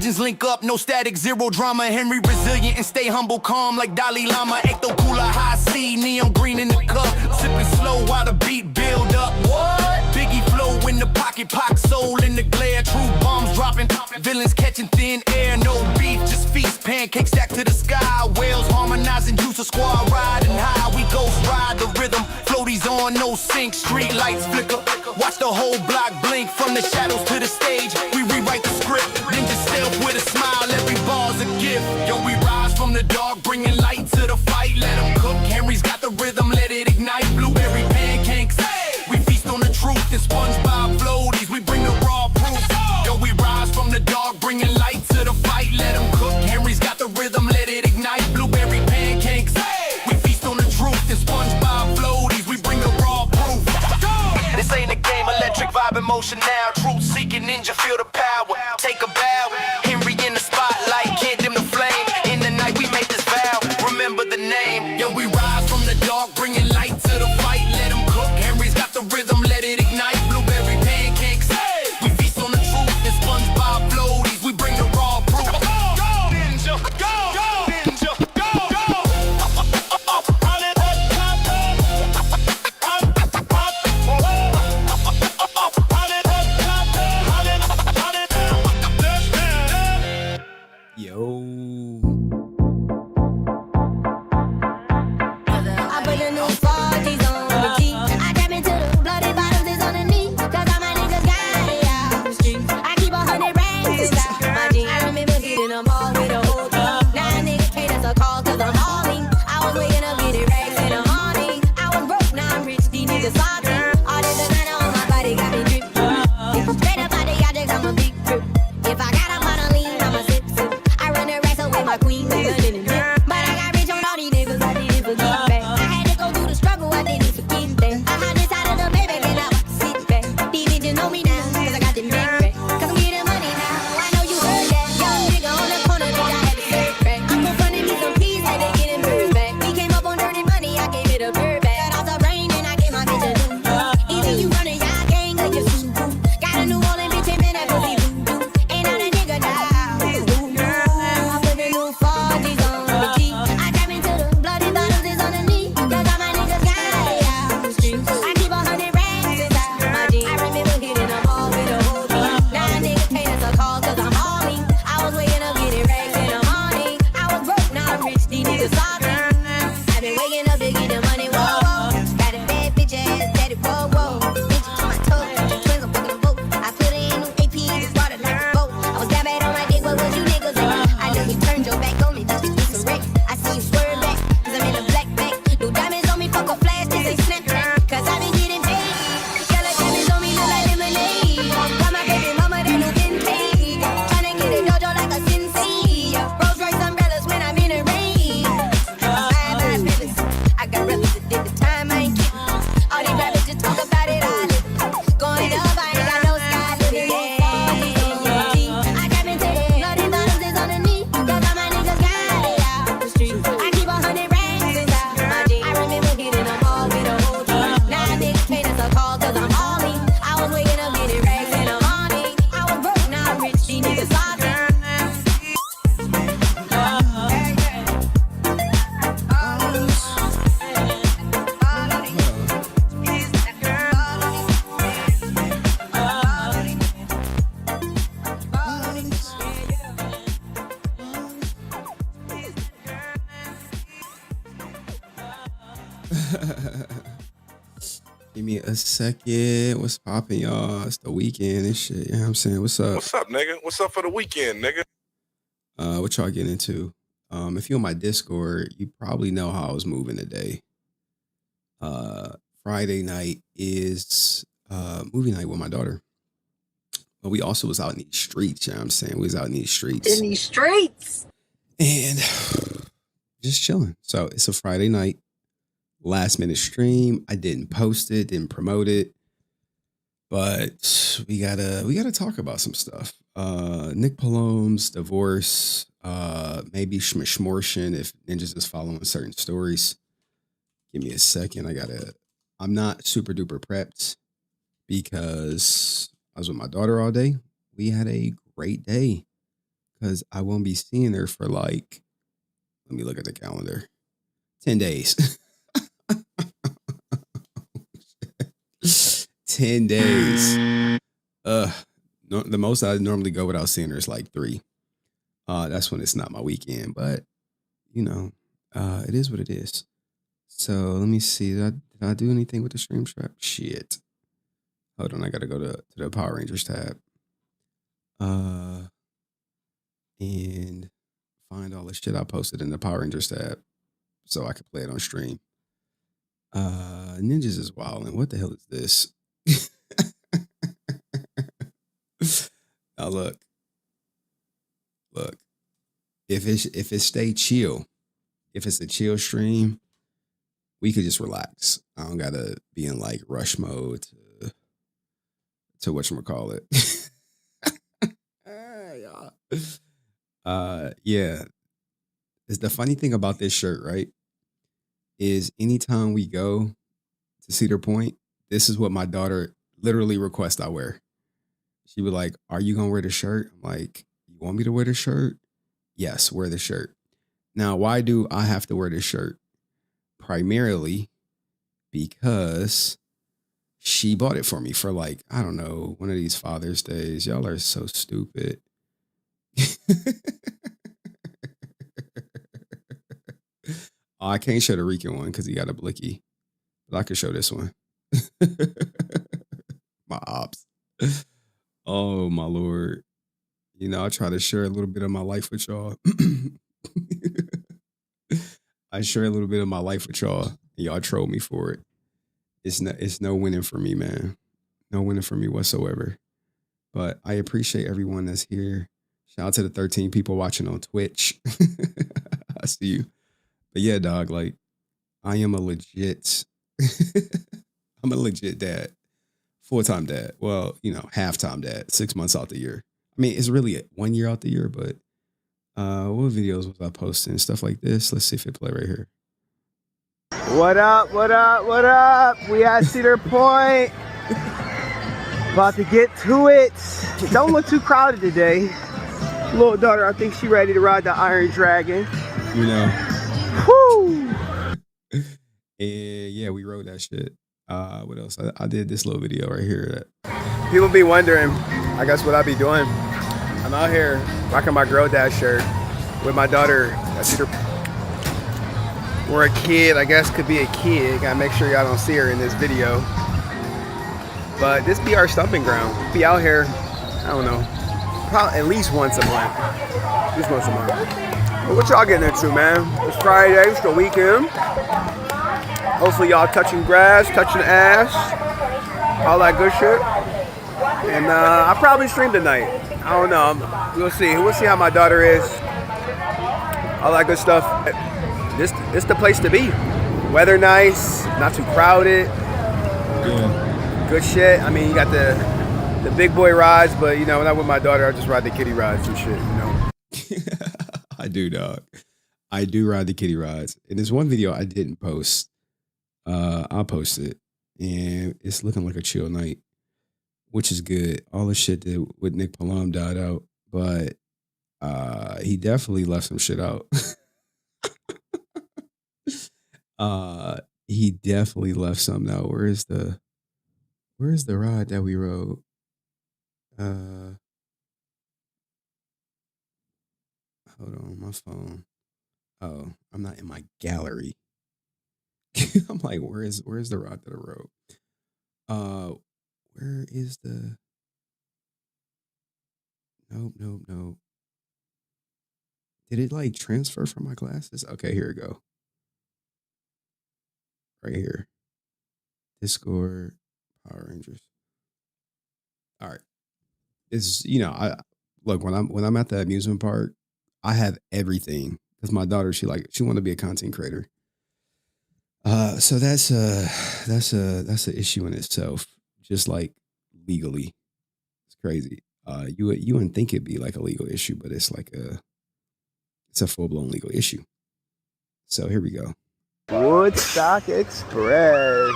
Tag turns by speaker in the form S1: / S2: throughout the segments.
S1: legends link up, no static, zero drama. Henry resilient and stay humble, calm like Dalai Lama. Ecto cooler, high C, neon green in the cup. Sipping slow while the beat build up. What? Biggie flow in the pocket, Pac soul in the glare. True bombs dropping, villains catching thin air. No beef, just feast, pancakes stacked to the sky. Whales harmonizing, juice a squad riding high. We ghost ride the rhythm, floaties on, no sync. Street lights flicker, watch the whole block blink. From the shadows to the stage, we rewrite the script. Ninja stealth with a smile, every bar's a gift. Yo, we rise from the dark, bringing light to the fight. Let them cook, Henry's got the rhythm, let it ignite. Blueberry pancakes, we feast on the truth. And SpongeBob floaties, we bring the raw proof. Yo, we rise from the dark, bringing light to the fight. Let them cook, Henry's got the rhythm, let it ignite. Blueberry pancakes, we feast on the truth. And SpongeBob floaties, we bring the raw proof. This ain't a game, electric vibe in motion now. Truth seeking ninja, feel the power. Take a bow, Henry in the spotlight, can't dim the flame. In the night we make this vow, remember the name. Yo, we rise from the dark, bringing light to the fight. Let him cook, Henry's got the rhythm, let it ignite. Blueberry pancakes, we feast on the truth. And SpongeBob floaties, we bring the raw proof. Go, ninja, go, ninja, go, go.
S2: Yo.
S3: I put the new 40s on the G. I tap into the bloody bottoms is on the knee. Cause all my niggas got it out the street. I keep 100 racks inside my jeans. I remember hitting them all with a whole team. Now a nigga can't answer calls cause I'm hauling. I was waking up getting racks in the morning. I was broke, now I'm rich, these niggas salty. All this designer on my body got me drippin'. Straight up out the objects, I'm a big trip. If I got a bottle lean, I'm a sip. I run the racks up with my queen, London and dip. But I got rich on all these niggas, I didn't forget back. I had to go through the struggle, I didn't forget that. I'm on this side of the baby, and I sit back. These bitches know me now, cause I got the big rack. Cause I'm getting money now, I know you heard that. Young nigga on the corner, bitch, I had to serve crack. I'm confronting me some peas, had to get him birds back. We came up on dirty money, I gave it a bird back. Cut off the rain, and I gave my bitch a new. Either you running y'all gang, or you shoot. Got a new Orleans bitch, and man, that pussy voodoo. Ain't on a nigga now. I put the new 40s on the G. I tap into the bloody bottoms is on the knee. Cause all my niggas got it out the street. I keep 100 racks inside my jeans. I remember hitting them all with a whole team. Now a nigga can't answer calls cause I'm hauling. I was waking up getting racks in the morning. I was broke, now I'm rich, these niggas salty. I've been waking up to get the money, whoa, whoa. Got a bad bitch ass, daddy, whoa, whoa. Bitch to my toe, twins, I'm fucking a boat. I put it in new AP, just brought it like a boat. I was that bad on my dick, what was you niggas like? I know you turned your back on me just to get some wreck. I see you swerve back, cause I'm in a black bag. No diamonds on me, fuck a flash, this ain't Snapchat. Cause I been getting paid. Yellow diamonds on me look like lemonade. Got my baby mama, that new vintage. Tryna get a dojo like a sensei. Rolls Royce umbrellas when I'm in the rain. Bye-bye, feelings. I got brothers that did the time, I ain't kidding. All these rappers just talk about it, I live. Going up, I ain't got no sky limit. I tap into the bloody bottoms is on the knee. Cause all my niggas got it out the street. I keep 100 racks inside my jeans. I remember hitting them all with a whole team. Now a nigga can't answer calls cause I'm hauling. I was waking up getting racks in the morning. I was broke, now I'm rich, these niggas salty.
S2: Give me a second. What's popping, y'all? It's the weekend and shit. You know what I'm saying? What's up?
S4: What's up, nigga? What's up for the weekend, nigga?
S2: What y'all getting into? If you're on my Discord, you probably know how I was moving today. Friday night is movie night with my daughter. But we also was out in these streets, you know what I'm saying? We was out in these streets.
S5: In these streets.
S2: And just chilling. So it's a Friday night. Last minute stream. I didn't post it, didn't promote it. But we gotta talk about some stuff. Nmplol's divorce, maybe Schmishmorshin if Ninjas is following certain stories. Give me a second. I'm not super duper prepped because I was with my daughter all day. We had a great day. because I won't be seeing her for like, let me look at the calendar, 10 days. 10 days. No, the most I normally go without seeing her is like 3. That's when it's not my weekend, but you know, it is what it is. So let me see. Did I do anything with the stream trap? Shit. Hold on, I gotta go to the Power Rangers tab. And find all the shit I posted in the Power Rangers tab so I could play it on stream. Ninjas is wilding. What the hell is this? Now look. If it stay chill, if it's a chill stream, we could just relax. I don't gotta be in like rush mode to whatchamacallit. Yeah. It's the funny thing about this shirt, right? Is anytime we go to Cedar Point, this is what my daughter literally requests I wear. She would like, "Are you gonna wear the shirt?" I'm like, "You want me to wear the shirt?" Yes, wear the shirt. Now, why do I have to wear this shirt? Primarily because she bought it for me for like, I don't know, one of these Father's Days. Y'all are so stupid. Oh, I can't show the Rican one because he got a blicky. But I could show this one. My ops. Oh, my Lord. You know, I try to share a little bit of my life with y'all. I share a little bit of my life with y'all. And y'all troll me for it. It's no winning for me, man. No winning for me whatsoever. But I appreciate everyone that's here. Shout out to the 13 people watching on Twitch. I see you. But yeah, dog, like, I am a legit, I'm a legit dad. Full-time dad. Well, you know, half-time dad. 6 months out the year. I mean, it's really 1 year out the year, but what videos was I posting? Stuff like this. Let's see if it play right here.
S5: What up, what up, what up? We at Cedar Point. About to get to it. It don't look too crowded today. Little daughter, I think she ready to ride the Iron Dragon.
S2: You know.
S5: Whoo!
S2: And yeah, we rode that shit. What else? I did this little video right here.
S5: People be wondering, I guess, what I be doing. I'm out here rocking my Girl Dad shirt with my daughter at Cedar. We're a kid, I guess, could be a kid. Gotta make sure y'all don't see her in this video. But this be our stomping ground. Be out here, I don't know, probably at least once a month. At least once a month. But what y'all getting into, man? It's Friday, it's the weekend. Hopefully y'all touching grass, touching ass, all that good shit. And I'll probably stream tonight. I don't know. We'll see. We'll see how my daughter is. All that good stuff. This the place to be. Weather nice, not too crowded.
S2: Yeah.
S5: Good shit. I mean, you got the big boy rides, but you know, when I'm with my daughter, I just ride the kiddie rides and shit, you know.
S2: I do, dog. I do ride the kiddie rides. And there's one video I didn't post. I'll post it. And it's looking like a chill night, which is good. All the shit that with Nmplol died out, but he definitely left some shit out. He definitely left something out. Where's the ride that we rode? Hold on, my phone. Oh, I'm not in my gallery. I'm like, where's the ride that I rode? Where is the? Nope. Did it like transfer from my glasses? Okay, here we go. Right here. Discord, Power Rangers. All right. It's, you know, I look when I'm at the amusement park, I have everything because my daughter, she want to be a content creator. So that's an issue in itself. Just like legally, it's crazy. You wouldn't think it'd be like a legal issue, but it's like it's a full blown legal issue. So here we go.
S5: Woodstock Express.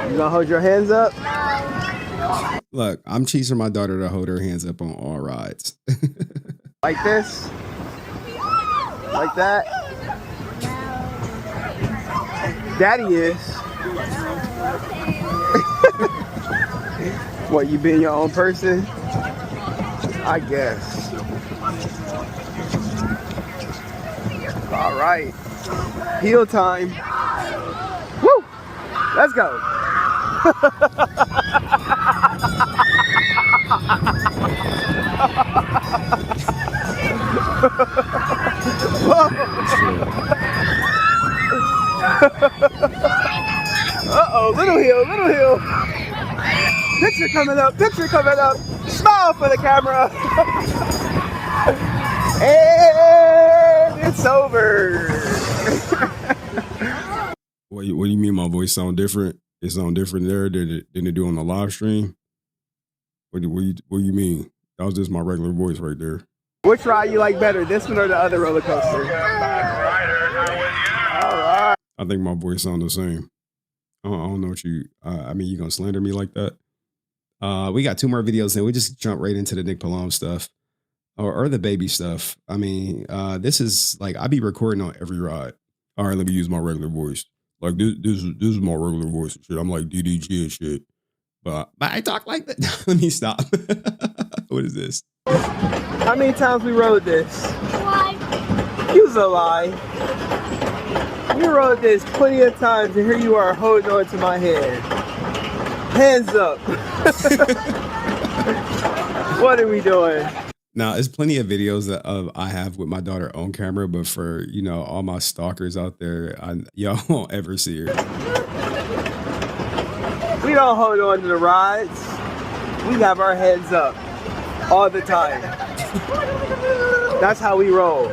S5: You gonna hold your hands up?
S2: Look, I'm teaching my daughter to hold her hands up on all rides.
S5: Like this? Like that? Daddy is. What, you being your own person? I guess. All right. Heel time. Woo! Let's go. Uh-oh, little heel. Picture coming up. Smile for the camera. And it's over.
S2: What do you mean my voice sound different? It sound different there than it do on the live stream? What do you mean? That was just my regular voice right there.
S5: Which ride you like better, this one or the other roller coaster? All right.
S2: I think my voice sound the same. I don't know what you, I mean, you gonna slander me like that? We got 2 more videos and we just jump right into the Nmplol stuff or the baby stuff. I mean, this is like, I be recording on every ride. All right, let me use my regular voice. Like this is my regular voice and shit. I'm like DDG and shit. But I talk like that. Let me stop. What is this?
S5: How many times we rode this? Use a lie. We rode this plenty of times and here you are holding on to my hand. Hands up. What are we doing?
S2: Now, there's plenty of videos that I have with my daughter on camera, but for, you know, all my stalkers out there, y'all won't ever see her.
S5: We don't hold on to the rides. We have our heads up all the time. That's how we roll.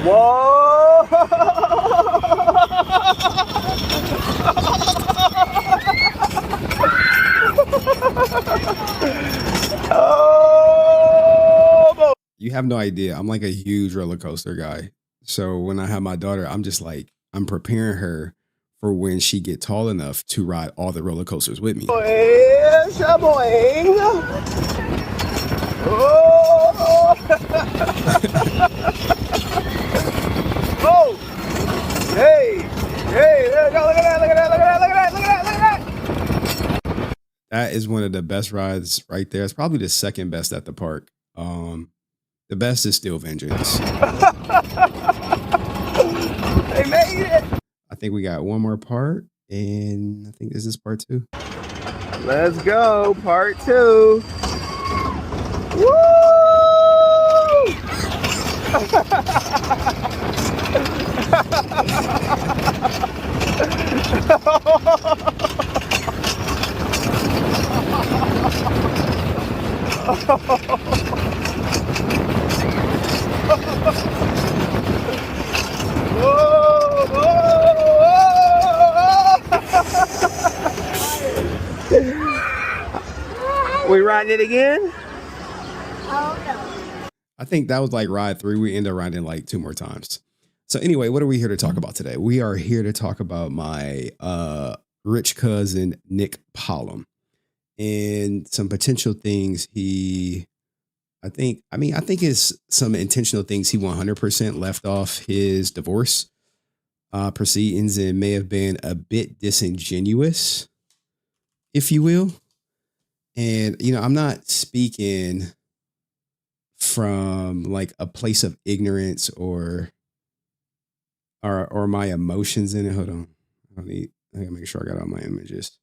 S5: Whoa! Oh!
S2: You have no idea. I'm like a huge roller coaster guy. So when I have my daughter, I'm just like, I'm preparing her for when she get tall enough to ride all the roller coasters with me.
S5: Yes, boing. Oh! Oh! Hey! Hey! There we go! Look at that! Look at that! Look at that! Look at that! Look at that! Look at that!
S2: That is one of the best rides right there. It's probably the second best at the park. The best is still Vengeance.
S5: They made it!
S2: I think we got one more part, and I think this is part 2.
S5: Let's go, part 2. Woo! We riding it again?
S2: I think that was like ride 3. We end up riding like 2 more times. So anyway, what are we here to talk about today? We are here to talk about my rich cousin, Nmplol, and some potential things I think it's some intentional things he 100% left off his divorce proceedings and may have been a bit disingenuous, if you will. And, you know, I'm not speaking from like a place of ignorance or my emotions in it. Hold on. I gotta make sure I got all my images.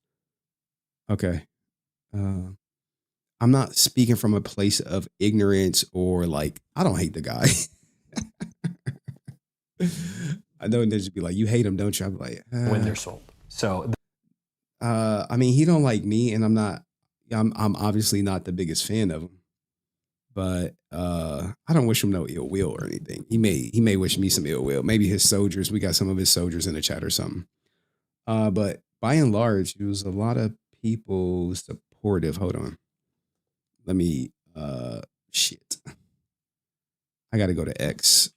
S2: Okay. I'm not speaking from a place of ignorance or like, I don't hate the guy. I know they just be like, you hate him, don't you? I'm like,
S6: when they're sold. So,
S2: I mean, he don't like me, and I'm obviously not the biggest fan of him, but I don't wish him no ill will or anything. He may wish me some ill will. Maybe his soldiers. We got some of his soldiers in the chat or something. But by and large, it was a lot of people supportive. Hold on. Let me shit. I gotta go to X.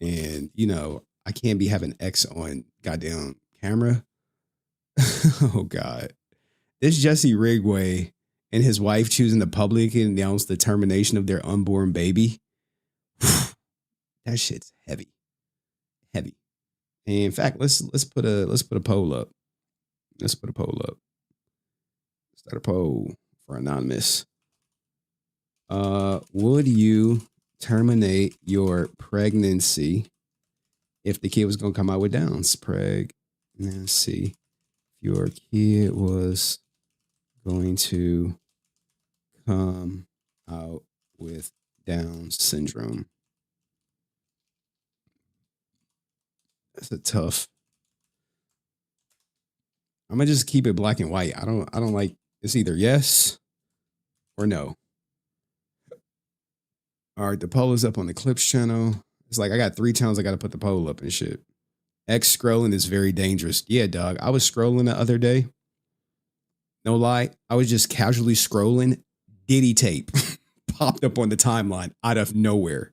S2: And you know, I can't be having X on goddamn camera. Oh God. this Jesse Ridgway and his wife choosing to publicly announce the termination of their unborn baby. That shit's heavy. Heavy. And in fact, let's put a poll up. Let's put a poll up. Start a poll for Anonymous. Would you terminate your pregnancy if the kid was gonna come out with Downs? Pregnancy. Your kid was going to come out with Down syndrome. That's a tough. I'm gonna just keep it black and white. I don't like, it's either yes or no. All right, the poll is up on the Clips channel. It's like I got 3 channels I gotta put the poll up and shit. X scrolling is very dangerous. Yeah, dog. I was scrolling the other day. No lie. I was just casually scrolling. Diddy tape popped up on the timeline out of nowhere.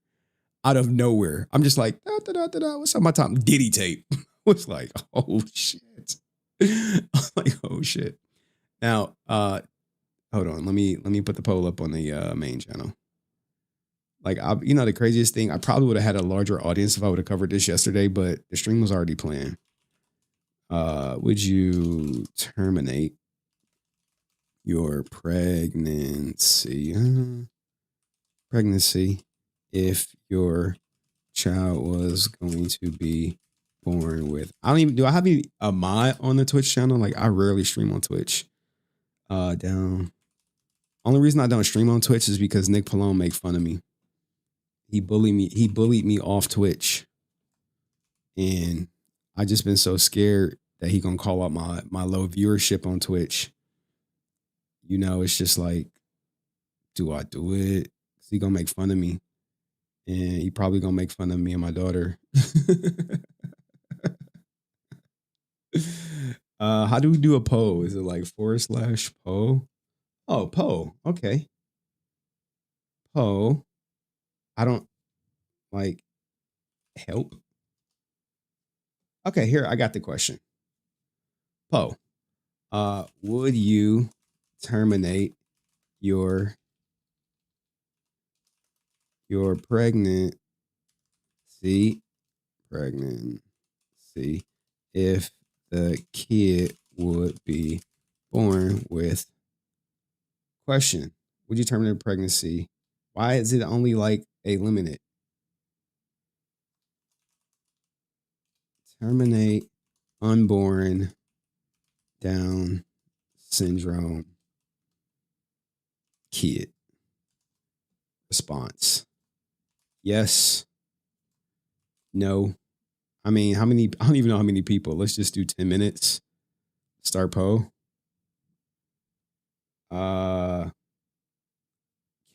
S2: Out of nowhere. I'm just like, da, da, da, da, da. What's up my time? Diddy tape. I was like, oh shit. I'm like, oh shit. Now, hold on. Let me put the poll up on the main channel. Like, the craziest thing, I probably would have had a larger audience if I would have covered this yesterday, but the stream was already playing. Would you terminate your pregnancy if your child was going to be born with? Do I have a mod on the Twitch channel? Like, I rarely stream on Twitch. Down. Only reason I don't stream on Twitch is because Nmplol make fun of me. He bullied me off Twitch. And I just been so scared that he gonna call out my low viewership on Twitch. It's just like, do I do it? He gonna make fun of me. And he probably gonna make fun of me and my daughter. How do we do a poll? Is it like /poll? Oh, poll. Okay. Poll. I don't like help. Okay, here I got the question. Poe, would you terminate your pregnancy if the kid would be born with question? Would you terminate pregnancy? Why is it only like a limited? Terminate unborn Down syndrome kid. Response. Yes. No. I mean, how many? I don't even know how many people. Let's just do 10 minutes. Start poll. Can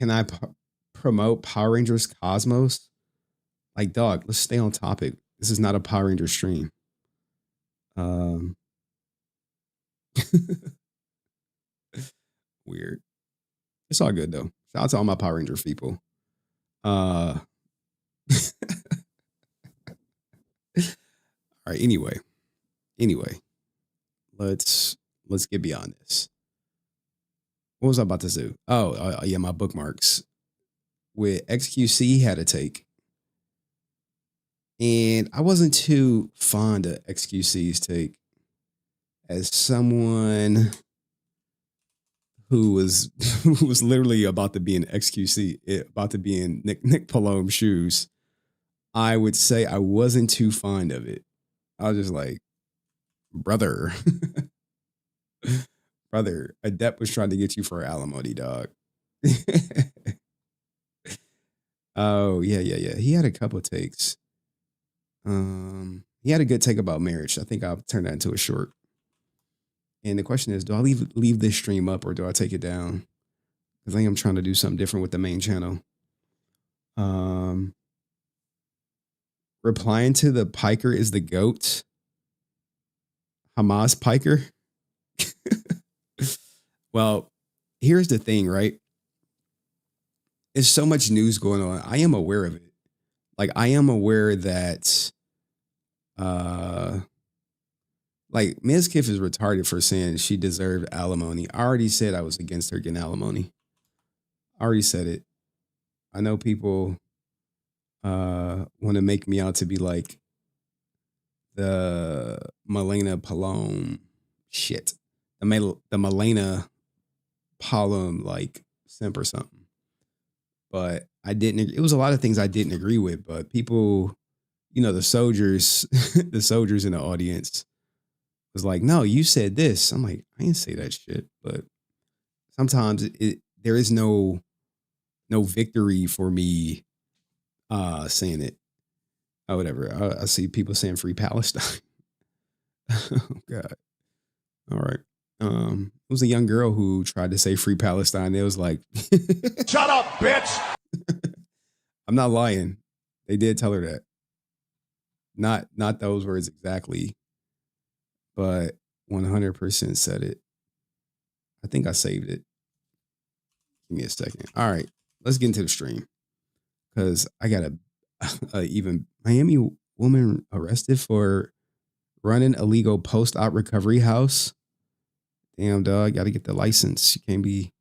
S2: I promote Power Rangers Cosmos? Like, dog, let's stay on topic. This is not a Power Ranger stream. Weird. It's all good though. Shout out to all my Power Ranger people. All right. Anyway, let's get beyond this. What was I about to do? Oh, yeah, my bookmarks. With XQC had a take. And I wasn't too fond of XQC's take. As someone who was literally about to be in XQC, about to be in Nmplol's shoes, I would say I wasn't too fond of it. I was just like, brother, Adept was trying to get you for alimony, dog. Oh, yeah. He had a couple takes. He had a good take about marriage. I think I'll turn that into a short. And the question is, do I leave this stream up or do I take it down? I think I'm trying to do something different with the main channel. Replying to the Piker is the GOAT. Hamas Piker. Well, here's the thing, right? There's so much news going on. I am aware of it. Like, I am aware that Like, Mizkif is retarded for saying she deserved alimony. I already said I was against her getting alimony. I already said it. I know people want to make me out to be like the Malena Palom shit. The Malena Palom like simp or something. But I didn't. It was a lot of things I didn't agree with. But people, you know, the soldiers, the soldiers in the audience was like, "No, you said this." I'm like, I didn't say that shit. But sometimes there is no victory for me saying it. Oh, whatever. I see people saying "Free Palestine." Oh God. All right. It was a young girl who tried to say "Free Palestine." It was like,
S7: Shut up, bitch!
S2: I'm not lying. They did tell her that. Not those words exactly, but 100% said it. I think I saved it. Give me a second. All right, let's get into the stream because I got a even Miami woman arrested for running illegal post-op recovery house. Damn, dog, got to get the license. You can't be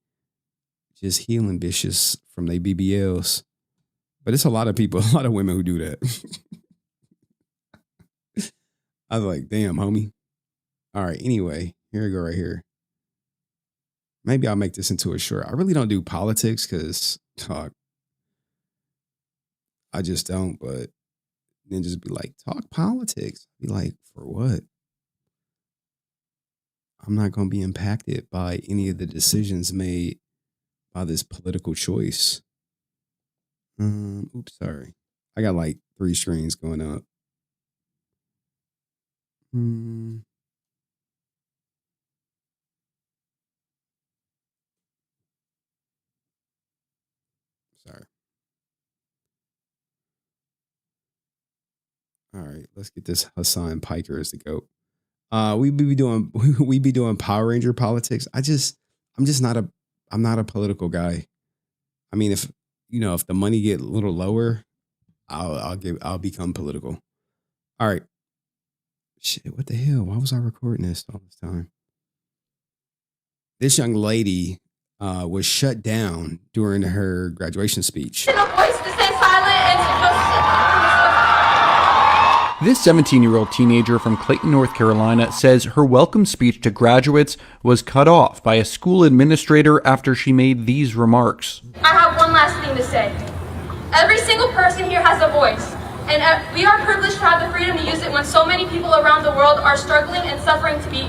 S2: just healing bitches from their BBLs. But it's a lot of people, a lot of women who do that. I was like, damn, homie. All right, anyway, here we go right here. Maybe I'll make this into a short. I really don't do politics because, talk. I just don't, but then just be like, talk politics. Be like, for what? I'm not going to be impacted by any of the decisions made by this political choice. Oops, sorry. I got like 3 screens going up. Sorry. All right, let's get this Hasan Piker as the GOAT. We be doing Power Ranger politics. I'm not a political guy. I mean, if the money get a little lower, I'll become political. All right. Shit, what the hell? Why was I recording this all this time? This young lady was shut down during her graduation speech.
S6: This 17-year-old teenager from Clayton, North Carolina says her welcome speech to graduates was cut off by a school administrator after she made these remarks.
S8: I have one last thing to say. Every single person here has a voice, and we are privileged to have the freedom to use it when so many people around the world are struggling and they're suffering to be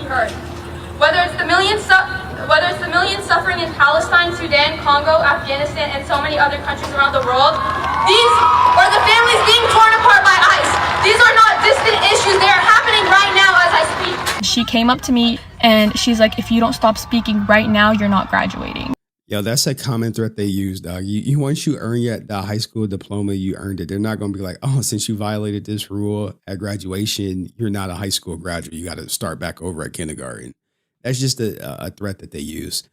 S8: heard. Whether it's the millions suffering in Palestine, Sudan, Congo, Afghanistan, and so many other countries around the world, these are the families being torn apart by ICE. These are not distant issues. They are happening right now as I speak.
S9: She came up to me and she's like, if you don't stop speaking right now, you're not graduating.
S2: Yo, that's a common threat they use, dog. You once you earn the high school diploma, you earned it. They're not going to be like, oh, since you violated this rule at graduation, you're not a high school graduate. You got to start back over at kindergarten. That's just a threat that they use.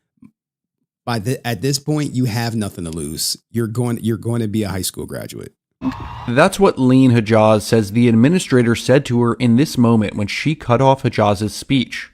S2: At this point, you have nothing to lose. You're going to be a high school graduate.
S6: That's what Leen Hijaz says the administrator said to her in this moment when she cut off Hijaz's speech.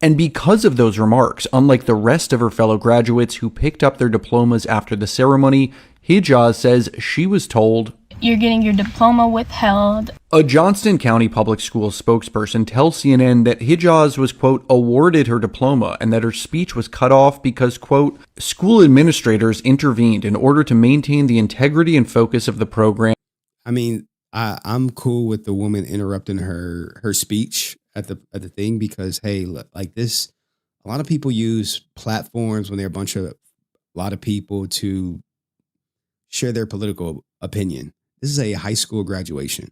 S6: And because of those remarks, unlike the rest of her fellow graduates who picked up their diplomas after the ceremony, Hijaz says she was told,
S9: You're getting your diploma withheld.
S6: A Johnston County Public Schools spokesperson tells CNN that Hijaz was, quote, awarded her diploma and that her speech was cut off because, quote, school administrators intervened in order to maintain the integrity and focus of the program.
S2: I mean, I'm cool with the woman interrupting her speech at the thing because, hey, like this, a lot of people use platforms when they're a lot of people to share their political opinion. This is a high school graduation.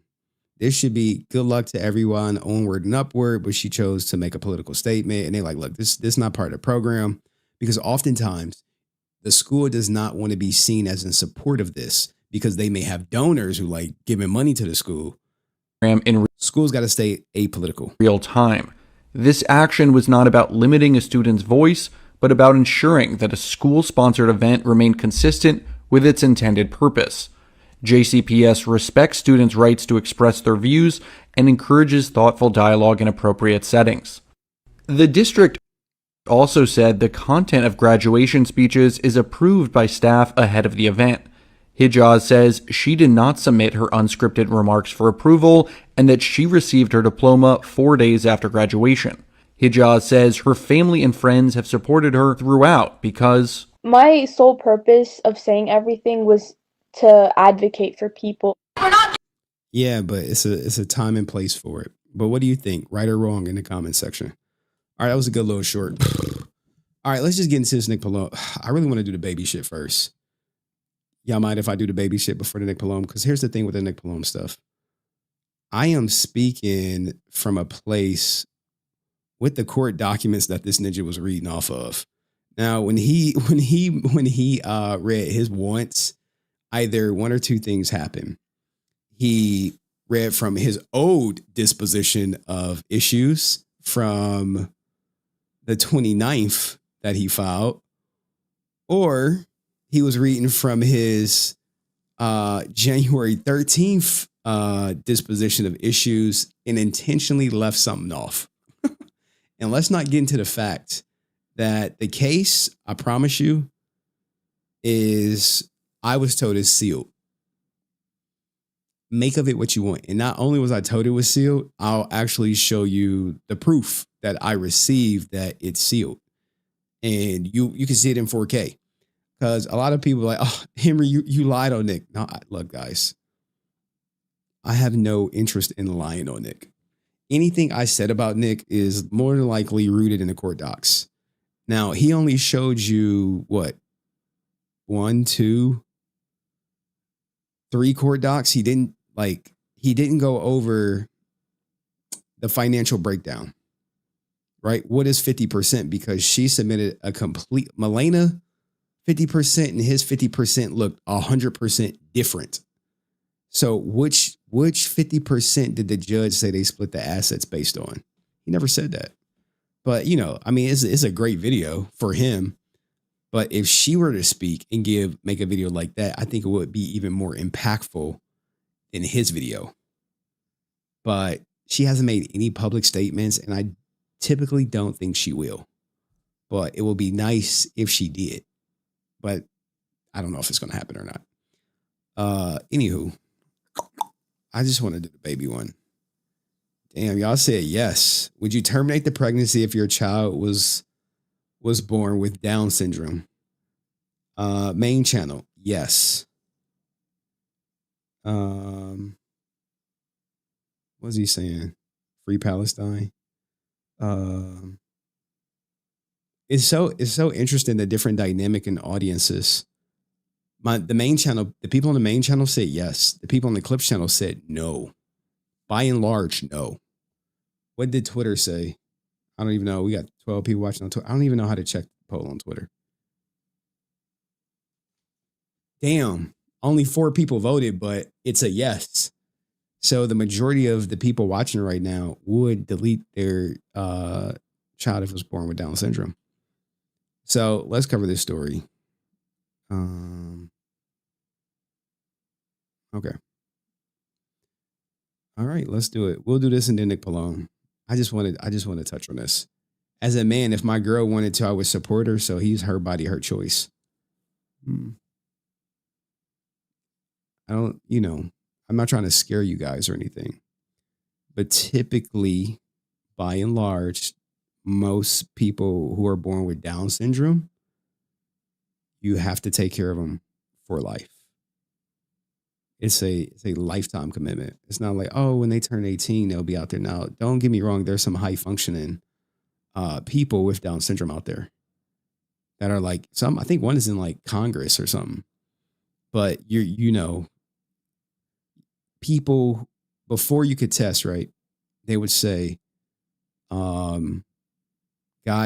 S2: This should be good luck to everyone, onward and upward, but she chose to make a political statement. And they're like, look, this is not part of the program, because oftentimes the school does not want to be seen as in support of this because they may have donors who like giving money to the school. School's got to stay apolitical.
S6: Real time. This action was not about limiting a student's voice, but about ensuring that a school-sponsored event remained consistent with its intended purpose. JCPS respects students' rights to express their views and encourages thoughtful dialogue in appropriate settings. The district also said the content of graduation speeches is approved by staff ahead of the event. Hijaz says she did not submit her unscripted remarks for approval and that she received her diploma 4 days after graduation. Hijaz says her family and friends have supported her throughout because
S9: My sole purpose of saying everything was to advocate for people.
S2: Yeah, but it's a time and place for it. But what do you think? Right or wrong in the comment section? All right, that was a good little short. All right, let's just get into this Nick Palome. I really want to do the baby shit first. Y'all mind if I do the baby shit before the Nick Palome? Because here's the thing with the Nick Palome stuff. I am speaking from a place with the court documents that this ninja was reading off of. Now, when he read his wants, either one or two things happened. He read from his old disposition of issues from the 29th that he filed, or he was reading from his January 13th disposition of issues and intentionally left something off. And let's not get into the fact that the case, I promise you, I was told is sealed. Make of it what you want. And not only was I told it was sealed, I'll actually show you the proof that I received that it's sealed. And you can see it in 4K. Because a lot of people are like, oh, Henry, you lied on Nick. No, look, guys, I have no interest in lying on Nick. Anything I said about Nick is more than likely rooted in the court docs. Now, he only showed you what? 1, 2, 3 court docs. He didn't go over the financial breakdown, right? What is 50%? Because she submitted a complete Malena 50% and his 50% looked 100% different. So which 50% did the judge say they split the assets based on? He never said that. But, I mean, it's a great video for him. But if she were to speak and make a video like that, I think it would be even more impactful than his video. But she hasn't made any public statements, and I typically don't think she will. But it would be nice if she did. But I don't know if it's going to happen or not. Anywho, I just want to do the baby one. Damn, y'all said yes. Would you terminate the pregnancy if your child was born with Down syndrome? Main channel, yes. What's he saying? Free Palestine. It's so interesting, the different dynamic in audiences. The main channel, the people on the main channel said yes. The people on the Clips channel said no. By and large, no. What did Twitter say? I don't even know. We got 12 people watching on Twitter. I don't even know how to check the poll on Twitter. Damn, only 4 people voted, but it's a yes. So the majority of the people watching right now would delete their child if it was born with Down syndrome. So let's cover this story. Okay. All right, let's do it. We'll do this and then Nick Palome. I just want to touch on this. As a man, if my girl wanted to, I would support her. So he's her body, her choice. I don't, I'm not trying to scare you guys or anything, but typically, by and large, most people who are born with Down syndrome, you have to take care of them for life. It's a lifetime commitment. It's not like, oh, when they turn 18, they'll be out there. Now, don't get me wrong. There's some high functioning people with Down syndrome out there that are like I think one is in like Congress or something. But people before you could test, right? They would say, God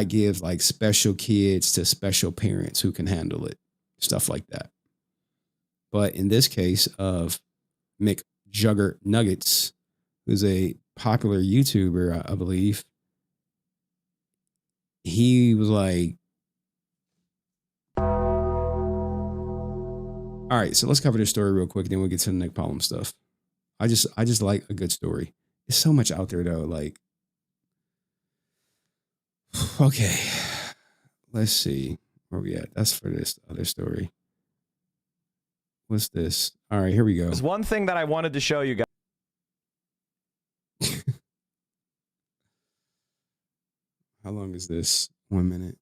S2: gives like special kids to special parents who can handle it. Stuff like that. But in this case of Mcjuggernuts, who's a popular YouTuber, I believe, he was like, all All right, so let's cover this story real quick, then we'll get to the Nmplol stuff. I just like a good story. There's so much out there though. Like, okay, let's see where we at. That's for this other story. What's this? All right, here we go.
S10: There's one thing that I wanted to show you guys.
S2: How long is this? 1 minute.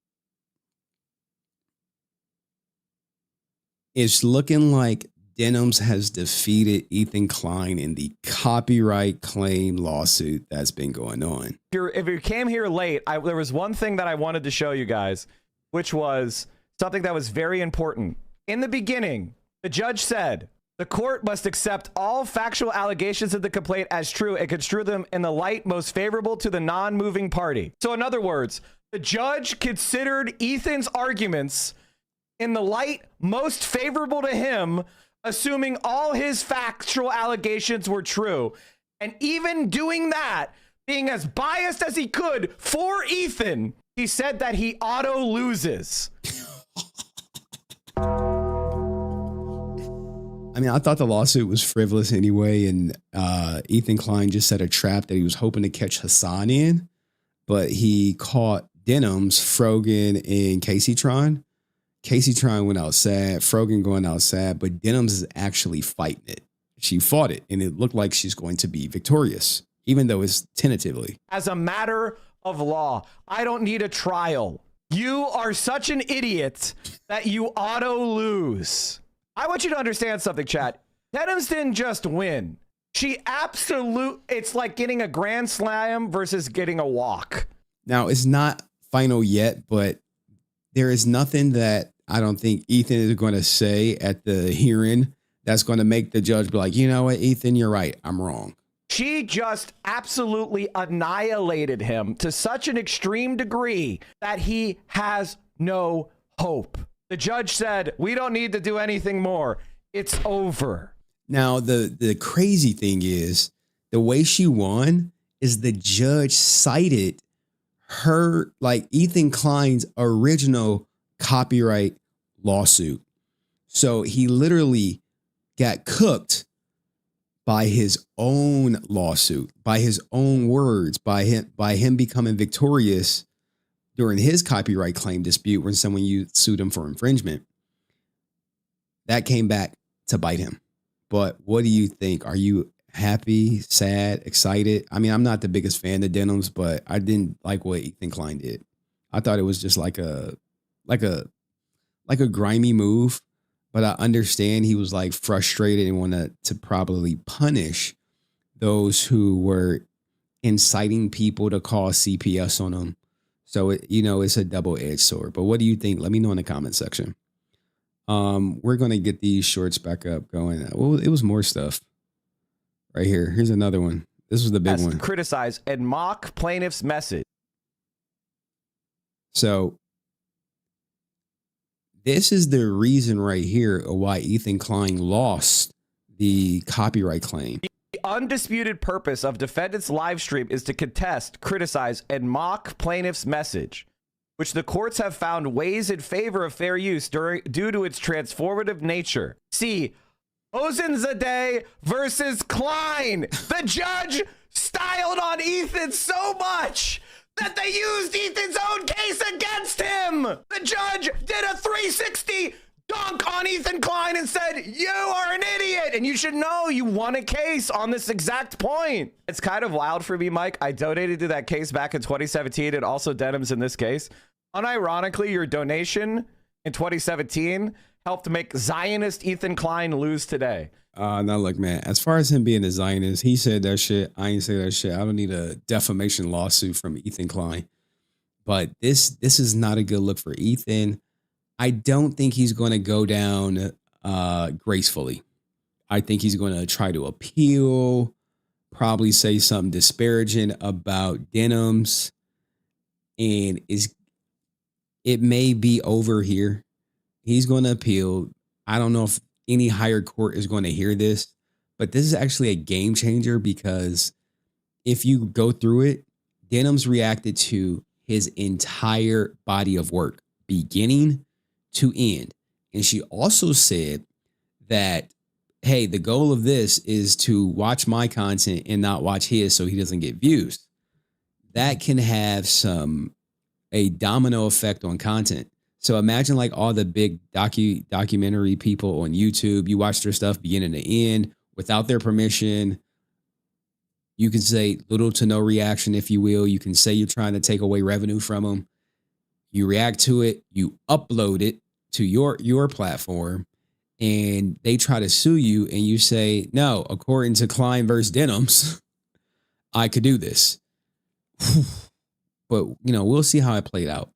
S2: It's looking like Denims has defeated Ethan Klein in the copyright claim lawsuit that's been going on.
S10: If you came here late, there was one thing that I wanted to show you guys, which was something that was very important. In the beginning, the judge said, the court must accept all factual allegations of the complaint as true and construe them in the light most favorable to the non-moving party. So in other words, the judge considered Ethan's arguments in the light most favorable to him, assuming all his factual allegations were true. And even doing that, being as biased as he could for Ethan, he said that he auto loses.
S2: I mean, I thought the lawsuit was frivolous anyway, and Ethan Klein just set a trap that he was hoping to catch Hasan in, but he caught Denims, Frogan, and Katchii. Katchii went out sad, Frogan going out sad, but Denims is actually fighting it. She fought it, and it looked like she's going to be victorious, even though it's tentatively.
S10: As a matter of law, I don't need a trial. You are such an idiot that you auto lose. I want you to understand something, chat. Denims didn't just win. It's like getting a grand slam versus getting a walk.
S2: Now, it's not final yet, but there is nothing that I don't think Ethan is going to say at the hearing that's going to make the judge be like, you know what, Ethan, you're right. I'm wrong.
S10: She just absolutely annihilated him to such an extreme degree that he has no hope. The judge said, we don't need to do anything more. It's over.
S2: Now, the crazy thing is the way she won is the judge cited her, like Ethan Klein's original copyright lawsuit. So he literally got cooked by his own lawsuit, by his own words, by him becoming victorious during his copyright claim dispute when someone sued him for infringement. That came back to bite him. But what do you think? Are you happy, sad, excited? I mean, I'm not the biggest fan of Denims, but I didn't like what Ethan Klein did. I thought it was just like a grimy move, but I understand he was like frustrated and wanted to probably punish those who were inciting people to call CPS on him. So, it's a double-edged sword. But what do you think? Let me know in the comment section. We're going to get these shorts back up going. Well, it was more stuff right here. Here's another one. This was the big one.
S10: Criticize and mock plaintiff's message.
S2: So this is the reason right here why Ethan Klein lost the copyright claim.
S10: The undisputed purpose of defendant's live stream is to contest, criticize, and mock plaintiff's message, which the courts have found weighs in favor of fair use due to its transformative nature. See, Ozenzadeh versus Klein. The judge styled on Ethan so much that they used Ethan's own case against him. The judge did a 360 dunk on Ethan Klein and said, you are an idiot, and you should know you won a case on this exact point. It's kind of wild for me, Mike. I donated to that case back in 2017 and also Denims in this case. Unironically, your donation in 2017 helped make Zionist Ethan Klein lose today.
S2: Now look, man, as far as him being a Zionist, he said that shit. I ain't say that shit. I don't need a defamation lawsuit from Ethan Klein. But this is not a good look for Ethan. I don't think he's going to go down gracefully. I think he's going to try to appeal, probably say something disparaging about Denims, and it may be over here. He's going to appeal. I don't know if any higher court is going to hear this, but this is actually a game changer because if you go through it, Denims reacted to his entire body of work, beginning to end. And she also said that, hey, the goal of this is to watch my content and not watch his so he doesn't get views. That can have a domino effect on content. So imagine like all the big documentary people on YouTube, you watch their stuff beginning to end without their permission. You can say little to no reaction, if you will. You can say you're trying to take away revenue from them. You react to it, you upload it to your platform, and they try to sue you, and you say, no, according to Klein versus Denims, I could do this. But, we'll see how it played out.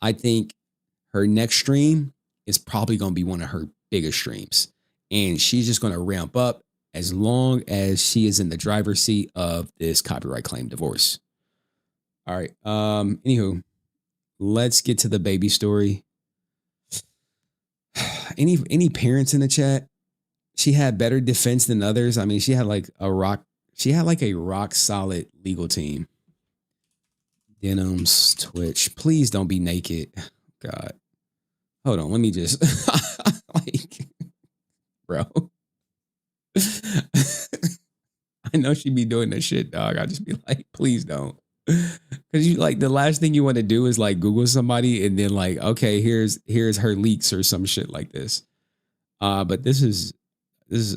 S2: I think her next stream is probably going to be one of her biggest streams, and she's just going to ramp up as long as she is in the driver's seat of this copyright claim divorce. All right. Anywho, let's get to the baby story. Any parents in the chat? She had better defense than others. I mean, she had like a rock solid legal team. Denims, Twitch. Please don't be naked. God. Hold on. Let me just like, bro. I know she'd be doing this shit, dog. I'd just be like, please don't. Because you like the last thing you want to do is like Google somebody and then like, okay, here's her leaks or some shit like this. But this is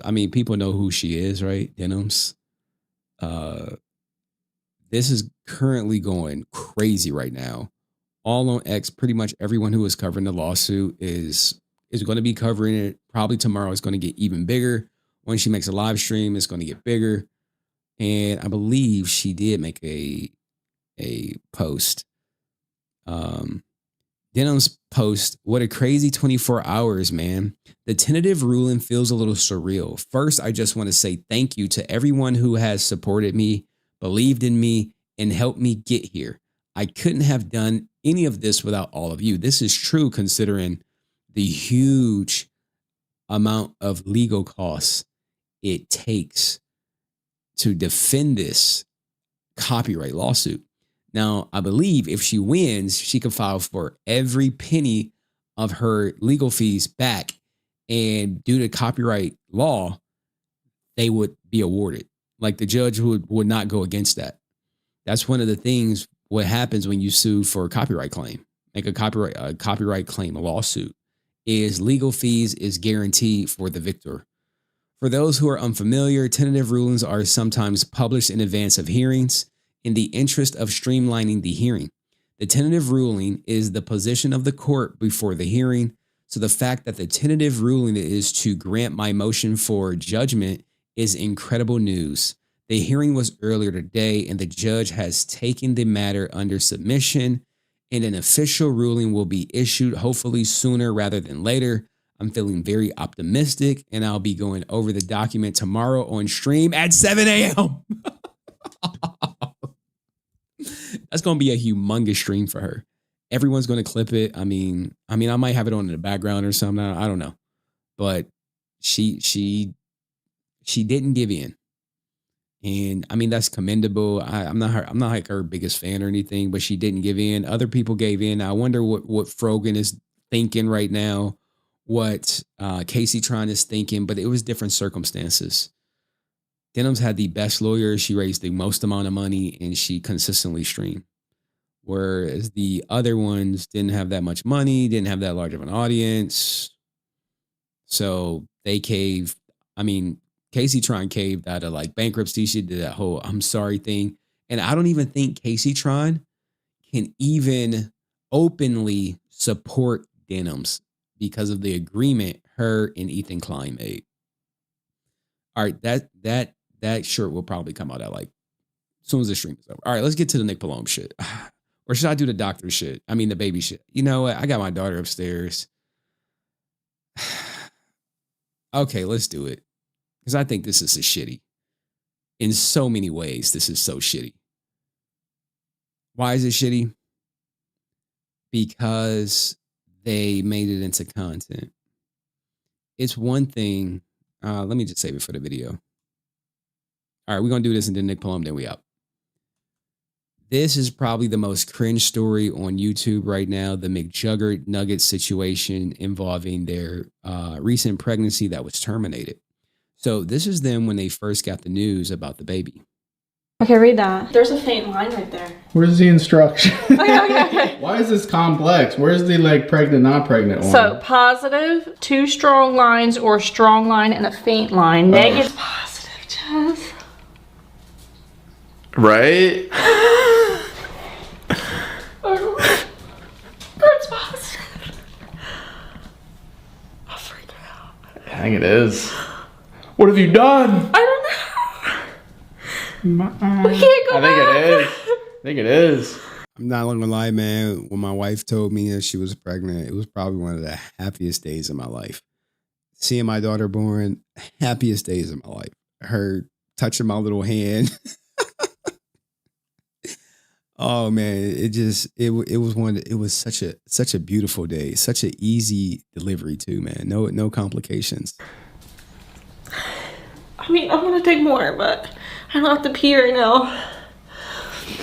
S2: I mean, people know who she is, right? Denims. This is currently going crazy right now. All on X, pretty much everyone who is covering the lawsuit is going to be covering it. Probably tomorrow it's going to get even bigger. When she makes a live stream, it's going to get bigger. And I believe she did make a post. Denims post, what a crazy 24 hours, man. The tentative ruling feels a little surreal. First, I just want to say thank you to everyone who has supported me, believed in me, and helped me get here. I couldn't have done any of this without all of you. This is true considering the huge amount of legal costs it takes to defend this copyright lawsuit. Now, I believe if she wins, she can file for every penny of her legal fees back. And due to copyright law, they would be awarded. Like the judge would not go against that. That's one of the things what happens when you sue for a copyright claim, like a copyright claim, a lawsuit, is legal fees is guaranteed for the victor. For those who are unfamiliar, tentative rulings are sometimes published in advance of hearings in the interest of streamlining the hearing. The tentative ruling is the position of the court before the hearing. So the fact that the tentative ruling is to grant my motion for judgment is incredible news. The hearing was earlier today, and the judge has taken the matter under submission, and an official ruling will be issued hopefully sooner rather than later. I'm feeling very optimistic, and I'll be going over the document tomorrow on stream at 7 a.m. That's going to be a humongous stream for her. Everyone's going to clip it. I mean, I might have it on in the background or something. I don't know. But she didn't give in. And I mean, that's commendable. I'm not like her biggest fan or anything, but she didn't give in. Other people gave in. I wonder what Frogan is thinking right now, what Casey Tron is thinking, but it was different circumstances. Denims had the best lawyer. She raised the most amount of money and she consistently streamed. Whereas the other ones didn't have that much money, didn't have that large of an audience. So they caved. I mean, Casey Tron caved out of like bankruptcy. She did that whole I'm sorry thing. And I don't even think Casey Tron can even openly support Denims because of the agreement her and Ethan Klein made. All right, that shirt will probably come out at like as soon as the stream is over. All right, let's get to the Nmplol shit. Or should I do the doctor shit? I mean, the baby shit. You know what? I got my daughter upstairs. Okay, let's do it. Because I think this is so shitty. In so many ways, this is so shitty. Why is it shitty? Because they made it into content. It's one thing. Let me just save it for the video. All right, we're going to do this and then Nmplol, then we out. This is probably the most cringe story on YouTube right now. The Mcjuggernuts situation involving their recent pregnancy that was terminated. So this is them when they first got the news about the baby.
S9: Okay, read that. There's a faint line right there.
S11: Where's the instruction?
S9: Okay.
S11: Why is this complex? Where's the like pregnant, not pregnant one?
S9: So positive, 2 strong lines, or a strong line and a faint line. Negative, positive, Jess.
S11: Right?
S9: That's positive. I'll freak out.
S11: I think it is. What have you done?
S9: I don't know. We can't go
S11: I think
S9: back.
S11: it is. I think it is.
S2: I'm not gonna lie, man. When my wife told me that she was pregnant, it was probably one of the happiest days of my life. Seeing my daughter born, happiest days of my life. Her touching my little hand. Oh man, it was such a beautiful day, such an easy delivery too, man. No complications.
S9: I mean, I'm gonna take more, but I don't have to pee right now.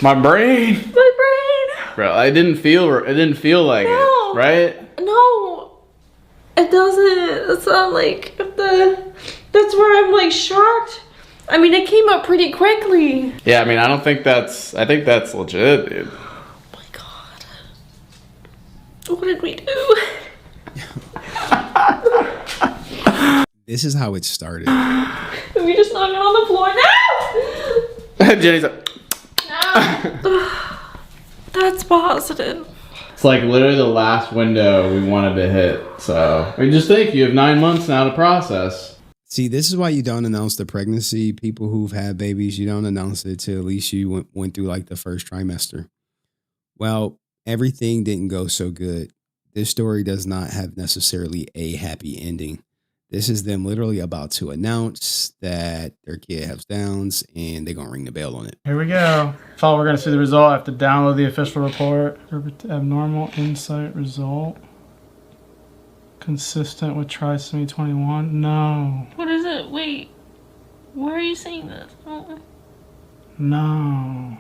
S11: My brain.
S9: My brain.
S11: Bro, it didn't feel like
S9: No.
S11: it, right?
S9: No, it doesn't. It's not like that's where I'm like shocked. I mean, it came up pretty quickly.
S11: Yeah, I mean, I think that's legit, dude.
S9: Oh my god. What did we do?
S2: This is how it started.
S9: We just knocked it on the floor now.
S11: Jenny's like,
S9: That's positive.
S11: it's like literally the last window we wanted to hit. So I mean, just think, you have 9 months now to process.
S2: See, this is why you don't announce the pregnancy. People who've had babies, you don't announce it till at least you went through like the first trimester. Well, everything didn't go so good. This story does not have necessarily a happy ending. This is them literally about to announce that their kid has Downs and they're going to ring the bell on it.
S11: Here we go. We're going to see the result. I have to download the official report. Abnormal insight result. Consistent with trisomy 21. No.
S9: What is it? Wait. Where are you seeing this? Oh,
S11: No.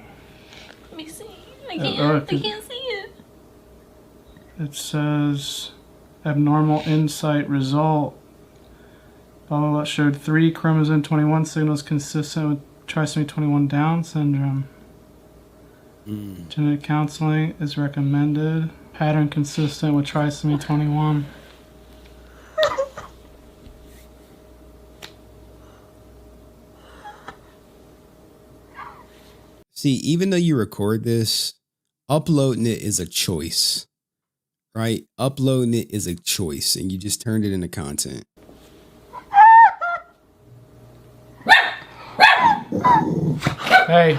S9: let me see. I can't see it.
S11: It says abnormal insight result. Blah, blah, blah. Showed 3 chromosome 21 signals consistent with trisomy 21 Down syndrome. Genetic counseling is recommended. Pattern consistent with trisomy 21.
S2: See, even though you record this, uploading it is a choice, right? Uploading it is a choice, and you just turned it into content.
S11: Hey.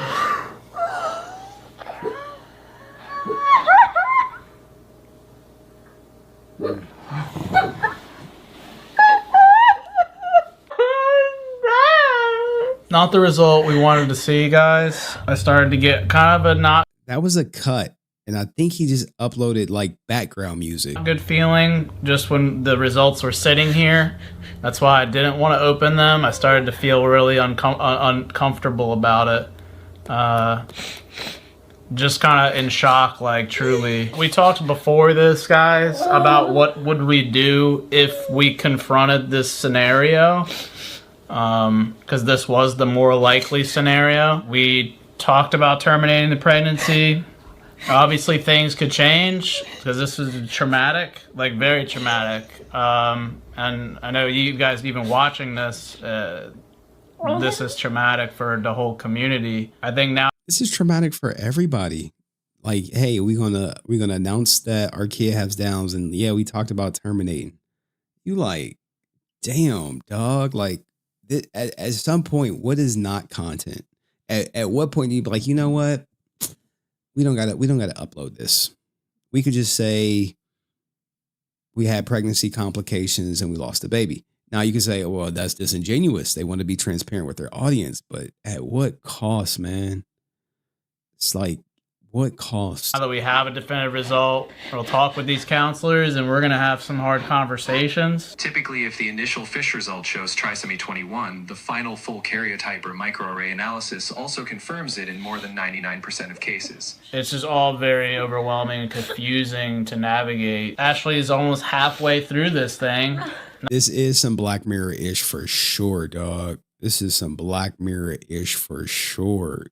S11: Not the result we wanted to see, guys. I started to get kind of a not
S2: That was a cut, and I think he just uploaded like background music.
S11: good feeling just when the results were sitting here. That's why I didn't want to open them. I started to feel really uncomfortable about it. Just kind of in shock, like truly. We talked before this, guys, about what would we do if we confronted this scenario. Because this was the more likely scenario. We talked about terminating the pregnancy. Obviously, things could change because this is traumatic, like very traumatic. And I know you guys even watching this, this is traumatic for the whole community. I think now
S2: This is traumatic for everybody. Like, hey, we're gonna announce that our kid has Downs, and yeah, we talked about terminating. You like, damn, dog. Like, at some point, what is not content? At what point do you be like, you know what? We don't gotta upload this. We could just say we had pregnancy complications and we lost the baby. Now you can say, well, that's disingenuous. They want to be transparent with their audience, but at what cost, man? It's like, What cost?
S11: Now that we have a definitive result, we'll talk with these counselors and we're going to have some hard conversations.
S12: Typically, if the initial FISH result shows trisomy 21, the final full karyotype or microarray analysis also confirms it in more than 99% of cases.
S11: It's just all very overwhelming and confusing to navigate. Ashley is almost halfway through this thing.
S2: This is some Black Mirror-ish for sure, dog. This is some Black Mirror-ish for sure.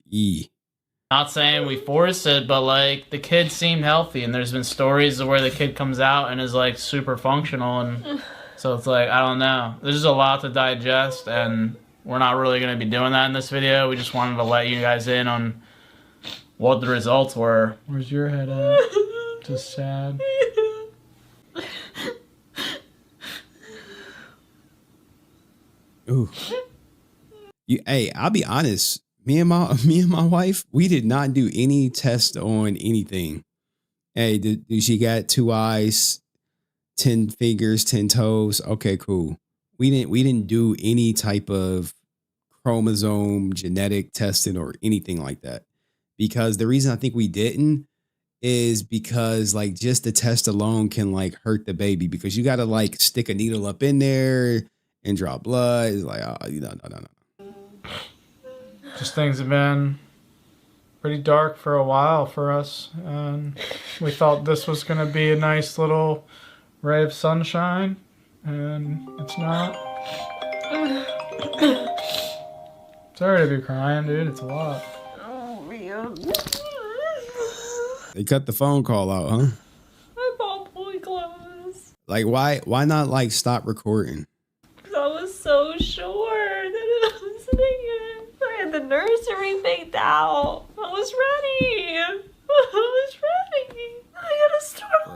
S11: Not saying we force it, but like the kid seemed healthy, and there's been stories of where the kid comes out and is like super functional, and so it's like, I don't know. There's just a lot to digest, and we're not really going to be doing that in this video. We just wanted to let you guys in on what the results were. Where's your head at? Just sad.
S2: Ooh. Hey, I'll be honest. Me and my wife, we did not do any test on anything. Hey, did she got 2 eyes, 10 fingers, 10 toes? Okay, cool. We didn't do any type of chromosome genetic testing or anything like that. Because the reason I think we didn't is because like just the test alone can like hurt the baby, because you got to like stick a needle up in there and draw blood. It's like, oh, no.
S11: Just things have been pretty dark for a while for us, and we thought this was going to be a nice little ray of sunshine, and it's not. Sorry to be crying, dude. It's a lot.
S9: Oh, man.
S2: They cut the phone call out, huh?
S9: I bought boy clothes.
S2: Like, why not like stop recording?
S9: Because I was so sure that it was singing. I had the nursery picked out. I was ready. I gotta start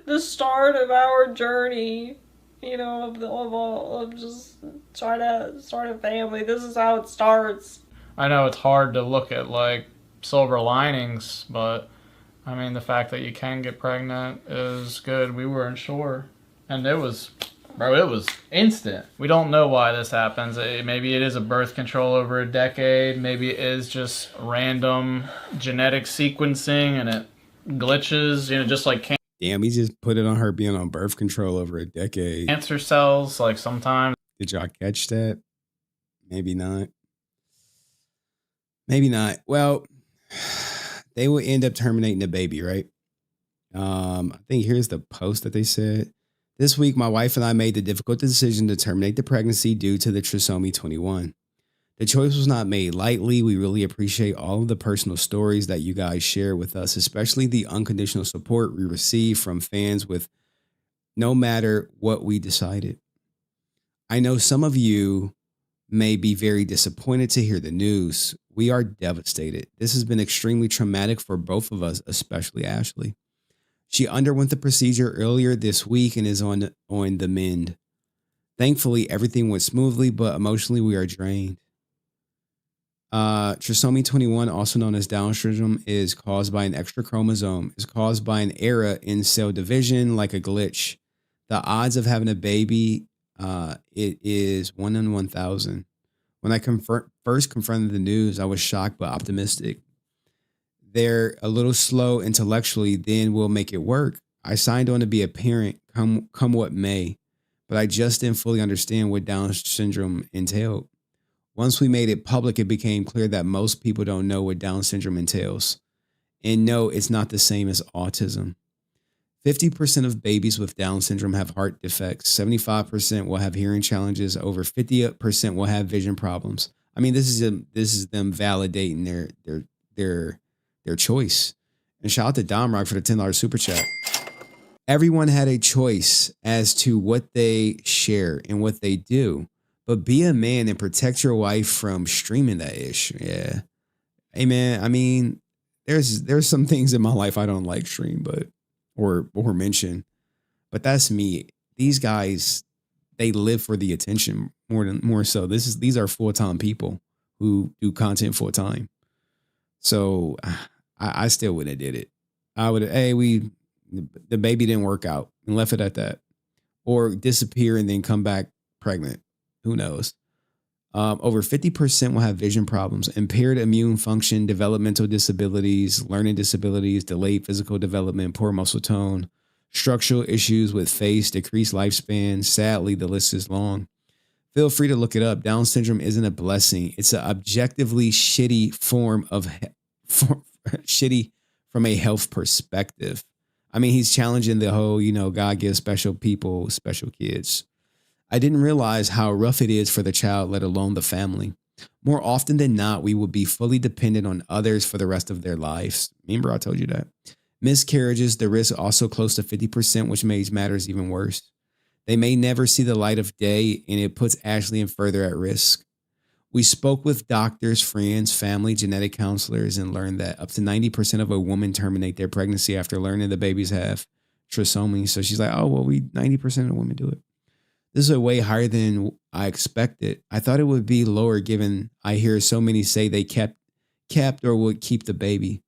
S9: the start of our journey. You know, of just trying to start a family. This is how it starts.
S11: I know it's hard to look at like silver linings, but I mean the fact that you can get pregnant is good. We weren't sure, and it was instant. We don't know why this happens. Maybe it is a birth control over a decade. Maybe it is just random genetic sequencing and it glitches, you know, just like
S2: Damn, he just put it on her being on birth control over a decade.
S11: cancer cells, like sometimes.
S2: Did y'all catch that? Maybe not. Maybe not. Well, they will end up terminating the baby, right? I think here's the post that they said. This week, my wife and I made the difficult decision to terminate the pregnancy due to the trisomy 21. The choice was not made lightly. We really appreciate all of the personal stories that you guys share with us, especially the unconditional support we receive from fans with no matter what we decided. I know some of you may be very disappointed to hear the news. We are devastated. This has been extremely traumatic for both of us, especially Ashley. She underwent the procedure earlier this week and is on the mend. Thankfully, everything went smoothly, but emotionally we are drained. Trisomy 21, also known as Down syndrome, is caused by an extra chromosome. It's caused by an error in cell division, like a glitch. The odds of having a baby, it is 1 in 1,000. When I first confronted the news, I was shocked but optimistic. They're a little slow intellectually, then we'll make it work. I signed on to be a parent, come what may, but I just didn't fully understand what Down syndrome entailed. Once we made it public, it became clear that most people don't know what Down syndrome entails. And no, it's not the same as autism. 50% of babies with Down syndrome have heart defects. 75% will have hearing challenges. Over 50% will have vision problems. I mean, this is them validating their choice. And shout out to Domrock for the $10 super chat. Everyone had a choice as to what they share and what they do. But be a man and protect your wife from streaming that ish. Yeah. Hey man, I mean, there's some things in my life I don't like stream, but or mention. But that's me. These guys, they live for the attention more so. These are full-time people who do content full-time. So I still wouldn't have did it. I would have, the baby didn't work out and left it at that. Or disappear and then come back pregnant. Who knows? Over 50% will have vision problems, impaired immune function, developmental disabilities, learning disabilities, delayed physical development, poor muscle tone, structural issues with face, decreased lifespan. Sadly, the list is long. Feel free to look it up. Down syndrome isn't a blessing. It's an objectively shitty form of shitty from a health perspective. I mean, he's challenging the whole, God gives special people, special kids. I didn't realize how rough it is for the child, let alone the family. More often than not, we will be fully dependent on others for the rest of their lives. Remember, I told you that. Miscarriages, the risk also close to 50%, which makes matters even worse. They may never see the light of day, and it puts Ashley and further at risk. We spoke with doctors, friends, family, genetic counselors, and learned that up to 90% of a woman terminate their pregnancy after learning the babies have trisomy. So she's like, 90% of women do it. This is way higher than I expected. I thought it would be lower given I hear so many say they kept or would keep the baby.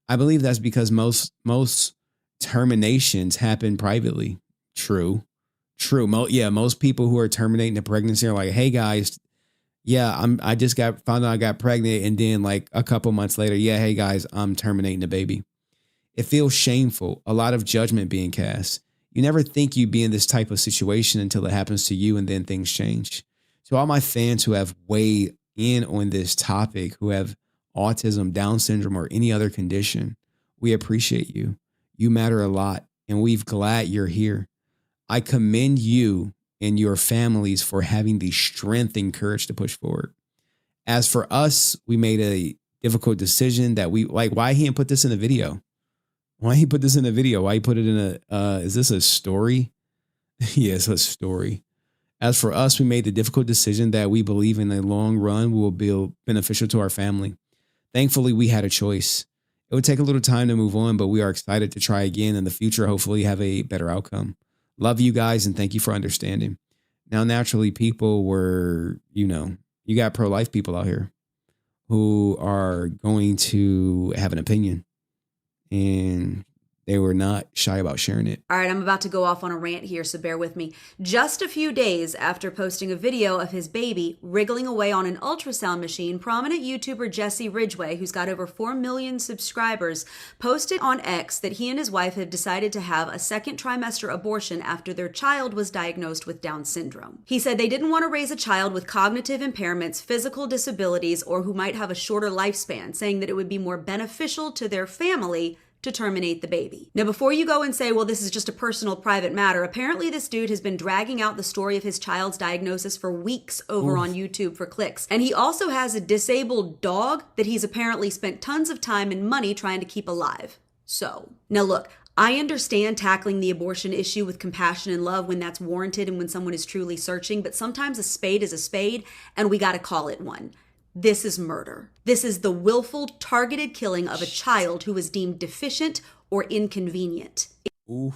S2: I believe that's because most terminations happen privately. True. Most people who are terminating a pregnancy are like, hey guys, I just found out I got pregnant, and then like a couple months later, hey guys, I'm terminating the baby. It feels shameful. A lot of judgment being cast. You never think you'd be in this type of situation until it happens to you, and then things change. So all my fans who have weighed in on this topic, who have autism, Down syndrome, or any other condition, we appreciate you. You matter a lot, and we're glad you're here. I commend you and your families for having the strength and courage to push forward. As for us, we made a difficult decision that why he didn't put this in a video? Why he put this in a video? Why he put it in is this a story? Yeah, it's a story. As for us, we made the difficult decision that we believe in the long run will be beneficial to our family. Thankfully, we had a choice. It would take a little time to move on, but we are excited to try again in the future, hopefully have a better outcome. Love you guys, and thank you for understanding. Now, naturally, people were, you got pro-life people out here who are going to have an opinion, and they were not shy about sharing it.
S13: All right, I'm about to go off on a rant here, so bear with me. Just a few days after posting a video of his baby wriggling away on an ultrasound machine, prominent YouTuber Jesse Ridgway, who's got over 4 million subscribers, posted on X that he and his wife had decided to have a second trimester abortion after their child was diagnosed with Down syndrome. He said they didn't want to raise a child with cognitive impairments, physical disabilities, or who might have a shorter lifespan, saying that it would be more beneficial to their family to terminate the baby. Now, before you go and say, well, this is just a personal, private matter, apparently this dude has been dragging out the story of his child's diagnosis for weeks over on YouTube for clicks. And he also has a disabled dog that he's apparently spent tons of time and money trying to keep alive. So, now look, I understand tackling the abortion issue with compassion and love when that's warranted and when someone is truly searching, but sometimes a spade is a spade, and we gotta call it one. This is murder. This is the willful, targeted killing of a child who was deemed deficient or inconvenient.
S2: Ooh.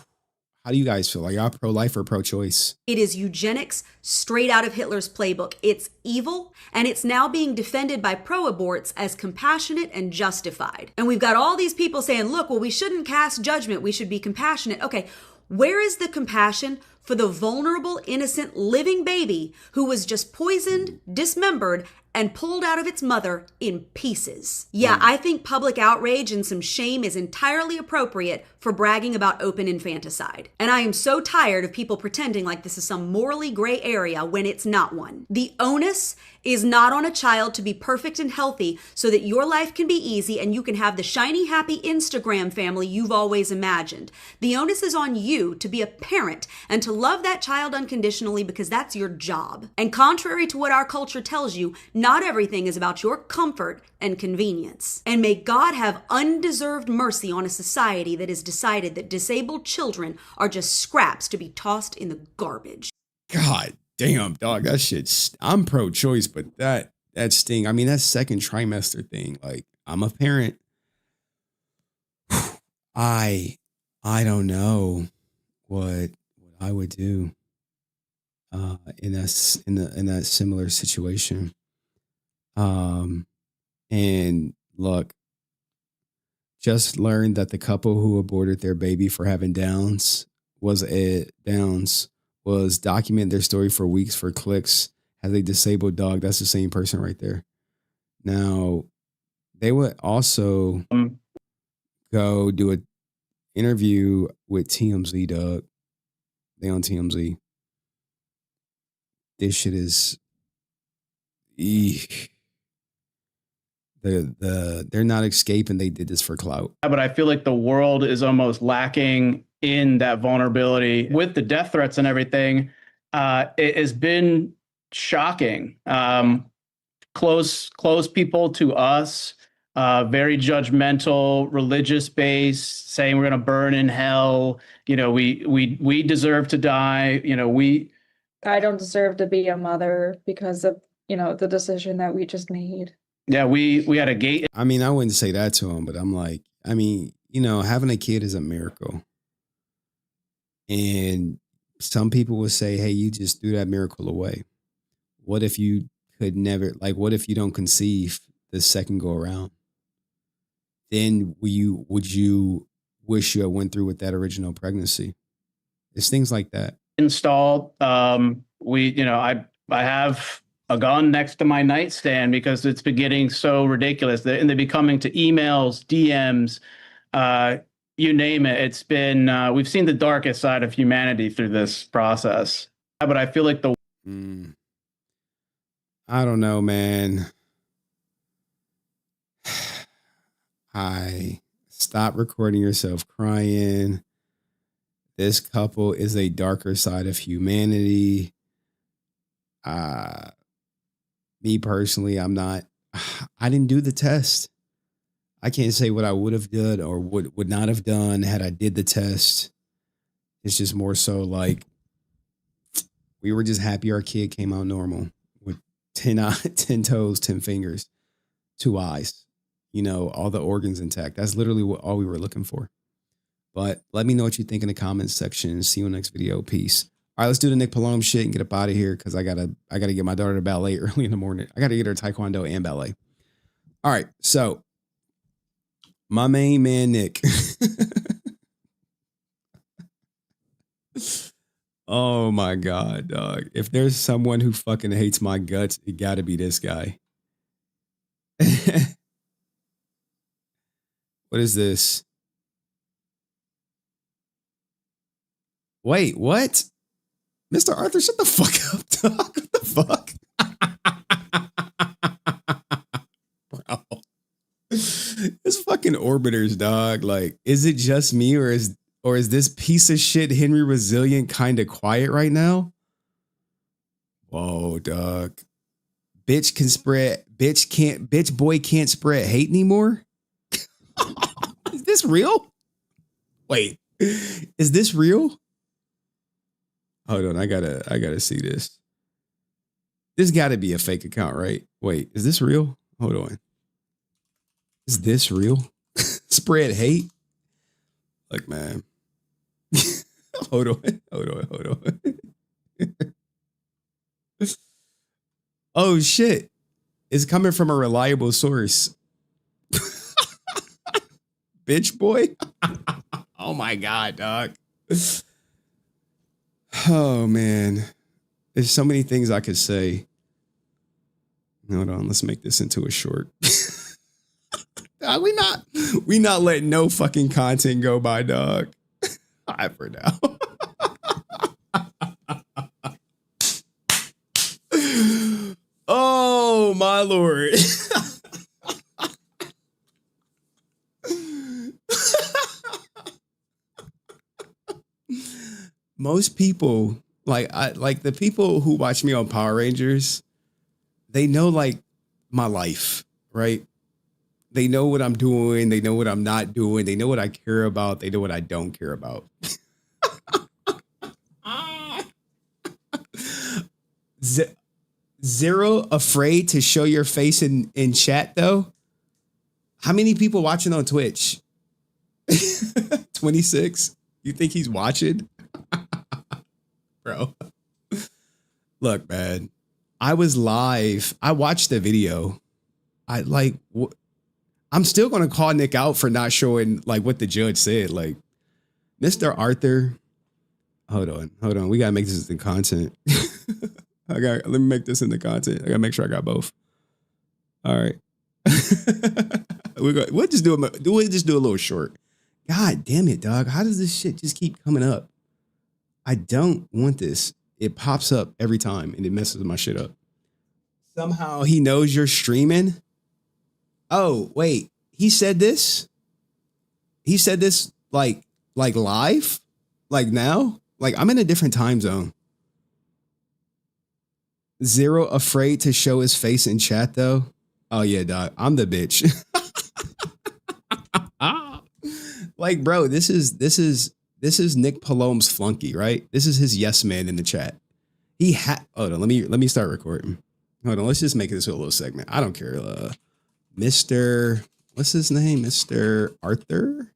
S2: How do you guys feel? Are y'all pro-life or pro-choice?
S13: It is eugenics straight out of Hitler's playbook. It's evil, and it's now being defended by pro-aborts as compassionate and justified. And we've got all these people saying, look, well, we shouldn't cast judgment. We should be compassionate. Okay, where is the compassion for the vulnerable, innocent, living baby who was just poisoned, dismembered, and pulled out of its mother in pieces? Yeah, I think public outrage and some shame is entirely appropriate for bragging about open infanticide. And I am so tired of people pretending like this is some morally gray area when it's not one. The onus is not on a child to be perfect and healthy so that your life can be easy and you can have the shiny, happy Instagram family you've always imagined. The onus is on you to be a parent and to love that child unconditionally because that's your job. And contrary to what our culture tells you, not everything is about your comfort and convenience. And may God have undeserved mercy on a society that has decided that disabled children are just scraps to be tossed in the garbage.
S2: God damn, dog, that shit's, I'm pro-choice, but that sting. I mean, that second trimester thing, like, I'm a parent. I don't know what I would do in that similar situation. And look, just learned that the couple who aborted their baby for having Downs was documenting their story for weeks for clicks, has a disabled dog. That's the same person right there. Now, they would also go do an interview with TMZ, dog. They on TMZ. This shit is... Eek. They're not escaping. They did this for clout.
S14: But I feel like the world is almost lacking in that vulnerability with the death threats and everything. It has been shocking. Close people to us, very judgmental, religious based, saying we're going to burn in hell. We deserve to die.
S9: I don't deserve to be a mother because of, the decision that we just made.
S14: Yeah, we had a gate.
S2: I mean, I wouldn't say that to him, but I'm like, having a kid is a miracle. And some people would say, hey, you just threw that miracle away. What if you could never, what if you don't conceive the second go around? Then would you wish you had went through with that original pregnancy? It's things like that.
S14: Installed. I have a gun next to my nightstand because it's been getting so ridiculous. And they've been coming to emails, DMs, you name it. It's been, we've seen the darkest side of humanity through this process. But I feel like
S2: I don't know, man. Stop recording yourself crying. This couple is a darker side of humanity. Me personally, I didn't do the test. I can't say what I would have done or would not have done had I did the test. It's just more so like we were just happy our kid came out normal with 10 toes, 10 fingers, 2 eyes, all the organs intact. That's literally all we were looking for. But let me know what you think in the comments section. See you in the next video. Peace. All right, let's do the Nmplol shit and get up out of here because I gotta get my daughter to ballet early in the morning. I gotta get her taekwondo and ballet. All right, so my main man Nick. Oh my God, dog! If there's someone who fucking hates my guts, it gotta be this guy. What is this? Wait, what? Mr. Arthur, shut the fuck up, dog. What the fuck? Bro. It's fucking orbiters, dog. Like, is it just me or is this piece of shit HenryResilient kind of quiet right now? Whoa, dog. Bitch boy can't spread hate anymore? Is this real? Wait, is this real? Hold on, I gotta see this. This gotta be a fake account, right? Wait, is this real? Hold on. Is this real? Spread hate? Look, man. Hold on. Oh shit. It's coming from a reliable source. Bitch boy. Oh my God, dog. Oh man, there's so many things I could say. Hold on, let's make this into a short. Dog, we not letting no fucking content go by, dog. All right, for now. Oh my Lord. Most people, like the people who watch me on Power Rangers, they know like my life, right? They know what I'm doing. They know what I'm not doing. They know what I care about. They know what I don't care about. Zero afraid to show your face in chat though. How many people watching on Twitch? 26. You think he's watching? Bro. Look, man. I was live. I watched the video. I'm still going to call Nick out for not showing like what the judge said. Like, Mr. Arthur. Hold on. We got to make this into content. Let me make this into content. I gotta make sure I got both. All right. We'll just do a little short. God damn it, dog. How does this shit just keep coming up? I don't want this. It pops up every time and it messes my shit up. Somehow he knows you're streaming. Oh, wait. He said this? He said this like live? Like now? Like I'm in a different time zone. Zero afraid to show his face in chat though. Oh yeah, dog. I'm the bitch. Like, bro, this is Nmplol's flunky, right? This is his yes man in the chat. Hold on, let me start recording. Hold on, let's just make this a little segment. I don't care. Mr. What's his name? Mr. Arthur?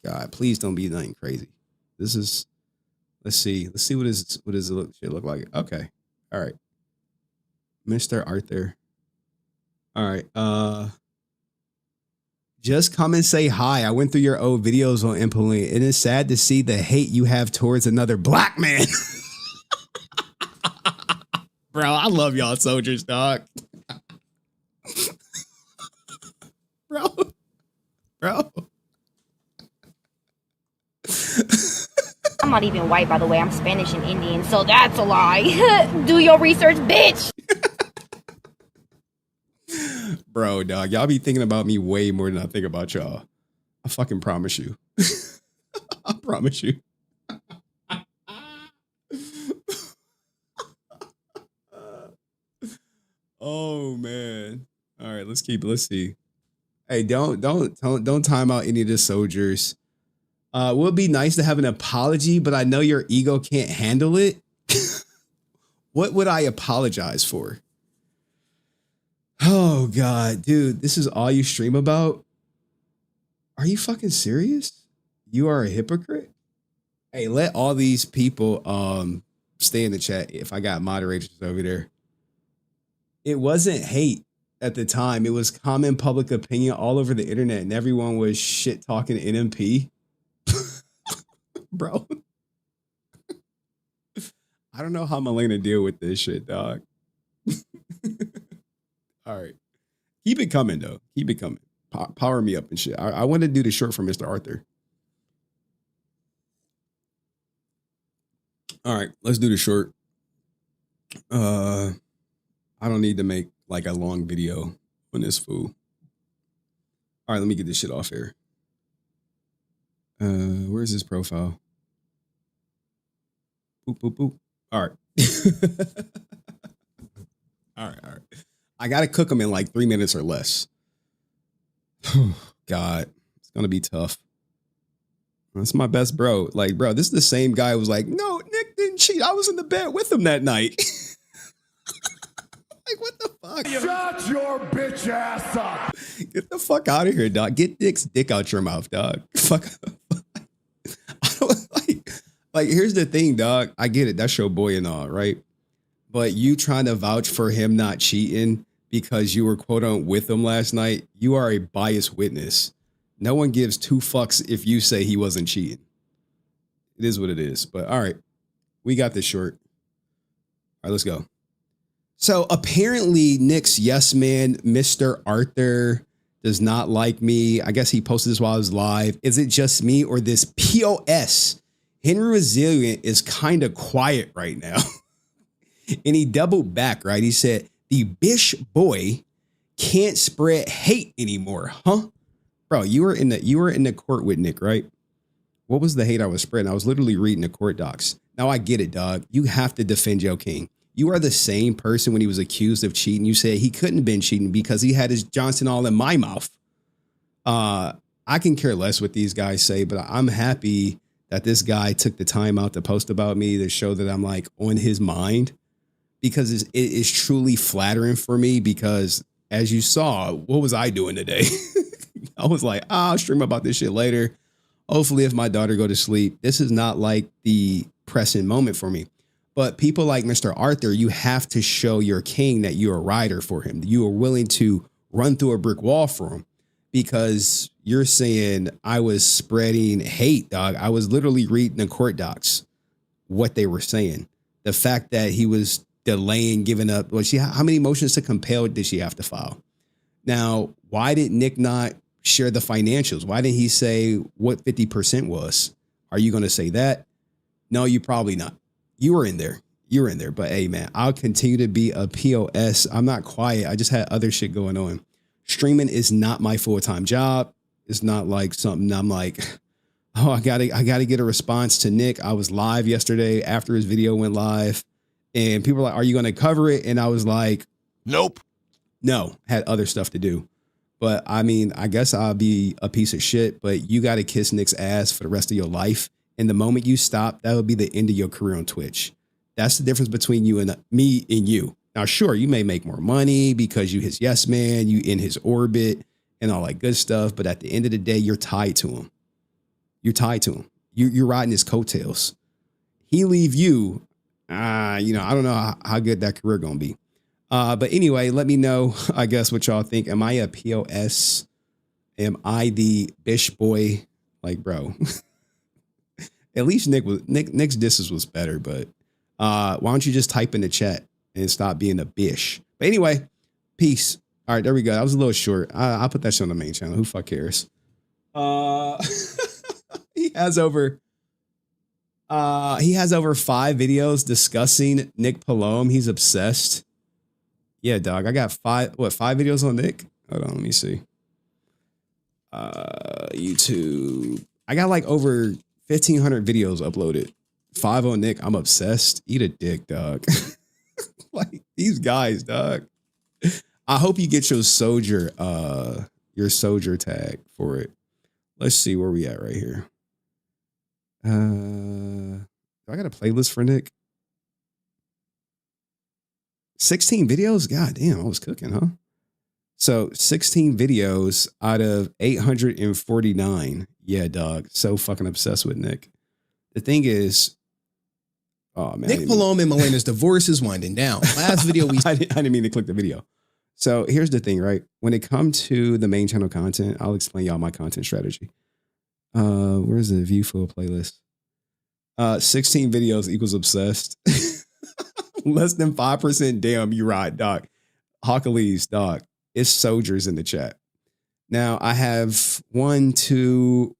S2: God, please don't be nothing crazy. This is let's see what his shit look like. Okay. All right. Mr. Arthur. All right. Just come and say hi. I went through your old videos on Nmplol. It is sad to see the hate you have towards another black man. Bro, I love y'all soldiers, dog. Bro.
S15: I'm not even white, by the way. I'm Spanish and Indian, so that's a lie. Do your research, bitch.
S2: Bro, dog, y'all be thinking about me way more than I think about y'all. I fucking promise you. I promise you. Oh man. All right, let's see. Hey, don't time out any of the soldiers. Would be nice to have an apology, but I know your ego can't handle it. What would I apologize for? Oh God, dude, this is all you stream about? Are you fucking serious? You are a hypocrite? Hey, let all these people stay in the chat if I got moderators over there. It wasn't hate at the time. It was common public opinion all over the internet and everyone was shit talking NMP. Bro. I don't know how Malena deal with this shit, dog. All right. Keep it coming, though. Keep it coming. Power me up and shit. I want to do the short for Mr. Arthur. All right. Let's do the short. I don't need to make like a long video on this fool. All right. Let me get this shit off here. Where's his profile? Boop, boop, boop. All right. All right. I got to cook them in like 3 minutes or less. God, it's going to be tough. That's my best bro. Like, bro, this is the same guy who was like, no, Nick didn't cheat. I was in the bed with him that night. Like, what the fuck?
S7: Shut your bitch ass up.
S2: Get the fuck out of here, dog. Get Nick's dick out your mouth, dog. Fuck. I don't like, here's the thing, dog. I get it. That's your boy and all, right? But you trying to vouch for him not cheating because you were quote unquote with him last night, you are a biased witness. No one gives two fucks if you say he wasn't cheating. It is what it is. But all right, we got this short. All right, let's go. So apparently Nick's yes man, Mr. Arthur, does not like me. I guess he posted this while I was live. Is it just me or this POS? HenryResilient is kind of quiet right now. And he doubled back, right? He said, the bish boy can't spread hate anymore, huh? Bro, you were in the court with Nick, right? What was the hate I was spreading? I was literally reading the court docs. Now I get it, dog. You have to defend your king. You are the same person when he was accused of cheating. You said he couldn't have been cheating because he had his Johnson all in my mouth. I can care less what these guys say, but I'm happy that this guy took the time out to post about me to show that I'm like on his mind. Because it is truly flattering for me because as you saw, what was I doing today? I was like, I'll stream about this shit later. Hopefully if my daughter go to sleep, this is not like the pressing moment for me. But people like Mr. Arthur, you have to show your king that you're a rider for him. You are willing to run through a brick wall for him because you're saying I was spreading hate, dog. I was literally reading the court docs, what they were saying. The fact that he was delaying giving up. Well, how many motions to compel did she have to file? Now, why did Nick not share the financials? Why didn't he say what 50% was? Are you going to say that? No, you probably not. You were in there. You were in there. But hey, man, I'll continue to be a POS. I'm not quiet. I just had other shit going on. Streaming is not my full-time job. It's not like something I'm like, oh, I gotta get a response to Nick. I was live yesterday after his video went live, and people were like, are you going to cover it? And I was like, nope. No, had other stuff to do. But I mean, I guess I'll be a piece of shit, but you got to kiss Nick's ass for the rest of your life. And the moment you stop, that would be the end of your career on Twitch. That's the difference between you and me and you. Now, sure, you may make more money because you his yes man, you in his orbit and all that good stuff. But at the end of the day, you're tied to him. You're tied to him. You're riding his coattails. He leave you. I don't know how good that career going to be. But anyway, let me know, I guess, what y'all think. Am I a POS? Am I the bish boy? Like, bro, at least Nick's disses was better, but why don't you just type in the chat and stop being a bish? But anyway, peace. All right, there we go. That was a little short. I'll put that shit on the main channel. Who fuck cares? He has over 5 videos discussing Nmplol. He's obsessed. Yeah, dog. I got 5 videos on Nick? Hold on, let me see. YouTube. I got like over 1,500 videos uploaded. 5 on Nick. I'm obsessed. Eat a dick, dog. Like these guys, dog. I hope you get your soldier tag for it. Let's see where we at right here. Do I got a playlist for Nick? 16 videos? God damn, I was cooking, huh? So 16 videos out of 849. Yeah, dog. So fucking obsessed with Nick. The thing is, oh man.
S16: Nmplol and Malena's divorce is winding down. Last video
S2: I didn't mean to click the video. So here's the thing, right? When it comes to the main channel content, I'll explain y'all my content strategy. Where's the view full playlist? 16 videos equals obsessed. Less than 5%. Damn, you right, dog. Hawkalees, dog. It's soldiers in the chat. Now I have 1, 2,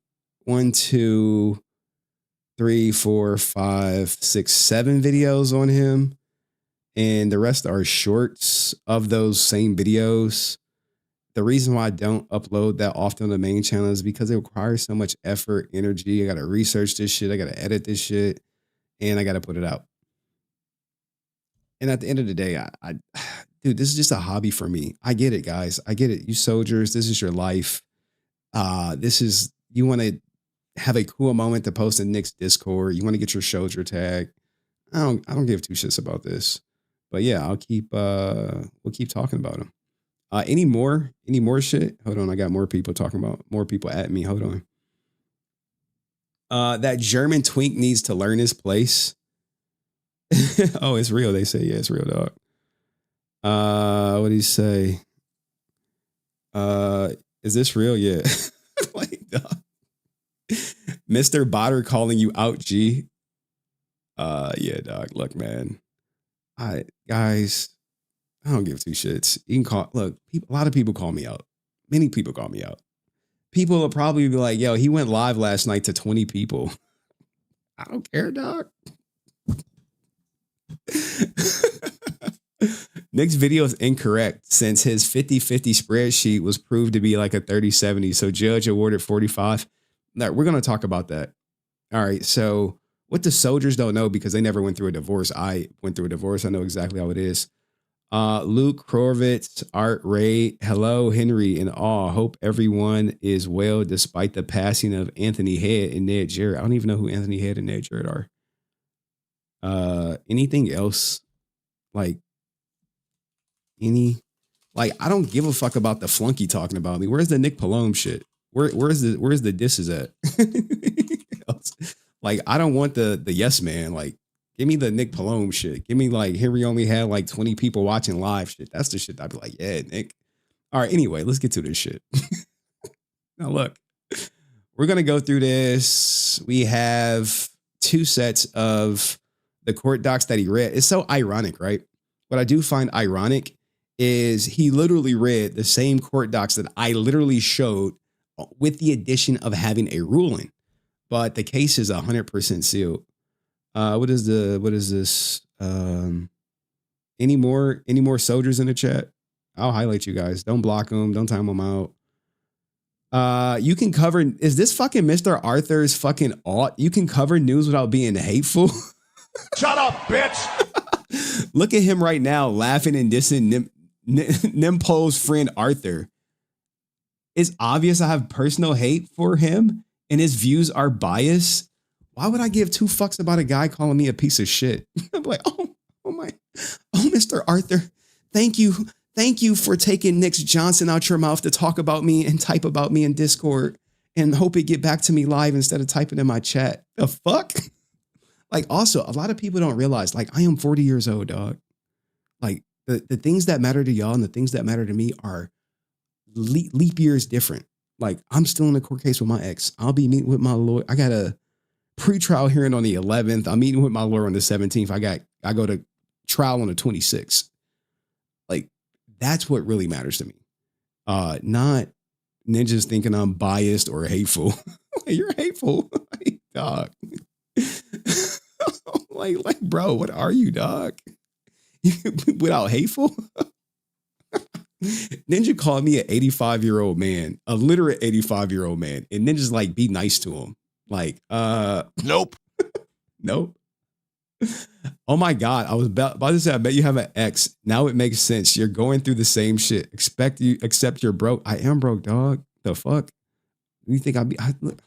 S2: 3, 4, 5, 6, 7 videos on him. And the rest are shorts of those same videos. The reason why I don't upload that often on the main channel is because it requires so much effort, energy. I got to research this shit. I got to edit this shit. And I got to put it out. And at the end of the day, dude, this is just a hobby for me. I get it, guys. I get it. You soldiers, this is your life. You want to have a cool moment to post in Nick's Discord. You want to get your soldier tag. I don't give 2 shits about this. But yeah, we'll keep talking about him. Any more shit? Hold on, I got more people talking about, more people at me. Hold on. That German twink needs to learn his place. Oh, it's real. They say, yeah, it's real, dog. What do you say? Is this real? Yeah. Like, dog. Mr. Botter calling you out, G. Yeah, dog. Look, man. Guys, I don't give 2 shits. You can a lot of people call me out. Many people call me out. People will probably be like, yo, he went live last night to 20 people. I don't care, dog. Nick's video is incorrect since his 50-50 spreadsheet was proved to be like a 30-70. So judge awarded 45. Now, we're going to talk about that. All right. So what the soldiers don't know, because they never went through a divorce. I went through a divorce. I know exactly how it is. Luke Krovitz, Art Ray, hello, Henry, and all. Hope everyone is well despite the passing of Anthony Head and Ned Jarrett. I don't even know who Anthony Head and Ned Jarrett are. Anything else? I don't give a fuck about the flunky talking about me. Where's the Nmplol shit? Where's the disses at? Like, I don't want the yes man. Like, give me the Nmplol shit. Give me like Henry only had like 20 people watching live shit. That's the shit I'd be like, yeah, Nick. All right, anyway, let's get to this shit. Now look, we're gonna go through this. We have 2 sets of the court docs that he read. It's so ironic, right? What I do find ironic is he literally read the same court docs that I literally showed with the addition of having a ruling. But the case is 100% sealed. What is this? Any more soldiers in the chat? I'll highlight you guys. Don't block them. Don't time them out. You can cover, is this fucking Mr. Arthur's fucking alt? You can cover news without being hateful.
S7: Shut up, bitch.
S2: Look at him right now laughing and dissing Nmplol's friend Arthur. It's obvious I have personal hate for him and his views are biased. Why would I give two fucks about a guy calling me a piece of shit? I'm like, oh Mr. Arthur, thank you for taking Nick Johnson out your mouth to talk about me and type about me in Discord and hope it get back to me live instead of typing in my chat. The fuck? Like, also, a lot of people don't realize, like, I am 40 years old, dog. Like, the things that matter to y'all and the things that matter to me are leap years different. Like, I'm still in a court case with my ex. I'll be meeting with my lawyer. I got a pre-trial hearing on the 11th. I'm meeting with my lawyer on the 17th. I go to trial on the 26th. Like, that's what really matters to me. Not ninjas thinking I'm biased or hateful. You're hateful. Like, dog. like, bro, what are you, dog? Without hateful? Ninja called me an 85-year-old man, a literate 85-year-old man, and Ninja's like, be nice to him. Like, nope. Nope. Oh my God. I was about to say, I bet you have an ex. Now it makes sense. You're going through the same shit. Except you're broke. I am broke, dog. The fuck? You think look.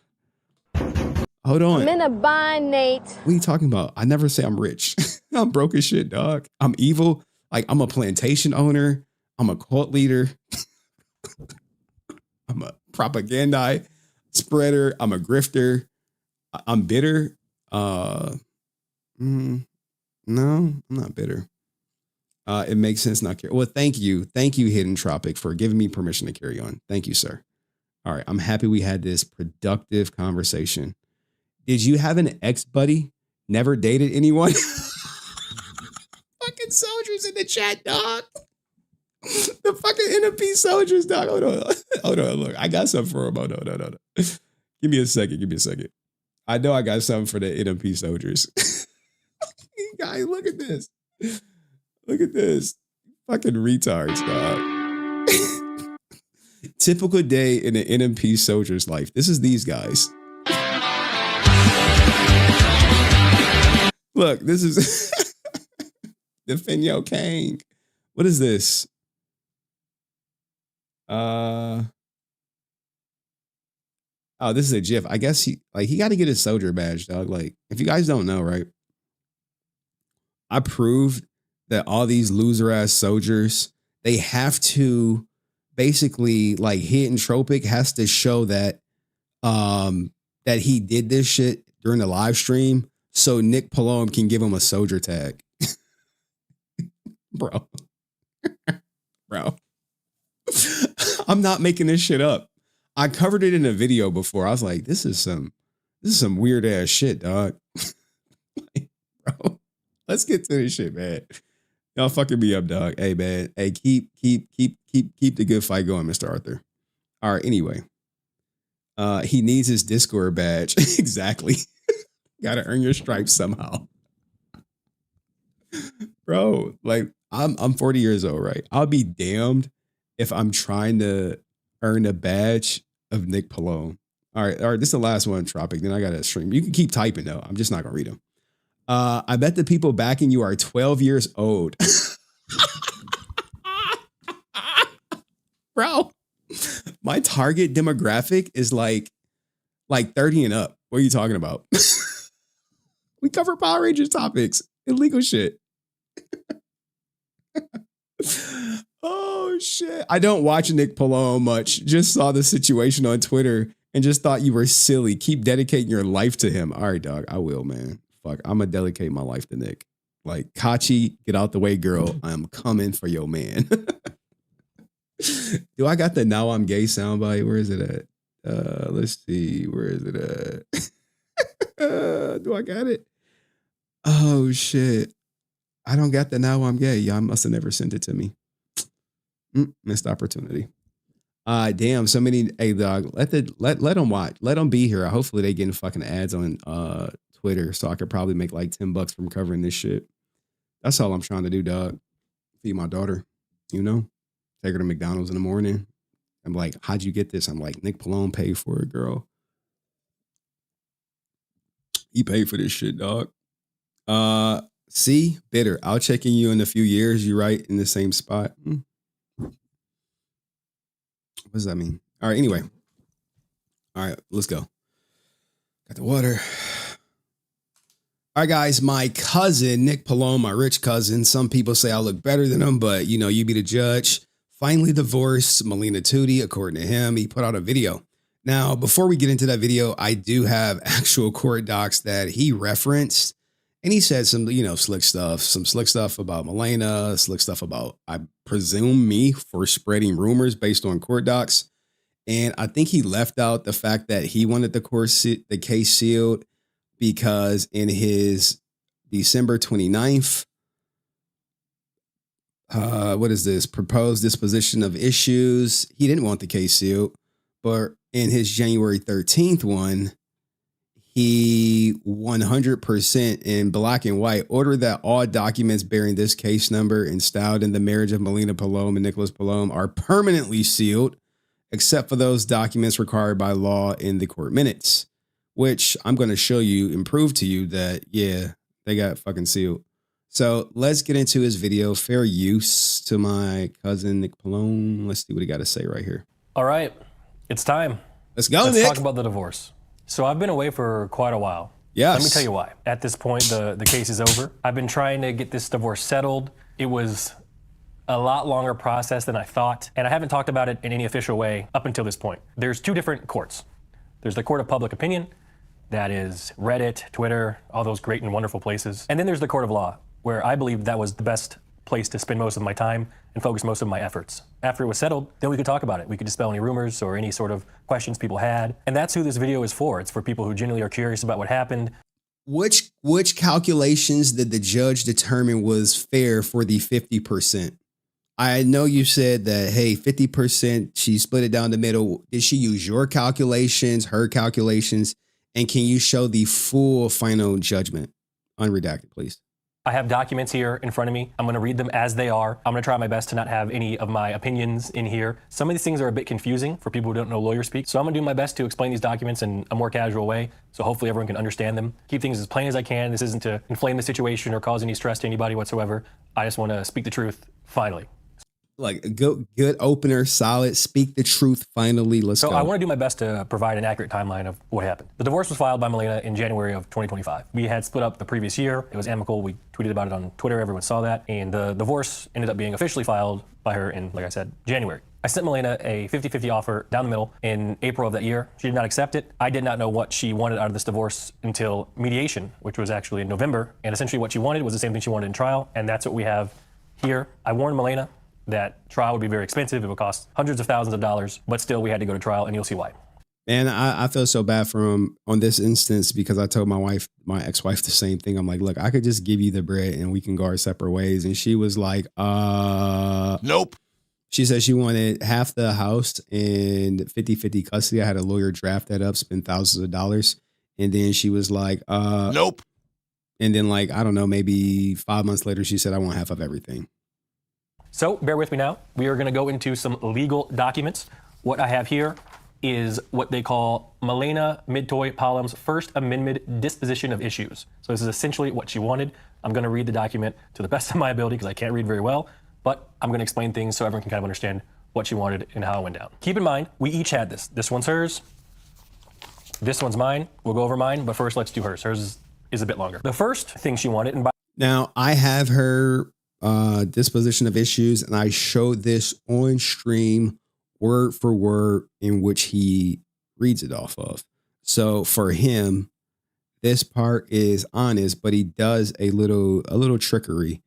S2: Hold on.
S3: I'm in a bind, Nate.
S2: What are you talking about? I never say I'm rich. I'm broke as shit, dog. I'm evil. Like, I'm a plantation owner. I'm a cult leader. I'm a propaganda spreader. I'm a grifter. I'm bitter. No, I'm not bitter. It makes sense not care. Well, thank you, Hidden Tropic, for giving me permission to carry on. Thank you, sir. All right, I'm happy we had this productive conversation. Did you have an ex buddy? Never dated anyone? Fucking soldiers in the chat, dog. The fucking NMP soldiers, dog. Hold on. Look, I got something for him. Hold on. Give me a second. I know I got something for the NMP soldiers. Guys, look at this. Fucking retards, dog. Typical day in an NMP soldier's life. This is these guys. Look, this is Defend Your King. What is this? Oh, this is a GIF. I guess he got to get his soldier badge, dog. Like, if you guys don't know, right? I proved that all these loser ass soldiers, they have to basically, like, Hidden Tropic has to show that that he did this shit during the live stream so Nmplol can give him a soldier tag. Bro. I'm not making this shit up. I covered it in a video before. I was like, this is some weird ass shit, dog. Like, bro, let's get to this shit, man. Y'all fucking me up, dog. Hey, man. Hey, keep the good fight going, Mr. Arthur. All right, anyway. He needs his Discord badge. Exactly. Gotta earn your stripes somehow. Bro, like, I'm 40 years old, right? I'll be damned if I'm trying to earn a badge of Nmplol. All right, this is the last one, Tropic. Then I gotta stream. You can keep typing though. I'm just not gonna read them. I bet the people backing you are 12 years old. Bro, my target demographic is like 30 and up. What are you talking about? We cover Power Rangers topics, illegal shit. Oh shit. I don't watch Nmplol much. Just saw the situation on Twitter and just thought you were silly. Keep dedicating your life to him. All right, dog. I will, man. Fuck. I'm gonna dedicate my life to Nick. Like, Katchii, get out the way, girl. I'm coming for your man. Do I got the Now I'm Gay soundbite? Where is it at? Let's see. Where is it at? Do I got it? Oh shit. I don't got that now. I'm gay. Y'all must have never sent it to me. Missed opportunity. Damn, so many. Hey dog, let them watch. Let them be here. Hopefully they getting fucking ads on Twitter, so I could probably make like $10 from covering this shit. That's all I'm trying to do, dog. Feed my daughter, you know? Take her to McDonald's in the morning. I'm like, how'd you get this? I'm like, Nmplol paid for it, girl. He paid for this shit, dog. See, bitter. I'll check in you in a few years. You right in the same spot. What does that mean? All right, anyway. All right, let's go. Got the water. All right, guys, my cousin, Nmplol, my rich cousin. Some people say I look better than him, but, you know, you be the judge. Finally divorced Malena Tootie, according to him. He put out a video. Now, before we get into that video, I do have actual court docs that he referenced. And he said some, you know, slick stuff about Malena, slick stuff about, I presume, me for spreading rumors based on court docs. And I think he left out the fact that he wanted the case sealed because in his December 29th, proposed disposition of issues, he didn't want the case sealed. But in his January 13th one, he 100% in black and white ordered that all documents bearing this case number and styled in the marriage of Malena Palom and Nicholas Palom are permanently sealed, except for those documents required by law in the court minutes, which I'm going to show you and prove to you that, yeah, they got fucking sealed. So let's get into his video. Fair use to my cousin, Nmplol. Let's see what he got to say right here.
S17: All right, it's time.
S2: Let's go,
S17: Let's
S2: Nick.
S17: talk about the divorce. So I've been away for quite a while.
S2: Yes.
S17: Let me tell you why. At this point, the case is over. I've been trying to get this divorce settled. It was a lot longer process than I thought, and I haven't talked about it in any official way up until this point. There's two different courts. There's the court of public opinion, that is Reddit, Twitter, all those great and wonderful places. And then there's the court of law, where I believe that was the best place to spend most of my time and focus most of my efforts. After it was settled, then we could talk about it. We could dispel any rumors or any sort of questions people had. And that's who this video is for. It's for people who genuinely are curious about what happened.
S2: Which calculations did the judge determine was fair for the 50%? I know you said that, hey, 50%, she split it down the middle. Did she use your calculations, her calculations? And can you show the full final judgment? Unredacted, please.
S17: I have documents here in front of me. I'm going to read them as they are. I'm going to try my best to not have any of my opinions in here. Some of these things are a bit confusing for people who don't know lawyer speak. So I'm going to do my best to explain these documents in a more casual way, so hopefully everyone can understand them. Keep things as plain as I can. This isn't to inflame the situation or cause any stress to anybody whatsoever. I just want to speak the truth, finally.
S2: Like a good opener, solid, speak the truth, finally, let's go.
S17: So I want to do my best to provide an accurate timeline of what happened. The divorce was filed by Malena in January of 2025. We had split up the previous year. It was amicable. We tweeted about it on Twitter. Everyone saw that. And the divorce ended up being officially filed by her in, like I said, January. I sent Malena a 50-50 offer down the middle in April of that year. She did not accept it. I did not know what she wanted out of this divorce until mediation, which was actually in November. And essentially what she wanted was the same thing she wanted in trial. And that's what we have here. I warned Malena that trial would be very expensive. It would cost hundreds of thousands of dollars, but still we had to go to trial, and you'll see why.
S2: Man, I feel so bad for him on this instance because I told my ex-wife the same thing. I'm like, look, I could just give you the bread and we can go our separate ways. And she was like, nope. She said she wanted half the house and 50-50 custody. I had a lawyer draft that up, spend thousands of dollars. And then she was like, nope. And then like, I don't know, maybe 5 months later, she said, I want half of everything.
S17: So bear with me now. We are going to go into some legal documents. What I have here is what they call Malena Midtoy Palom's First Amendment disposition of issues. So this is essentially what she wanted. I'm going to read the document to the best of my ability because I can't read very well, but I'm going to explain things so everyone can kind of understand what she wanted and how it went down. Keep in mind, we each had this. This one's hers. This one's mine. We'll go over mine, but first let's do hers. Hers is a bit longer. The first thing she wanted, and by
S2: now I have her disposition of issues, and I showed this on stream word for word in which he reads it off of. So for him, this part is honest, but he does a little trickery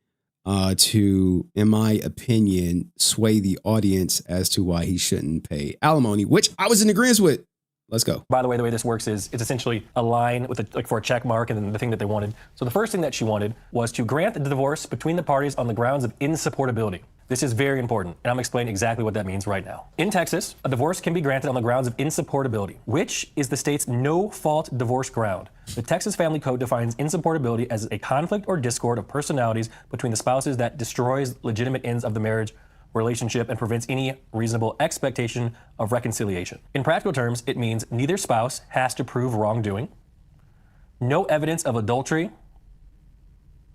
S2: to, in my opinion, sway the audience as to why he shouldn't pay alimony, which I was in agreement with. Let's go.
S17: By the way this works is it's essentially a line with like for a check mark and then the thing that they wanted. So the first thing that she wanted was to grant the divorce between the parties on the grounds of insupportability. This is very important, and I'm explaining exactly what that means right now. In Texas, a divorce can be granted on the grounds of insupportability, which is the state's no-fault divorce ground. The Texas Family Code defines insupportability as a conflict or discord of personalities between the spouses that destroys legitimate ends of the marriage relationship and prevents any reasonable expectation of reconciliation. In practical terms, it means neither spouse has to prove wrongdoing, no evidence of adultery,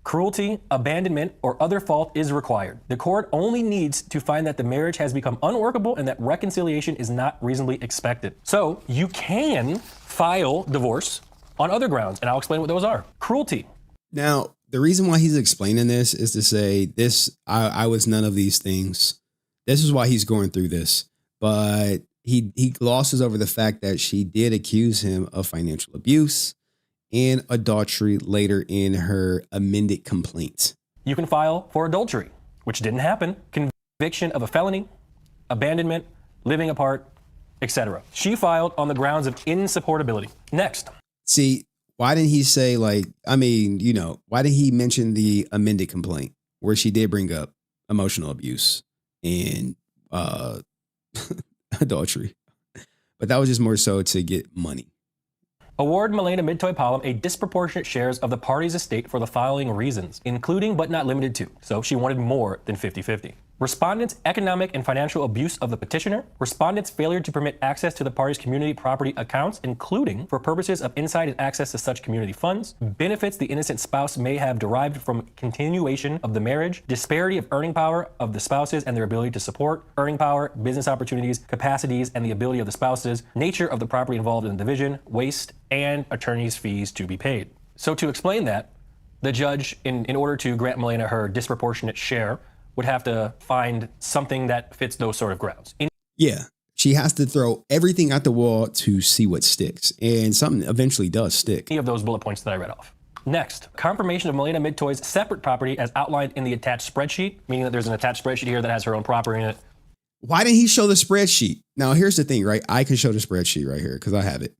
S17: cruelty, abandonment, or other fault is required. The court only needs to find that the marriage has become unworkable and that reconciliation is not reasonably expected. So you can file divorce on other grounds, and I'll explain what those are. Cruelty.
S2: Now, the reason why he's explaining this is to say this, I was none of these things. This is why he's going through this. But he glosses over the fact that she did accuse him of financial abuse and adultery later in her amended complaint.
S17: You can file for adultery, which didn't happen, conviction of a felony, abandonment, living apart, etc. She filed on the grounds of insupportability. Next.
S2: See, why didn't he say why did he mention the amended complaint where she did bring up emotional abuse and adultery? But that was just more so to get money.
S17: Award Malena Midtoy-Palom a disproportionate shares of the party's estate for the following reasons, including but not limited to. So she wanted more than 50-50. Respondent's economic and financial abuse of the petitioner, respondent's failure to permit access to the party's community property accounts, including for purposes of insight and access to such community funds, benefits the innocent spouse may have derived from continuation of the marriage, disparity of earning power of the spouses and their ability to support, earning power, business opportunities, capacities, and the ability of the spouses, nature of the property involved in the division, waste, and attorney's fees to be paid. So to explain that, the judge, in order to grant Malena her disproportionate share, would have to find something that fits those sort of grounds.
S2: Yeah, she has to throw everything at the wall to see what sticks, and something eventually does stick.
S17: Any of those bullet points that I read off. Next, confirmation of Malena Midtoy's separate property as outlined in the attached spreadsheet, meaning that there's an attached spreadsheet here that has her own property in it.
S2: Why didn't he show the spreadsheet? Now, here's the thing, right? I can show the spreadsheet right here because I have it.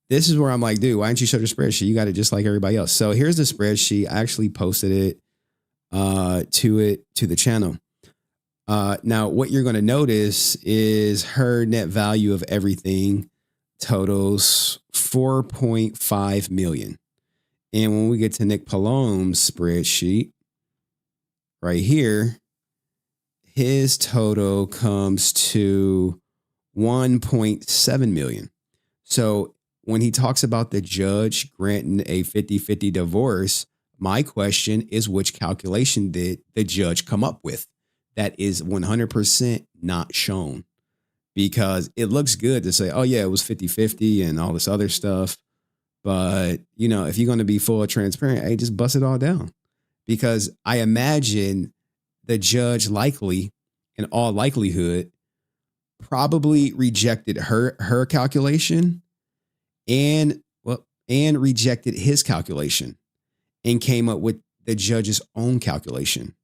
S2: This is where I'm like, dude, why didn't you show the spreadsheet? You got it just like everybody else. So here's the spreadsheet. I actually posted it to the channel. Now what you're going to notice is her net value of everything totals 4.5 million. And when we get to Nmplol's spreadsheet right here, his total comes to 1.7 million. So when he talks about the judge granting a 50-50 divorce, my question is, which calculation did the judge come up with? That is 100% not shown, because it looks good to say, oh yeah, it was 50-50 and all this other stuff. But if you're going to be full of transparent, hey, just bust it all down, because I imagine the judge likely, in all likelihood, probably rejected her calculation and rejected his calculation, and came up with the judge's own calculation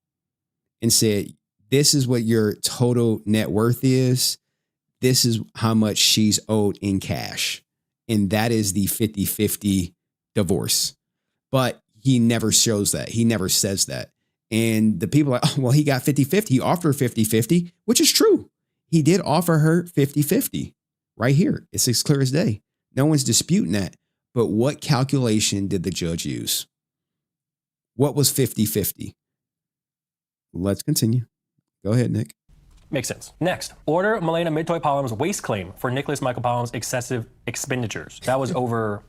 S2: and said, this is what your total net worth is. This is how much she's owed in cash. And that is the 50-50 divorce. But he never shows that. He never says that. And the people are like, oh, well, he got 50-50. He offered 50-50, which is true. He did offer her 50-50 right here. It's as clear as day. No one's disputing that. But what calculation did the judge use? What was 50-50? Let's continue. Go ahead, Nick.
S17: Makes sense. Next, order Malena Midtoy-Palom's waste claim for Nicholas Michael Palom's excessive expenditures. That was over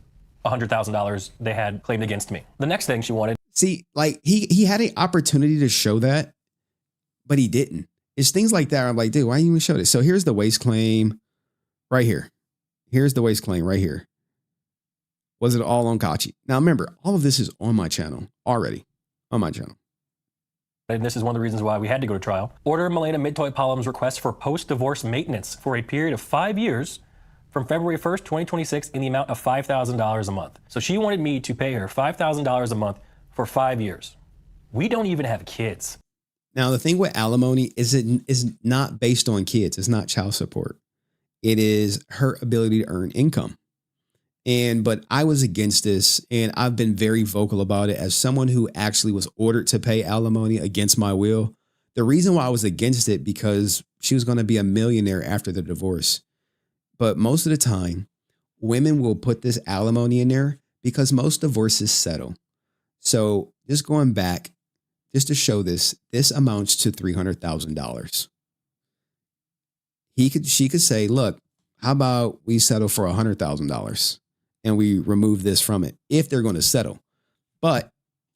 S17: $100,000 they had claimed against me. The next thing she wanted.
S2: See, like he had an opportunity to show that, but he didn't. It's things like that. I'm like, dude, why didn't you even show this? So here's the waste claim right here. Here's the waste claim right here. Was it all on Katchii? Now remember, all of this is on my channel already. On my channel.
S17: And this is one of the reasons why we had to go to trial. Order Malena Midtoy-Palom's request for post-divorce maintenance for a period of 5 years from February 1st, 2026 in the amount of $5,000 a month. So she wanted me to pay her $5,000 a month for 5 years. We don't even have kids.
S2: Now, the thing with alimony is it is not based on kids. It's not child support. It is her ability to earn income. But I was against this, and I've been very vocal about it as someone who actually was ordered to pay alimony against my will. The reason why I was against it because she was going to be a millionaire after the divorce. But most of the time, women will put this alimony in there because most divorces settle. So just going back, just to show this amounts to $300,000. She could say, look, how about we settle for $100,000 and we remove this from it if they're going to settle. But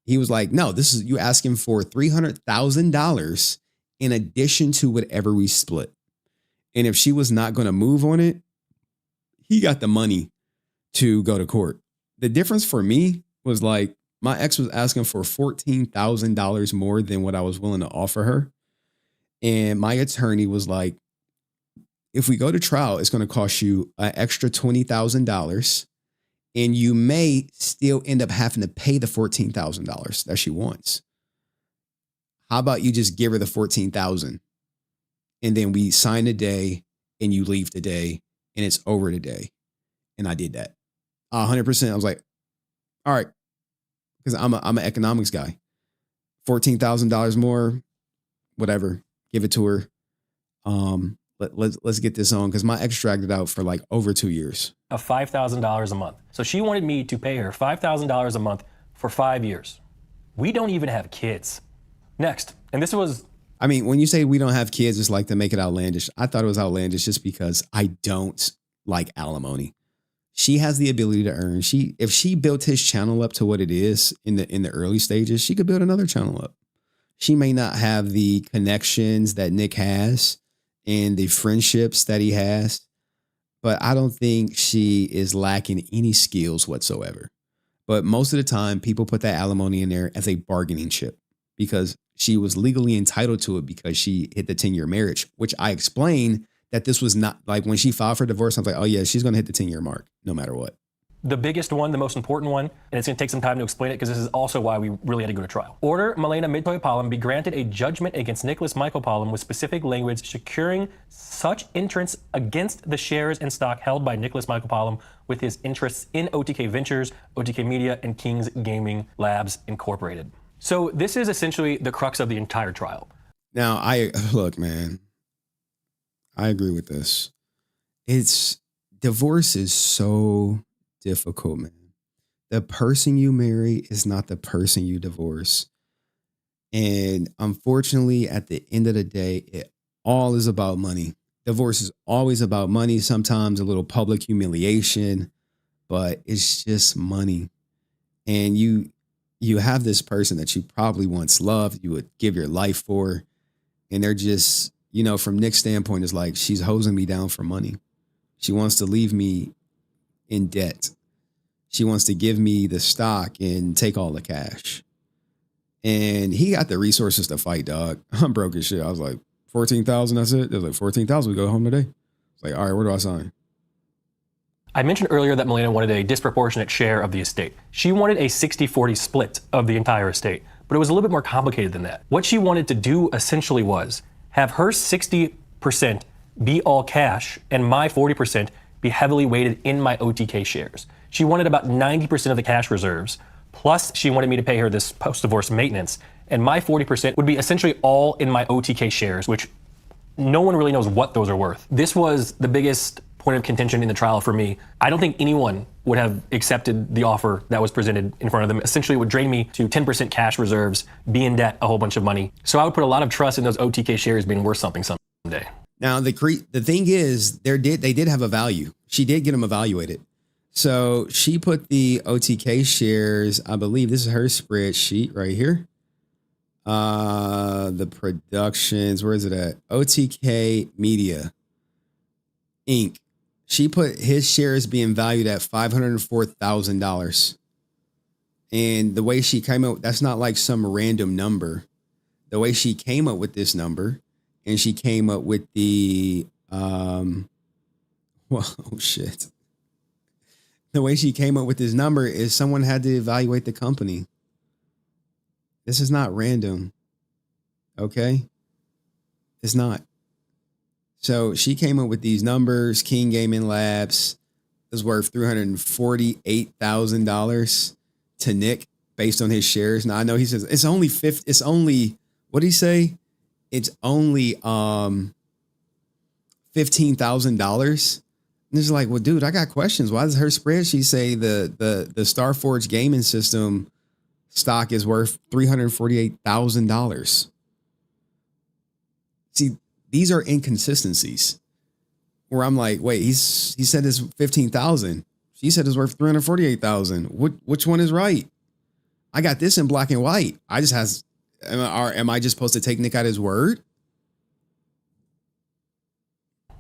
S2: he was like, no, this is you asking for $300,000 in addition to whatever we split. And if she was not going to move on it, he got the money to go to court. The difference for me was like my ex was asking for $14,000 more than what I was willing to offer her. And my attorney was like, if we go to trial, it's going to cost you an extra $20,000. And you may still end up having to pay the $14,000 that she wants. How about you just give her the $14,000 and then we sign a day and you leave today and it's over today. And I did that 100%. I was like, all right, because I'm an economics guy. $14,000 more, whatever, give it to her. Let's get this on because my ex dragged it out for like over 2 years.
S17: Of $5,000 a month. So she wanted me to pay her $5,000 a month for 5 years. We don't even have kids. Next, and this was...
S2: I mean, when you say we don't have kids, it's like to make it outlandish. I thought it was outlandish just because I don't like alimony. She has the ability to earn. If she built his channel up to what it is in the early stages, she could build another channel up. She may not have the connections that Nick has and the friendships that he has, but I don't think she is lacking any skills whatsoever. But most of the time, people put that alimony in there as a bargaining chip because she was legally entitled to it because she hit the 10-year marriage, which I explained that this was not like when she filed for divorce. I was like, oh yeah, she's going to hit the 10-year mark no matter what.
S17: The biggest one, the most important one, and it's going to take some time to explain it because this is also why we really had to go to trial. Order Malena Midtoy be granted a judgment against Nicholas Michael Palm with specific language securing such interests against the shares and stock held by Nicholas Michael Palm with his interests in OTK Ventures, OTK Media, and Kings Gaming Labs Incorporated. So this is essentially the crux of the entire trial.
S2: Now, look, man, I agree with this. Divorce is so difficult, man. The person you marry is not the person you divorce. And unfortunately, at the end of the day, it all is about money. Divorce is always about money, sometimes a little public humiliation, but it's just money. And you have this person that you probably once loved, you would give your life for, and they're just, from Nick's standpoint, it's like she's hosing me down for money. She wants to leave me in debt. She wants to give me the stock and take all the cash. And he got the resources to fight, dog. I'm broke as shit. I was like, 14,000, that's it? It was like 14,000, we go home today. It's like, all right, where do I sign?
S17: I mentioned earlier that Malena wanted a disproportionate share of the estate. She wanted a 60-40 split of the entire estate, but it was a little bit more complicated than that. What she wanted to do essentially was have her 60% be all cash and my 40% be heavily weighted in my OTK shares. She wanted about 90% of the cash reserves, plus she wanted me to pay her this post-divorce maintenance, and my 40% would be essentially all in my OTK shares, which no one really knows what those are worth. This was the biggest point of contention in the trial for me. I don't think anyone would have accepted the offer that was presented in front of them. Essentially, it would drain me to 10% cash reserves, be in debt a whole bunch of money. So I would put a lot of trust in those OTK shares being worth something someday.
S2: Now, the thing is, they did have a value. She did get them evaluated. So she put the OTK shares, I believe this is her spreadsheet right here. The productions, where is it at? OTK Media Inc. She put his shares being valued at $504,000. And the way she came up, that's not like some random number. The way she came up with this number, and she came up with the, the way she came up with this number is someone had to evaluate the company. This is not random. Okay? It's not. So she came up with these numbers. King Gaming Labs is worth $348,000 to Nick based on his shares. Now I know he says it's only what did he say? It's only $15,000. And it's like, well, dude, I got questions. Why does her spreadsheet say the Starforge gaming system stock is worth $348,000? See, these are inconsistencies where I'm like, wait, he said it's 15,000. She said it's worth 348,000. Which one is right? I got this in black and white. Am I just supposed to take Nick at his word?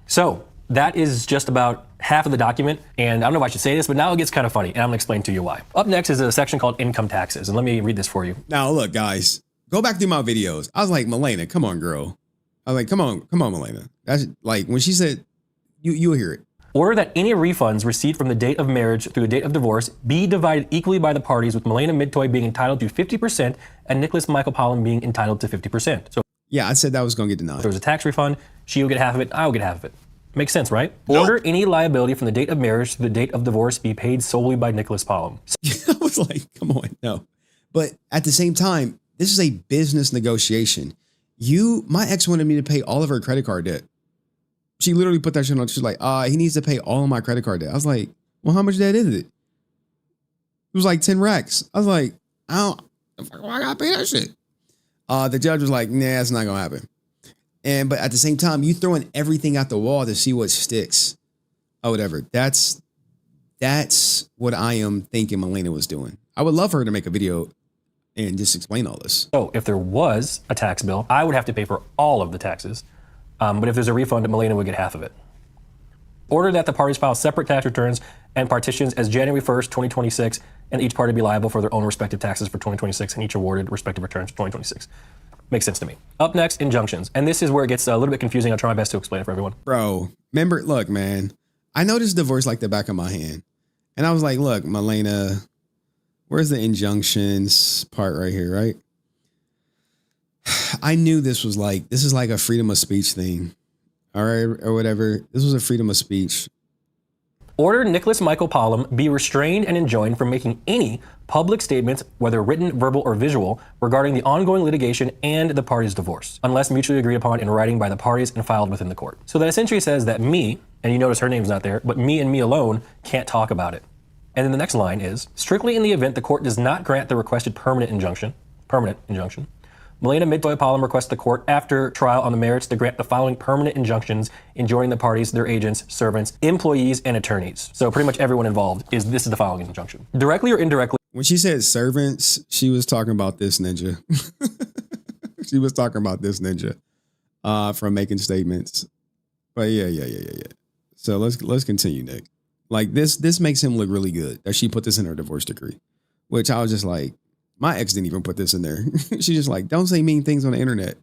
S17: So that is just about half of the document. And I don't know if I should say this, but now it gets kind of funny. And I'm going to explain to you why. Up next is a section called income taxes. And let me read this for you.
S2: Now, look, guys, go back through my videos. I was like, Malena, come on, girl. I was like, come on, Malena. That's like when she said, you'll hear it.
S17: Order that any refunds received from the date of marriage through the date of divorce be divided equally by the parties, with Malena Midtoy being entitled to 50% and Nicholas Michael Pollan being entitled to 50%. So
S2: yeah, I said that was going to get denied.
S17: If there was a tax refund, she'll get half of it, I'll get half of it. Makes sense, right? Nope. Order any liability from the date of marriage to the date of divorce be paid solely by Nicholas Pollan.
S2: I was like, come on, no. But at the same time, this is a business negotiation. My ex wanted me to pay all of her credit card debt. She literally put that shit on. She's like, he needs to pay all of my credit card debt. I was like, well, how much debt is it? It was like 10 racks. I was like, I gotta pay that shit. The judge was like, nah, it's not gonna happen. But at the same time, you throwing everything at the wall to see what sticks. Oh, whatever. That's what I am thinking Malena was doing. I would love for her to make a video and just explain all this.
S17: So if there was a tax bill, I would have to pay for all of the taxes. But if there's a refund, Malena would get half of it. Order that the parties file separate tax returns and partitions as January 1st, 2026, and each party be liable for their own respective taxes for 2026 and each awarded respective returns for 2026. Makes sense to me. Up next, injunctions. And this is where it gets a little bit confusing. I'll try my best to explain it for everyone.
S2: Bro, remember, look, man, I know this divorce like the back of my hand. And I was like, look, Malena, where's the injunctions part right here, right? I knew this is like a freedom of speech thing. All right, or whatever. This was a freedom of speech.
S17: Order Nicholas Michael Pollan be restrained and enjoined from making any public statements, whether written, verbal, or visual, regarding the ongoing litigation and the parties' divorce, unless mutually agreed upon in writing by the parties and filed within the court. So that essentially says that me, and you notice her name's not there, but me and me alone can't talk about it. And then the next line is, strictly in the event the court does not grant the requested permanent injunction, Malena Midtoy Pollan requests the court, after trial on the merits, to grant the following permanent injunctions enjoining the parties, their agents, servants, employees, and attorneys. So pretty much everyone involved this is the following injunction. Directly or indirectly.
S2: When she said servants, she was talking about this ninja. She was talking about this ninja from making statements. But yeah. So let's continue, Nick. Like this makes him look really good that she put this in her divorce decree, which I was just like, my ex didn't even put this in there. She's just like, don't say mean things on the internet.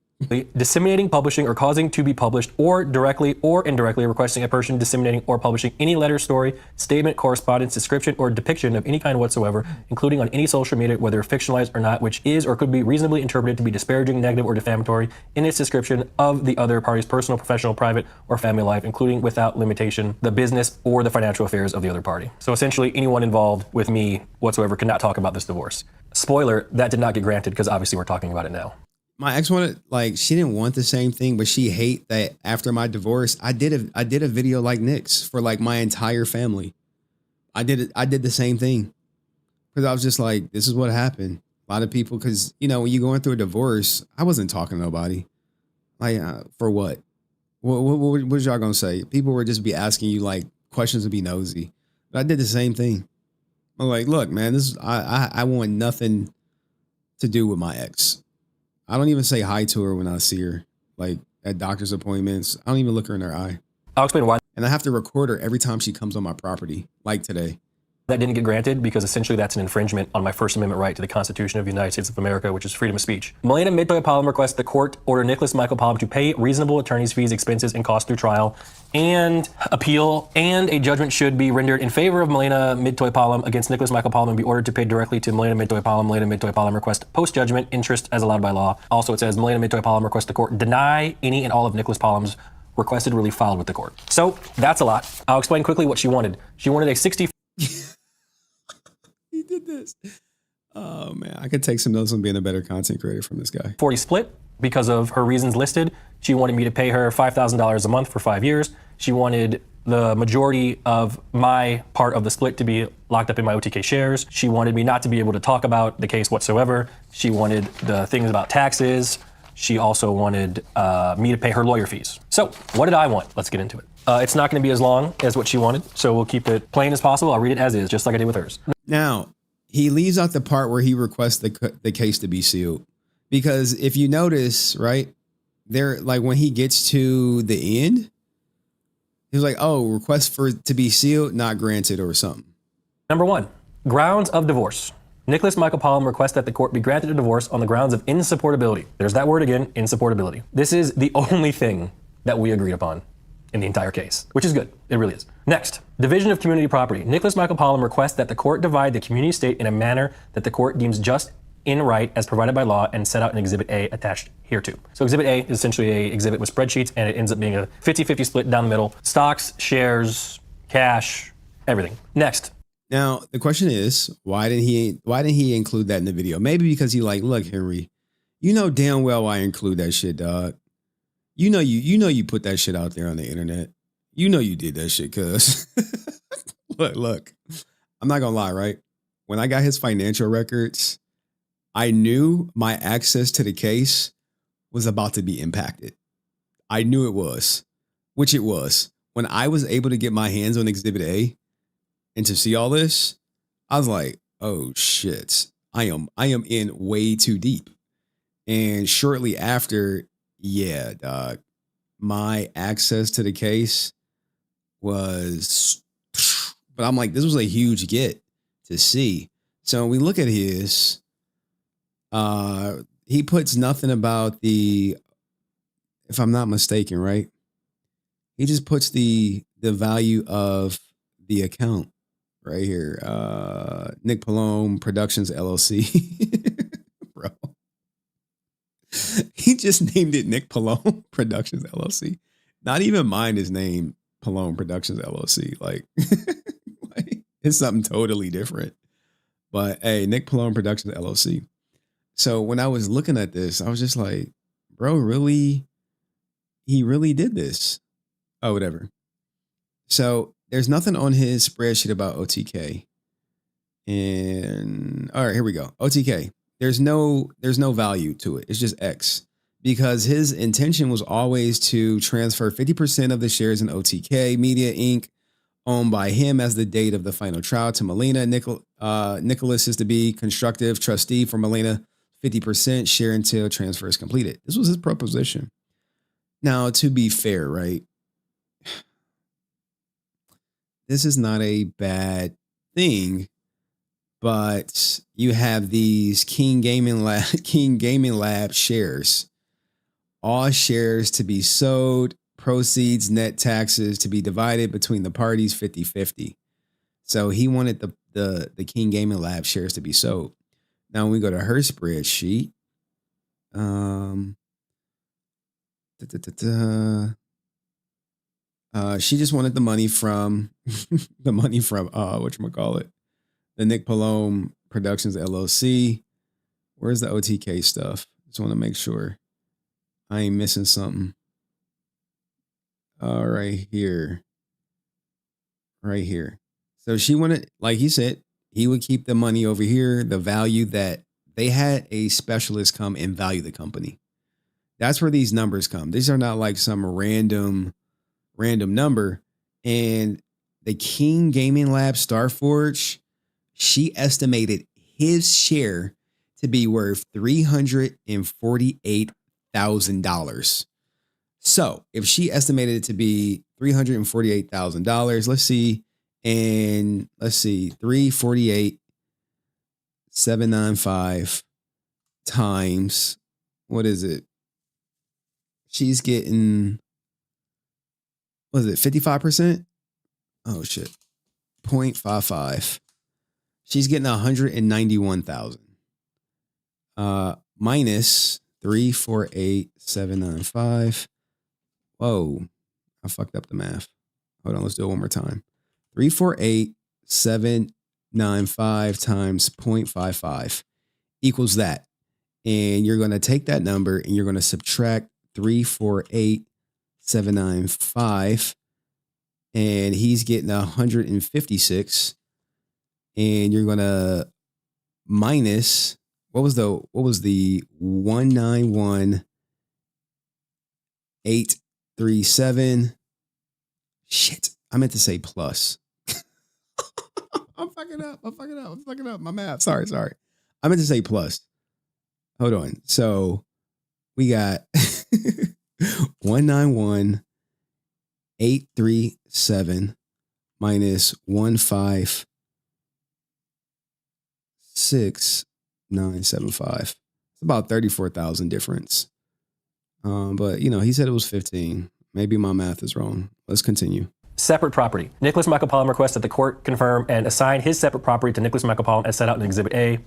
S17: Disseminating, publishing, or causing to be published, or directly or indirectly requesting a person disseminating or publishing any letter, story, statement, correspondence, description, or depiction of any kind whatsoever, including on any social media, whether fictionalized or not, which is or could be reasonably interpreted to be disparaging, negative, or defamatory in its description of the other party's personal, professional, private, or family life, including without limitation the business or the financial affairs of the other party. So essentially, anyone involved with me whatsoever could not talk about this divorce. Spoiler, that did not get granted because obviously we're talking about it now.
S2: My ex wanted, like, she didn't want the same thing, but she hate that after my divorce, I did a video like Nick's for like my entire family. I did the same thing because I was just like, this is what happened. A lot of people, because when you're going through a divorce, I wasn't talking to nobody. Like, for what? What was y'all gonna say? People would just be asking you like questions and be nosy. But I did the same thing. I'm like, look, man, I want nothing to do with my ex. I don't even say hi to her when I see her, like at doctor's appointments. I don't even look her in her eye.
S17: I'll explain why.
S2: And I have to record her every time she comes on my property, like today.
S17: That didn't get granted because essentially that's an infringement on my First Amendment right to the Constitution of the United States of America, which is freedom of speech. Malena Midtoy Pollan requests the court order Nicholas Michael Pollan to pay reasonable attorney's fees, expenses, and costs through trial and appeal, and a judgment should be rendered in favor of Malena Midtoy Pollan against Nicholas Michael Pollan and be ordered to pay directly to Malena Midtoy Pollan. Malena Midtoy Pollan requests post-judgment interest as allowed by law. Also, it says Malena Midtoy Pollan requests the court deny any and all of Nicholas Pollan's requested relief filed with the court. So that's a lot. I'll explain quickly what she wanted. She wanted a 60.
S2: He did this. Oh man, I could take some notes on being a better content creator from this guy.
S17: 40 split because of her reasons listed. She wanted me to pay her $5,000 a month for 5 years. She wanted the majority of my part of the split to be locked up in my OTK shares. She wanted me not to be able to talk about the case whatsoever. She wanted the things about taxes. She also wanted me to pay her lawyer fees. So what did I want? Let's get into it. It's not going to be as long as what she wanted, so we'll keep it plain as possible. I'll read it as is, just like I did with hers.
S2: Now, he leaves out the part where he requests the case to be sealed. Because if you notice, right, there, like when he gets to the end, he's like, oh, request for it to be sealed, not granted or something.
S17: Number 1, grounds of divorce. Nicholas Michael Pollum requests that the court be granted a divorce on the grounds of insupportability. There's that word again, insupportability. This is the only thing that we agreed upon in the entire case, which is good. It really is. Next, division of community property. Nicholas Michael Pollum requests that the court divide the community estate in a manner that the court deems just in right as provided by law and set out in Exhibit A attached hereto. So Exhibit A is essentially a exhibit with spreadsheets, and it ends up being a 50-50 split down the middle. Stocks, shares, cash, everything. Next.
S2: Now, the question is, why didn't he include that in the video? Maybe because he like, look, Henry, you know damn well I include that shit, dog. You know you put that shit out there on the internet. You know you did that shit, cuz. Look, I'm not gonna lie, right? When I got his financial records, I knew my access to the case was about to be impacted. I knew it was, which it was. When I was able to get my hands on Exhibit A and to see all this, I was like, oh shit, I am in way too deep. And shortly after, yeah, dog, my access to the case was, but I'm like, this was a huge get to see. So when we look at his, he puts nothing about the, if I'm not mistaken, right? He just puts the value of the account right here. Nmplol Productions LLC. Bro. He just named it Nmplol Productions LLC. Not even mine is named Nmplol Productions LLC. Like, it's something totally different. But hey, Nmplol Productions LLC. So when I was looking at this, I was just like, bro, really? He really did this. Oh, whatever. So there's nothing on his spreadsheet about OTK. And all right, here we go. OTK. There's no value to it. It's just X. Because his intention was always to transfer 50% of the shares in OTK Media Inc., owned by him as the date of the final trial, to Malena. Nicholas is to be constructive trustee for Malena, 50% share until transfer is completed. This was his proposition. Now, to be fair, right? This is not a bad thing, but you have these King Gaming Lab shares. All shares to be sold, proceeds, net taxes to be divided between the parties 50-50. So he wanted the King Gaming Lab shares to be sold. Now, when we go to her spreadsheet, she just wanted the money from whatchamacallit, the Nmplol Productions LLC. Where's the OTK stuff? Just want to make sure I ain't missing something. All right, here. Right here. So she wanted, like he said, he would keep the money over here, the value that they had a specialist come and value the company. That's where these numbers come. These are not like some random number. And the King Gaming Lab Starforge, she estimated his share to be worth $348,000. So if she estimated it to be $348,000, let's see. And let's see, 348,795 times, what is it? She's getting, what is it, 55%? Oh shit, 0.55. She's getting 191,000. Minus 348,795. Whoa, I fucked up the math. Hold on, let's do it one more time. 348,795 times 0.55 equals that. And you're going to take that number and you're going to subtract 348,795. And he's getting 156. And you're going to minus, what was the 191,837? Shit, I meant to say plus. I'm fucking up. My math. Sorry. I meant to say plus. Hold on. So we got 191,837 minus 156,975. It's about 34,000 difference. But he said it was 15. Maybe my math is wrong. Let's continue.
S17: Separate property. Nicholas Michael Palm requests that the court confirm and assign his separate property to Nicholas Michael Palm as set out in Exhibit A,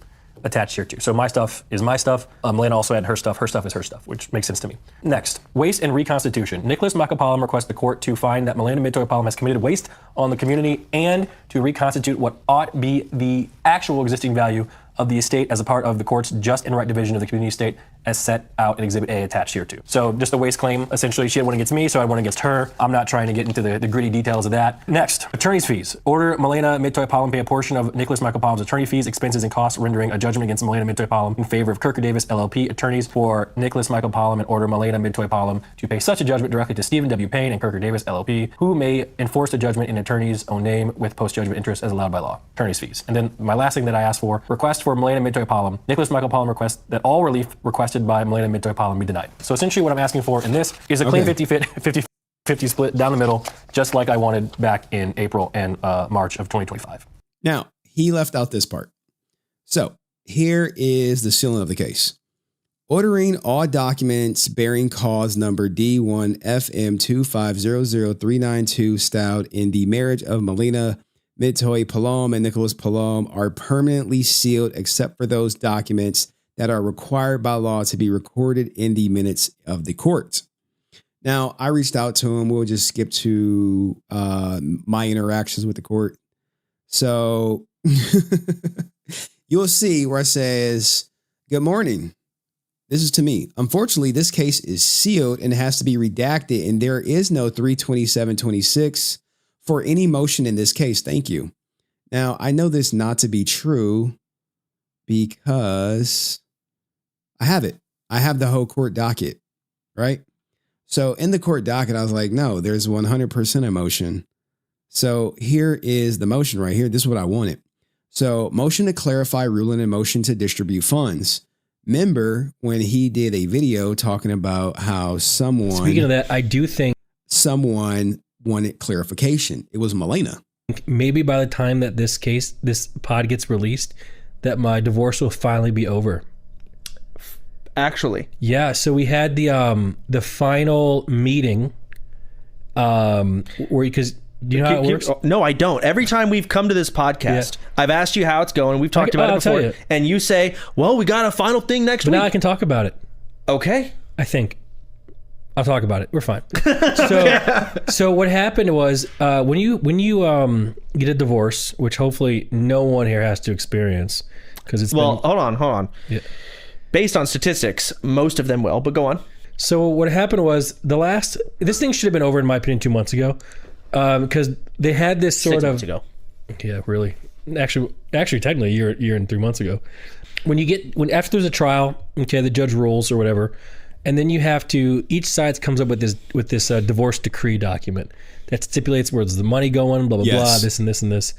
S17: attached here too. So my stuff is my stuff. Malena also had her stuff. Her stuff is her stuff, which makes sense to me. Next, waste and reconstitution. Nicholas Michael Palm requests the court to find that Malena Midtoy Palm has committed waste on the community and to reconstitute what ought be the actual existing value of the estate as a part of the court's just and right division of the community estate as set out in Exhibit A attached here too. So just a waste claim. Essentially, she had one against me, so I had one against her. I'm not trying to get into the gritty details of that. Next, attorney's fees. Order Malena Midtoy Palm pay a portion of Nicholas Michael Palm's attorney fees, expenses, and costs, rendering a judgment against Malena Midtoy Palm in favor of Kirker Davis LLP attorneys for Nicholas Michael Palm, and order Malena Midtoy Palm to pay such a judgment directly to Stephen W. Payne and Kirker Davis LLP, who may enforce the judgment in attorney's own name with post-judgment interest as allowed by law. Attorney's fees. And then my last thing that I asked for, request for Malena Midtoy Palm. Nicholas Michael Palm requests that all relief requested by Malena Midtoy Palm be denied. So essentially what I'm asking for in this is a clean 50-50 split down the middle, just like I wanted back in April and March of 2025.
S2: Now, he left out this part. So here is the sealing of the case. Ordering all documents bearing cause number D1FM2500392 styled in the marriage of Malena Midtoy Palom and Nicholas Palom are permanently sealed except for those documents that are required by law to be recorded in the minutes of the court. Now, I reached out to him. We'll just skip to my interactions with the court. So you'll see where it says, "Good morning. This is to me. Unfortunately, this case is sealed and has to be redacted, and there is no 32726 for any motion in this case. Thank you." Now, I know this not to be true because I have it. I have the whole court docket, right? So in the court docket, I was like, no, there's 100% a motion. So here is the motion right here. This is what I wanted. So motion to clarify ruling and motion to distribute funds. Remember when he did a video talking about how someone...
S18: Speaking of that, I do think...
S2: someone wanted clarification. It was Malena.
S18: Maybe by the time that this pod gets released, that my divorce will finally be over.
S19: Actually,
S18: yeah. So we had the final meeting, where because do you know how it works?
S19: No, I don't. Every time we've come to this podcast, I've asked you how it's going. We've talked about it before, and you say, "Well, we got a final thing next week."
S18: Now I can talk about it.
S19: Okay,
S18: I think I'll talk about it. We're fine. So what happened was when you get a divorce, which hopefully no one here has to experience, because it's
S19: hold on. Yeah. Based on statistics, most of them will, but go on.
S18: So what happened was this thing should have been over in my opinion 2 months ago, because they had this sort
S19: 6
S18: of
S19: months ago.
S18: Yeah, really. Actually, technically, a year and 3 months ago. After there's a trial, okay, the judge rules or whatever, and then you have to. Each side comes up with this divorce decree document that stipulates where's the money going, blah blah blah, this and this and this,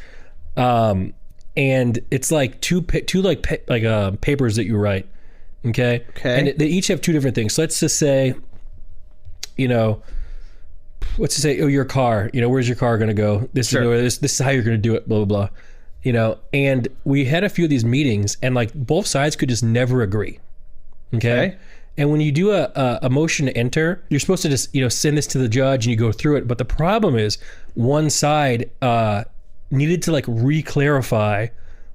S18: and it's like two papers that you write. Okay. And they each have two different things. So let's just say, your car, where's your car going to go? This is how you're going to do it, blah, blah, blah. And we had a few of these meetings and like both sides could just never agree. Okay. And when you do a motion to enter, you're supposed to just, send this to the judge and you go through it. But the problem is one side needed to like re-clarify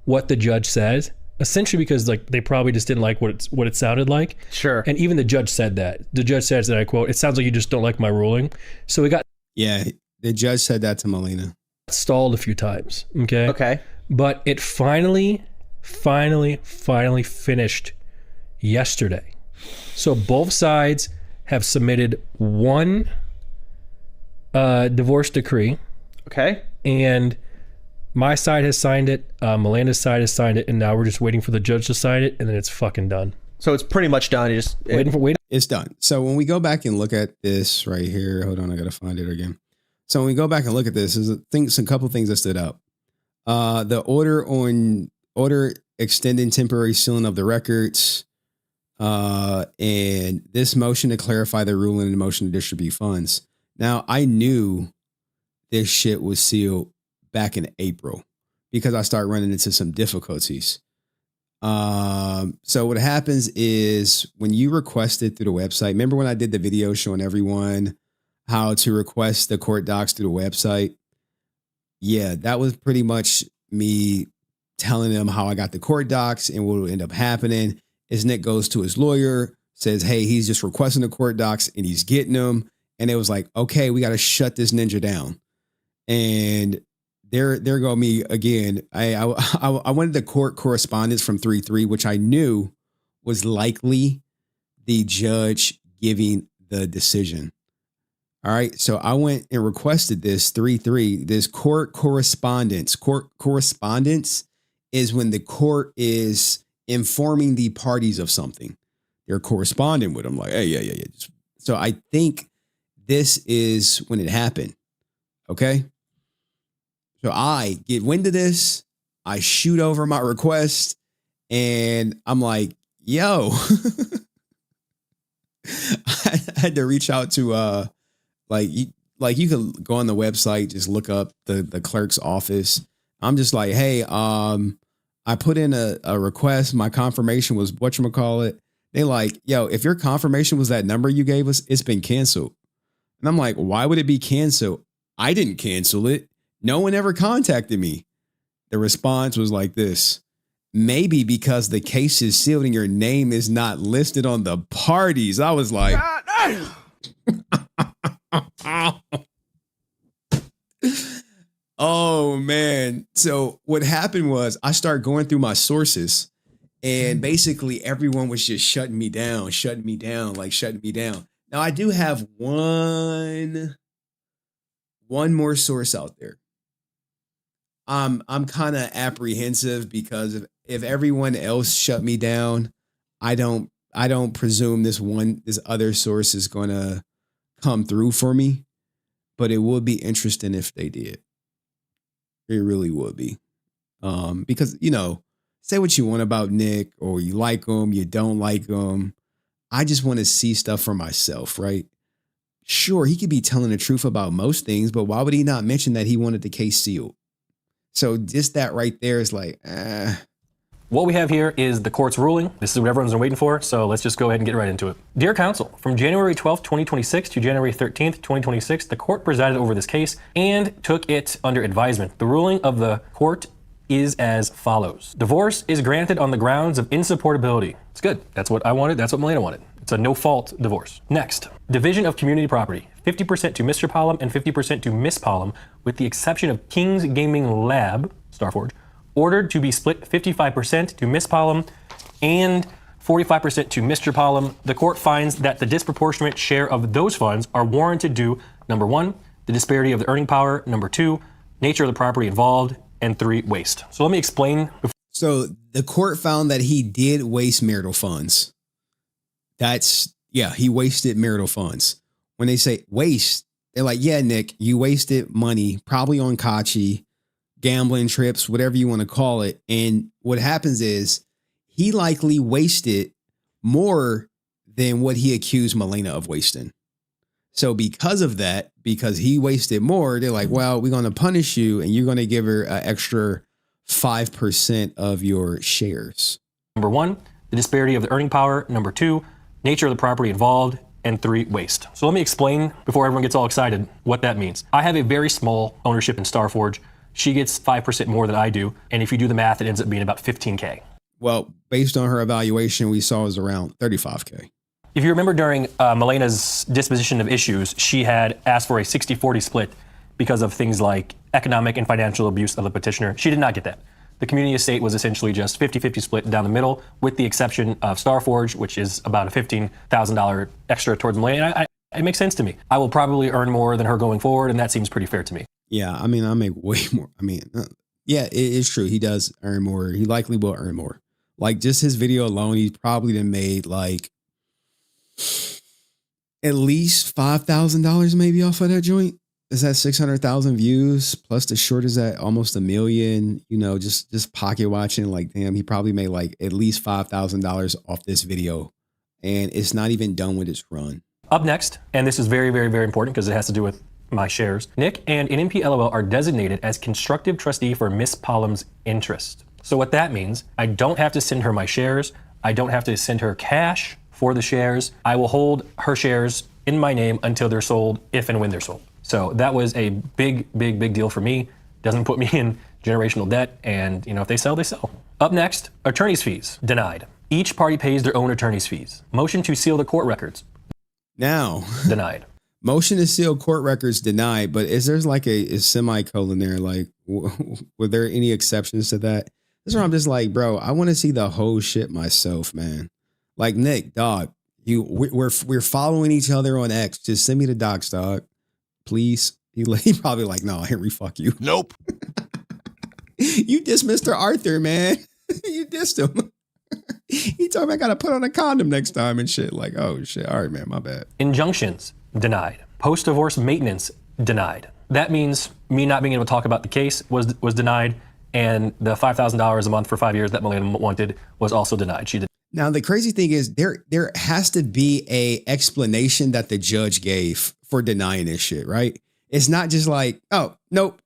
S18: what the judge says. Essentially because like they probably just didn't like what it sounded like.
S19: Sure.
S18: And even the judge said that. The judge says that, I quote, "It sounds like you just don't like my ruling." So we got...
S2: Yeah, the judge said that to Malena.
S18: Stalled a few times. Okay.
S19: Okay.
S18: But it finally finished yesterday. So both sides have submitted one divorce decree.
S19: Okay.
S18: And my side has signed it. Melena's side has signed it. And now we're just waiting for the judge to sign it. And then it's fucking done.
S19: So it's pretty much done.
S2: It's done. So when we go back and look at this right here, hold on, I gotta find it again. So when we go back and look at this, there's a couple things that stood out. The order extending temporary sealing of the records, and this motion to clarify the ruling and the motion to distribute funds. Now I knew this shit was sealed back in April because I started running into some difficulties. So what happens is when you request it through the website, remember when I did the video showing everyone how to request the court docs through the website? Yeah, that was pretty much me telling them how I got the court docs, and what will end up happening is Nick goes to his lawyer, says, hey, he's just requesting the court docs and he's getting them. And it was like, okay, we got to shut this ninja down. And there go me again. I wanted the court correspondence from 3-3, which I knew was likely the judge giving the decision. All right. So I went and requested this 3-3, this court correspondence. Court correspondence is when the court is informing the parties of something. They're corresponding with them like, hey, yeah. So I think this is when it happened. Okay. So I get wind of this. I shoot over my request and I'm like, yo, I had to reach out to, you could go on the website, just look up the clerk's office. I'm just like, hey, I put in a request. My confirmation was whatchamacallit. They like, yo, if your confirmation was that number you gave us, it's been canceled. And I'm like, why would it be canceled? I didn't cancel it. No one ever contacted me. The response was like this. Maybe because the case is sealed and your name is not listed on the parties. I was like, oh man. So what happened was I started going through my sources and basically everyone was just shutting me down. Now I do have one more source out there. I'm kind of apprehensive because if everyone else shut me down, I don't presume this other source is going to come through for me, but it would be interesting if they did. It really would be. Because, say what you want about Nick, or you like him, you don't like him. I just want to see stuff for myself, right? Sure, he could be telling the truth about most things, but why would he not mention that he wanted the case sealed? So just that right there is like,
S17: What we have here is the court's ruling. This is what everyone's been waiting for, so let's just go ahead and get right into it. Dear counsel, from January 12th, 2026 to January 13th, 2026, the court presided over this case and took it under advisement. The ruling of the court is as follows. Divorce is granted on the grounds of insupportability. It's good. That's what I wanted. That's what Malena wanted. It's a no-fault divorce. Next, division of community property. 50% to Mr. Pollum and 50% to Miss Pollum, with the exception of King's Gaming Lab, Starforge, ordered to be split 55% to Miss Pollum and 45% to Mr. Pollum. The court finds that the disproportionate share of those funds are warranted due, number 1, the disparity of the earning power, number 2, nature of the property involved, and 3, waste. So let me explain.
S2: So the court found that he did waste marital funds. He wasted marital funds. When they say waste, they're like, yeah, Nick, you wasted money, probably on Katchii, gambling trips, whatever you want to call it. And what happens is he likely wasted more than what he accused Malena of wasting. So because of that, because he wasted more, they're like, well, we're going to punish you and you're going to give her an extra 5% of your shares.
S17: Number 1, the disparity of the earning power. Number 2, nature of the property involved. And 3, waste. So let me explain before everyone gets all excited what that means. I have a very small ownership in Starforge. She gets 5% more than I do. And if you do the math, it ends up being about $15K.
S2: Well, based on her evaluation, we saw it was around $35K.
S17: If you remember during Malena's disposition of issues, she had asked for a 60-40 split because of things like economic and financial abuse of the petitioner. She did not get that. The community estate was essentially just 50-50 split down the middle, with the exception of Starforge, which is about a $15,000 extra towards Malena. It makes sense to me. I will probably earn more than her going forward, and that seems pretty fair to me.
S2: Yeah, I mean, I make way more. I mean, yeah, it is true. He does earn more. He likely will earn more. Like, just his video alone, he's probably done made like at least $5,000 maybe off of that joint. Is that 600,000 views plus the short is at almost 1 million? You know, just pocket watching. Like, damn, he probably made like at least $5,000 off this video, and it's not even done with its run.
S17: Up next, and this is very, very, very important because it has to do with my shares. Nick and Nmplol are designated as constructive trustee for Miss Pollum's interest. So what that means, I don't have to send her my shares. I don't have to send her cash for the shares. I will hold her shares in my name until they're sold, if and when they're sold. So that was a big, big, big deal for me. Doesn't put me in generational debt. And, you know, if they sell, they sell. Up next, attorney's fees, denied. Each party pays their own attorney's fees. Motion to seal the court records.
S2: Now,
S17: denied.
S2: Motion to seal court records denied, but is there's like a semicolon there? Like, were there any exceptions to that? This is where I'm just like, bro, I want to see the whole shit myself, man. Like, Nick, dog, we're following each other on X. Just send me the docs, dog, please. He probably like, no, Henry, fuck you.
S7: Nope.
S2: You dissed Mr. Arthur, man. You dissed him. He told me I gotta put on a condom next time and shit. Like, oh shit. All right, man, my bad.
S17: Injunctions, denied. Post-divorce maintenance, denied. That means me not being able to talk about the case was denied, and the $5,000 a month for 5 years that Malena wanted was also denied. She did. Now,
S2: the crazy thing is there has to be a explanation that the judge gave for denying this shit, right? It's not just like, oh, nope.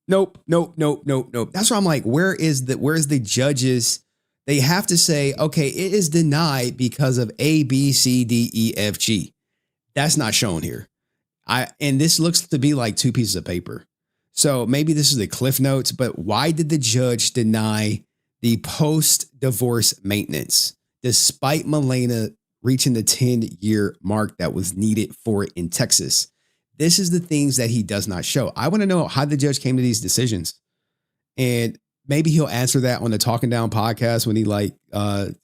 S2: That's why I'm like, where's the judge's? They have to say, okay, it is denied because of A, B, C, D, E, F, G. That's not shown here. And this looks to be like 2 pieces of paper. So maybe this is the Cliff Notes, but why did the judge deny the post-divorce maintenance despite Malena reaching the 10-year mark that was needed for it in Texas? This is the things that he does not show. I want to know how the judge came to these decisions. And maybe he'll answer that on the Talking Down podcast when he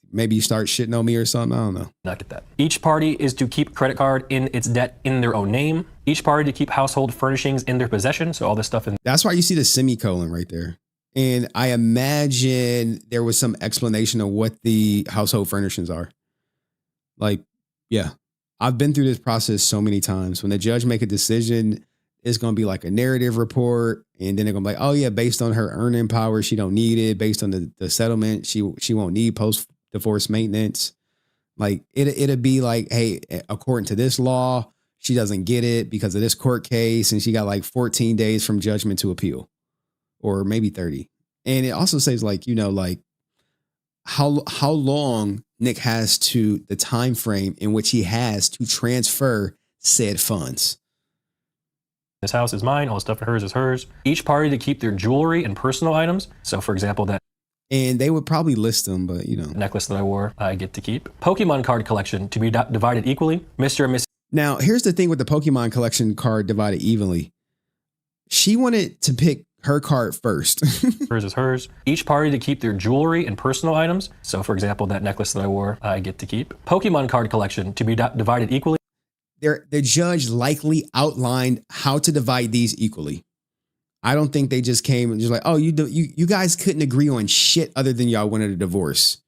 S2: maybe you start shitting on me or something. I don't know.
S17: Not get that. Each party is to keep credit card in its debt in their own name. Each party to keep household furnishings in their possession. So all this stuff in.
S2: That's why you see the semicolon right there. And I imagine there was some explanation of what the household furnishings are. Like, yeah, I've been through this process so many times. When the judge make a decision, it's going to be like a narrative report. And then they're going to be like, oh yeah, based on her earning power, she don't need it. Based on the settlement, she won't need post-divorce maintenance. Like it'll be like, hey, according to this law, she doesn't get it because of this court case. And she got like 14 days from judgment to appeal, or maybe 30. And it also says like, you know, like how long Nick has to the time frame in which he has to transfer said funds.
S17: This house is mine. All the stuff of hers is hers. Each party to keep their jewelry and personal items. So, for example, that.
S2: And they would probably list them, but you know.
S17: Necklace that I wore, I get to keep. Pokemon card collection to be divided equally. Mr. and Miss.
S2: Now, here's the thing with the Pokemon collection card divided evenly. She wanted to pick her card first.
S17: Hers is hers. Each party to keep their jewelry and personal items. So, for example, that necklace that I wore, I get to keep. Pokemon card collection to be divided equally.
S2: The judge likely outlined how to divide these equally. I don't think they just came and just like, oh, you guys couldn't agree on shit other than y'all wanted a divorce.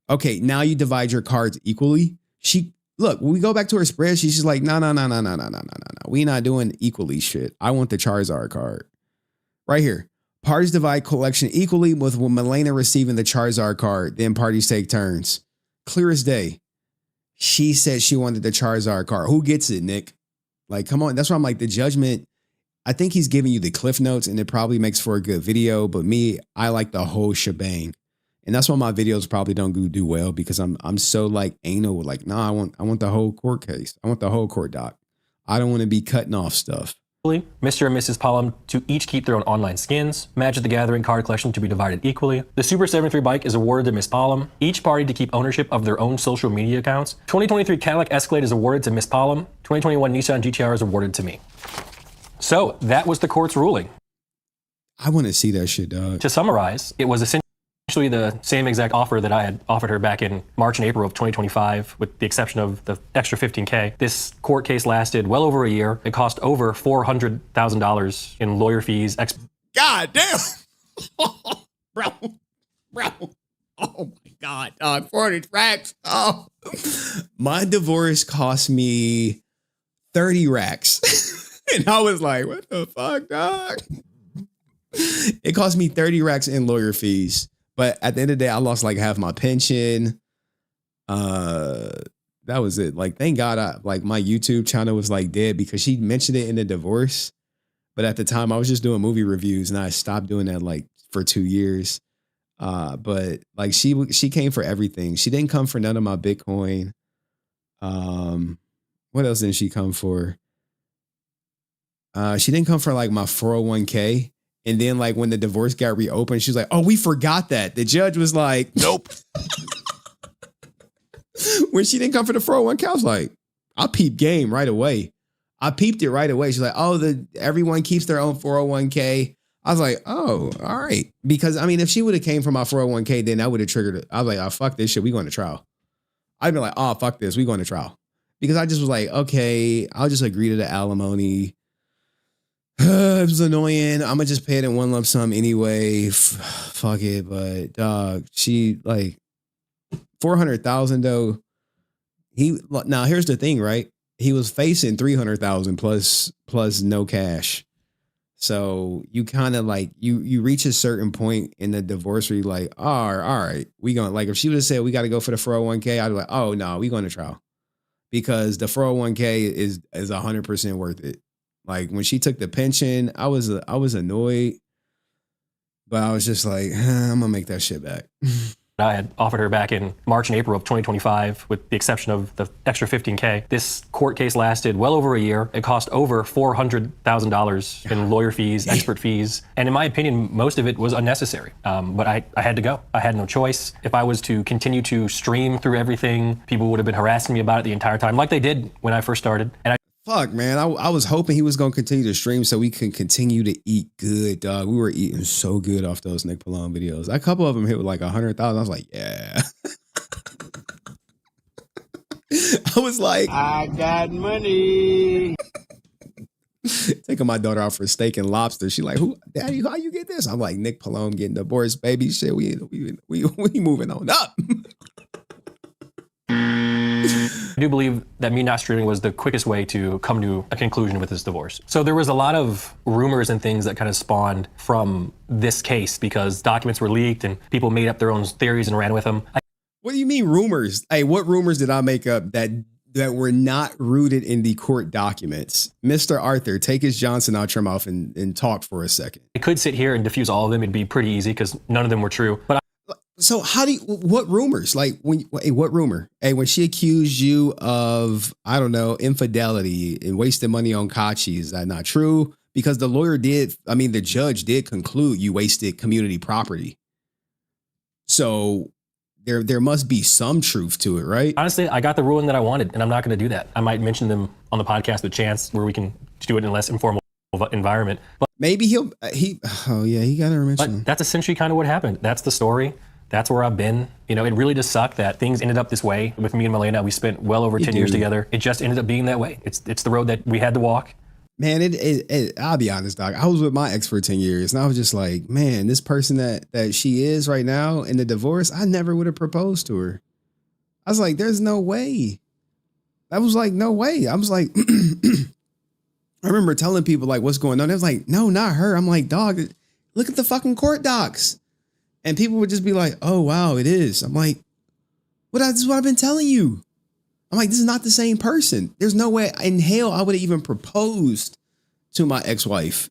S2: Okay, now you divide your cards equally. Look, when we go back to her spreadsheet, she's like, no. We not doing equally shit. I want the Charizard card. Right here. Parties divide collection equally with Malena receiving the Charizard card. Then parties take turns. Clear as day. She said she wanted the Charizard card. Who gets it, Nick? Like, come on. That's why I'm like, the judgment, I think he's giving you the Cliff Notes and it probably makes for a good video. But me, I like the whole shebang. And that's why my videos probably don't do well, because I'm so like anal, like, nah, I want the whole court case. I want the whole court doc. I don't want to be cutting off stuff.
S17: Mr. and Mrs. Pollum to each keep their own online skins. Magic the Gathering card collection to be divided equally. The Super 73 bike is awarded to Miss Pollum. Each party to keep ownership of their own social media accounts. 2023 Cadillac Escalade is awarded to Miss Pollum. 2021 Nissan GTR is awarded to me. So that was the court's ruling.
S2: I want to see that shit, dog.
S17: To summarize, it was essentially the same exact offer that I had offered her back in March and April of 2025, with the exception of the extra $15K. This court case lasted well over a year. It cost over $400,000 in lawyer fees.
S2: God damn. bro. Oh my God, dog. 400 racks. Oh. My divorce cost me 30 racks. And I was like, what the fuck, dog? It cost me 30 racks in lawyer fees. But at the end of the day, I lost like half my pension. That was it. Like, thank God, my YouTube channel was like dead because she mentioned it in the divorce. But at the time, I was just doing movie reviews, and I stopped doing that like for 2 years. But like she came for everything. She didn't come for none of my Bitcoin. What else didn't she come for? She didn't come for like my 401k. And then like when the divorce got reopened, she was like, oh, we forgot that. The judge was like, nope. When she didn't come for the 401k, I was like, I peeped game right away. I peeped it right away. She's like, oh, everyone keeps their own 401k. I was like, oh, all right. Because I mean, if she would have came from my 401k, then that would have triggered it. I was like, oh, fuck this shit. We going to trial. I'd be like, oh, fuck this. We going to trial. Because I just was like, okay, I'll just agree to the alimony. It was annoying. I'm gonna just pay it in one lump sum anyway. Fuck it. But dog, she like 400,000 though. Now here's the thing, right? He was facing 300,000 plus no cash. So you kind of like you reach a certain point in the divorce where you're like, all right, we gonna, like, if she would have said we got to go for the 401k, I'd be like, oh no, we going to trial, because the 401k is 100% worth it. Like when she took the pension, I was annoyed, but I was just like, I'm gonna make that shit back.
S17: I had offered her back in March and April of 2025, with the exception of the extra $15K. This court case lasted well over a year. It cost over $400,000 in lawyer fees, expert fees, and in my opinion, most of it was unnecessary. But I had to go. I had no choice. If I was to continue to stream through everything, people would have been harassing me about it the entire time, like they did when I first started. And
S2: Fuck, man. I was hoping he was going to continue to stream so we can continue to eat good, dog. We were eating so good off those Nmplol videos. A couple of them hit with like 100,000. I was like, yeah. I was like, I got money. Taking my daughter out for steak and lobster. She like, who, daddy, how you get this? I'm like, Nmplol getting divorced, baby. Shit, we moving on up.
S17: I do believe that me not streaming was the quickest way to come to a conclusion with this divorce. So there was a lot of rumors and things that kind of spawned from this case because documents were leaked and people made up their own theories and ran with them.
S2: What do you mean rumors? Hey, what rumors did I make up that were not rooted in the court documents? Mr. Arthur, take his Johnson out your mouth and talk for a second.
S17: I could sit here and diffuse all of them. It'd be pretty easy because none of them were true. But
S2: so what rumors? Like what rumor? Hey, when she accused you of, I don't know, infidelity and wasting money on Katchii, is that not true? Because the judge did conclude you wasted community property. So there must be some truth to it, right?
S17: Honestly, I got the ruling that I wanted, and I'm not going to do that. I might mention them on the podcast with Chance, where we can do it in a less informal environment. But
S2: maybe he got to mention them.
S17: That's essentially kind of what happened. That's the story. That's where I've been. You know, it really just sucked that things ended up this way with me and Malena. We spent well over 10 years together. It just ended up being that way. It's the road that we had to walk.
S2: Man, I'll be honest, dog. I was with my ex for 10 years, and I was just like, man, this person that she is right now in the divorce, I never would have proposed to her. I was like, there's no way. I was like, no way. I was like, I remember telling people like, what's going on? They was like, no, not her. I'm like, dog, look at the fucking court docs. And people would just be like, oh, wow, it is. I'm like, this is what I've been telling you. I'm like, this is not the same person. There's no way in hell I would have even proposed to my ex-wife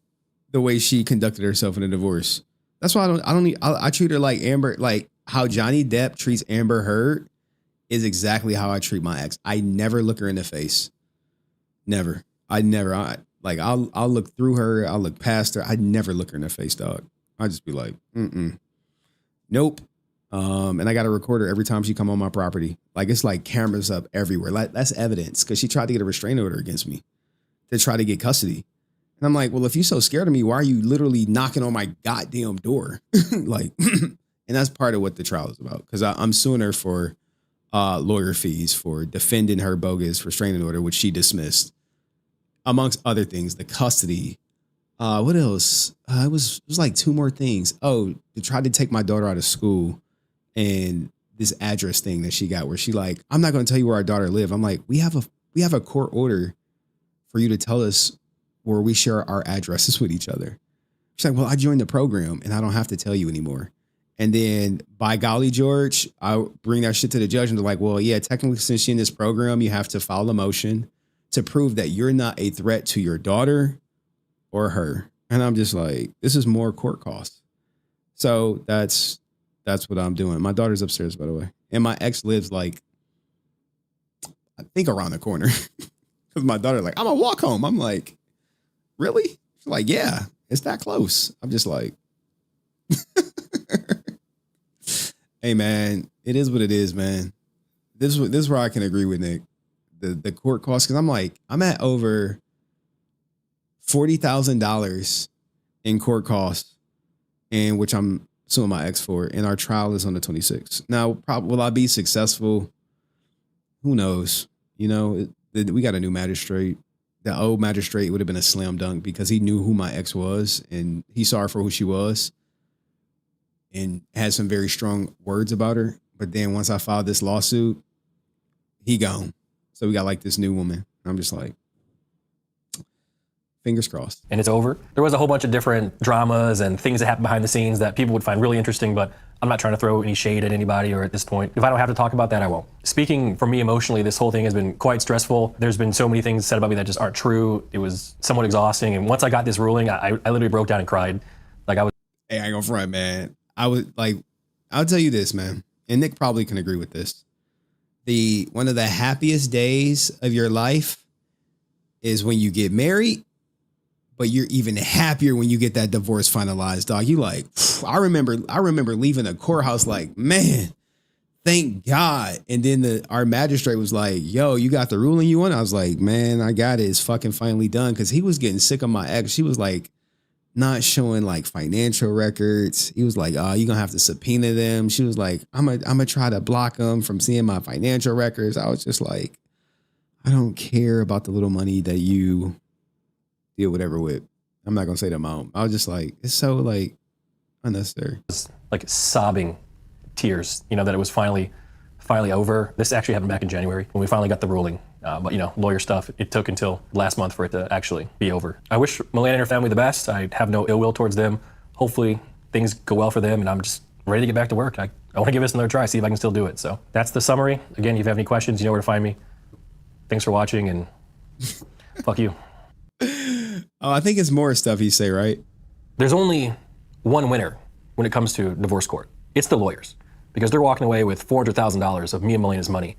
S2: the way she conducted herself in a divorce. That's why I treat her like Amber, like how Johnny Depp treats Amber Heard is exactly how I treat my ex. I never look her in the face. Never. Like I'll look through her, I'll look past her. I'd never look her in the face, dog. I'd just be like, nope. And I got to record her every time she come on my property. Like it's like cameras up everywhere. Like that's evidence because she tried to get a restraining order against me to try to get custody. And I'm like, well, if you're so scared of me, why are you literally knocking on my goddamn door? Like, and that's part of what the trial is about. Because I'm suing her for lawyer fees for defending her bogus restraining order, which she dismissed, amongst other things. The custody. What else? It was like 2 more things. Oh, they tried to take my daughter out of school, and this address thing that she got where she like, I'm not going to tell you where our daughter live. I'm like, we have a court order for you to tell us where we share our addresses with each other. She's like, well, I joined the program and I don't have to tell you anymore. And then by golly, George, I bring that shit to the judge and they're like, well, yeah, technically since she's in this program, you have to file a motion to prove that you're not a threat to your daughter or her. And I'm just like, this is more court costs. So that's what I'm doing. My daughter's upstairs, by the way. And my ex lives like, I think around the corner. Because my daughter like, I'm gonna walk home. I'm like, really? She's like, yeah, it's that close. I'm just like, hey man, it is what it is, man. This is where I can agree with Nick. The court costs, because I'm like, I'm at over $40,000 in court costs, and which I'm suing my ex for, and our trial is on the 26th. Now, will I be successful? Who knows? You know, we got a new magistrate. The old magistrate would have been a slam dunk because he knew who my ex was and he saw her for who she was and had some very strong words about her. But then once I filed this lawsuit, he gone. So we got like this new woman. I'm just like, fingers crossed.
S17: And it's over. There was a whole bunch of different dramas and things that happened behind the scenes that people would find really interesting, but I'm not trying to throw any shade at anybody or at this point. If I don't have to talk about that, I won't. Speaking for me emotionally, this whole thing has been quite stressful. There's been so many things said about me that just aren't true. It was somewhat exhausting. And once I got this ruling, I literally broke down and cried. Like I was.
S2: Hey, I ain't gonna front, man. I was like, I'll tell you this, man. And Nick probably can agree with this. One of the happiest days of your life is when you get married, but you're even happier when you get that divorce finalized, dog. You like, I remember leaving the courthouse like, man, thank God. And then our magistrate was like, yo, you got the ruling you want? I was like, man, I got it. It's fucking finally done. Cause he was getting sick of my ex. She was like not showing like financial records. He was like, oh, you're gonna have to subpoena them. She was like, I'm gonna try to block them from seeing my financial records. I was just like, I don't care about the little money that you did whatever with. I'm not gonna say the amount. I was just like, it's so like unnecessary.
S17: Like sobbing tears, you know, that it was finally over. This actually happened back in January when we finally got the ruling. But you know, lawyer stuff, it took until last month for it to actually be over. I wish Malena and her family the best. I have no ill will towards them. Hopefully things go well for them and I'm just ready to get back to work. I want to give this another try, see if I can still do it. So that's the summary. Again, if you have any questions, you know where to find me. Thanks for watching and fuck you.
S2: Oh, I think it's more stuff he say, right?
S17: There's only one winner when it comes to divorce court. It's the lawyers, because they're walking away with $400,000 of me and Malena's money,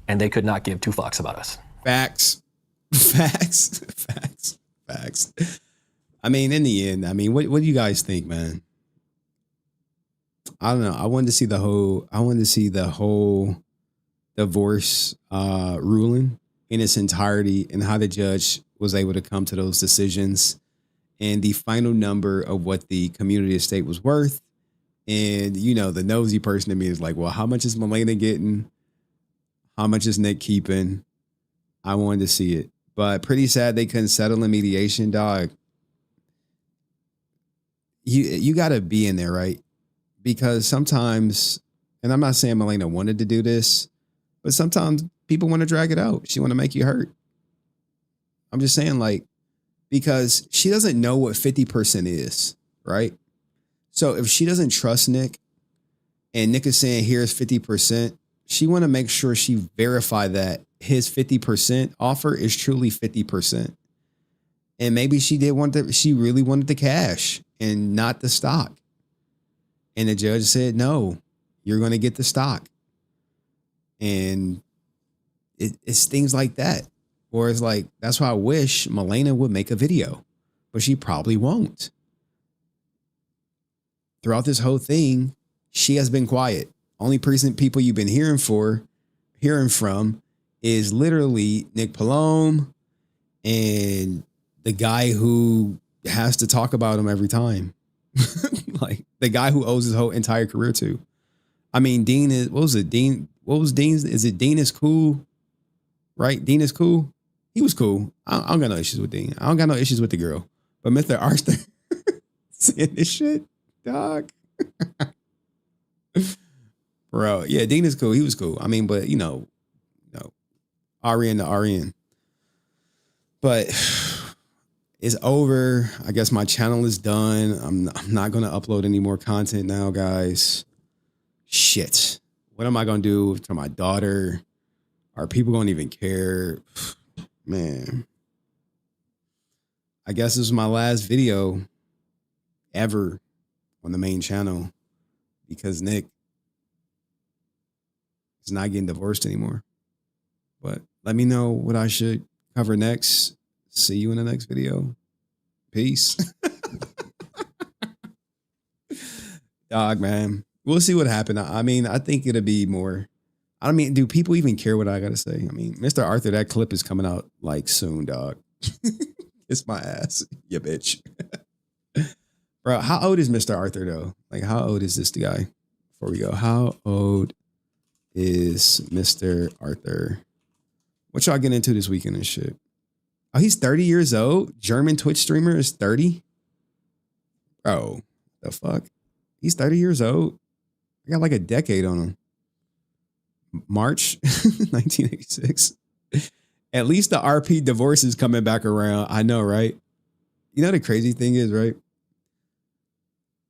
S17: and they could not give 2 fucks about us.
S2: Facts. I mean, in the end, I mean, what do you guys think, man? I don't know. I wanted to see the whole divorce ruling in its entirety and how the judge was able to come to those decisions and the final number of what the community estate was worth. And, you know, the nosy person in me is like, well, how much is Malena getting? How much is Nick keeping? I wanted to see it. But pretty sad they couldn't settle in mediation, dog. You got to be in there, right? Because sometimes, and I'm not saying Malena wanted to do this, but sometimes people want to drag it out. She want to make you hurt. I'm just saying, like, because she doesn't know what 50% is, right? So if she doesn't trust Nick and Nick is saying, here's 50%, she want to make sure she verify that his 50% offer is truly 50%. And maybe she really wanted the cash and not the stock. And the judge said, no, you're going to get the stock. And it's things like that. Or it's like, that's why I wish Malena would make a video, but she probably won't. Throughout this whole thing, she has been quiet. Only person people you've been hearing from is literally Nmplol and the guy who has to talk about him every time. Like the guy who owes his whole entire career to. I mean, Dean is, what was it? Dean, what was Dean's? Is it Dean is cool? Right? Dean is cool. He was cool. I don't got no issues with Dean. I don't got no issues with the girl. But Mr. Arthur saying this shit, dog. Bro, yeah, Dean is cool. He was cool. I mean, but you know, RN to RN. But it's over. I guess my channel is done. I'm not going to upload any more content now, guys. Shit. What am I going to do to my daughter? Are people going to even care? Man. I guess this is my last video ever on the main channel because Nick is not getting divorced anymore. But let me know what I should cover next. See you in the next video. Peace. Dog, man. We'll see what happened. I mean, I think it'll be more. I mean, do people even care what I got to say? I mean, Mr. Arthur, that clip is coming out like soon, dog. It's my ass, you bitch. Bro, how old is Mr. Arthur, though? Like, how old is this guy? Before we go, how old is Mr. Arthur? What y'all getting into this weekend and shit? Oh, he's 30 years old. German Twitch streamer is 30. Bro, the fuck? He's 30 years old. I got like a decade on him. March 1986. At least the RP divorce is coming back around. I know, right? You know the crazy thing is, right?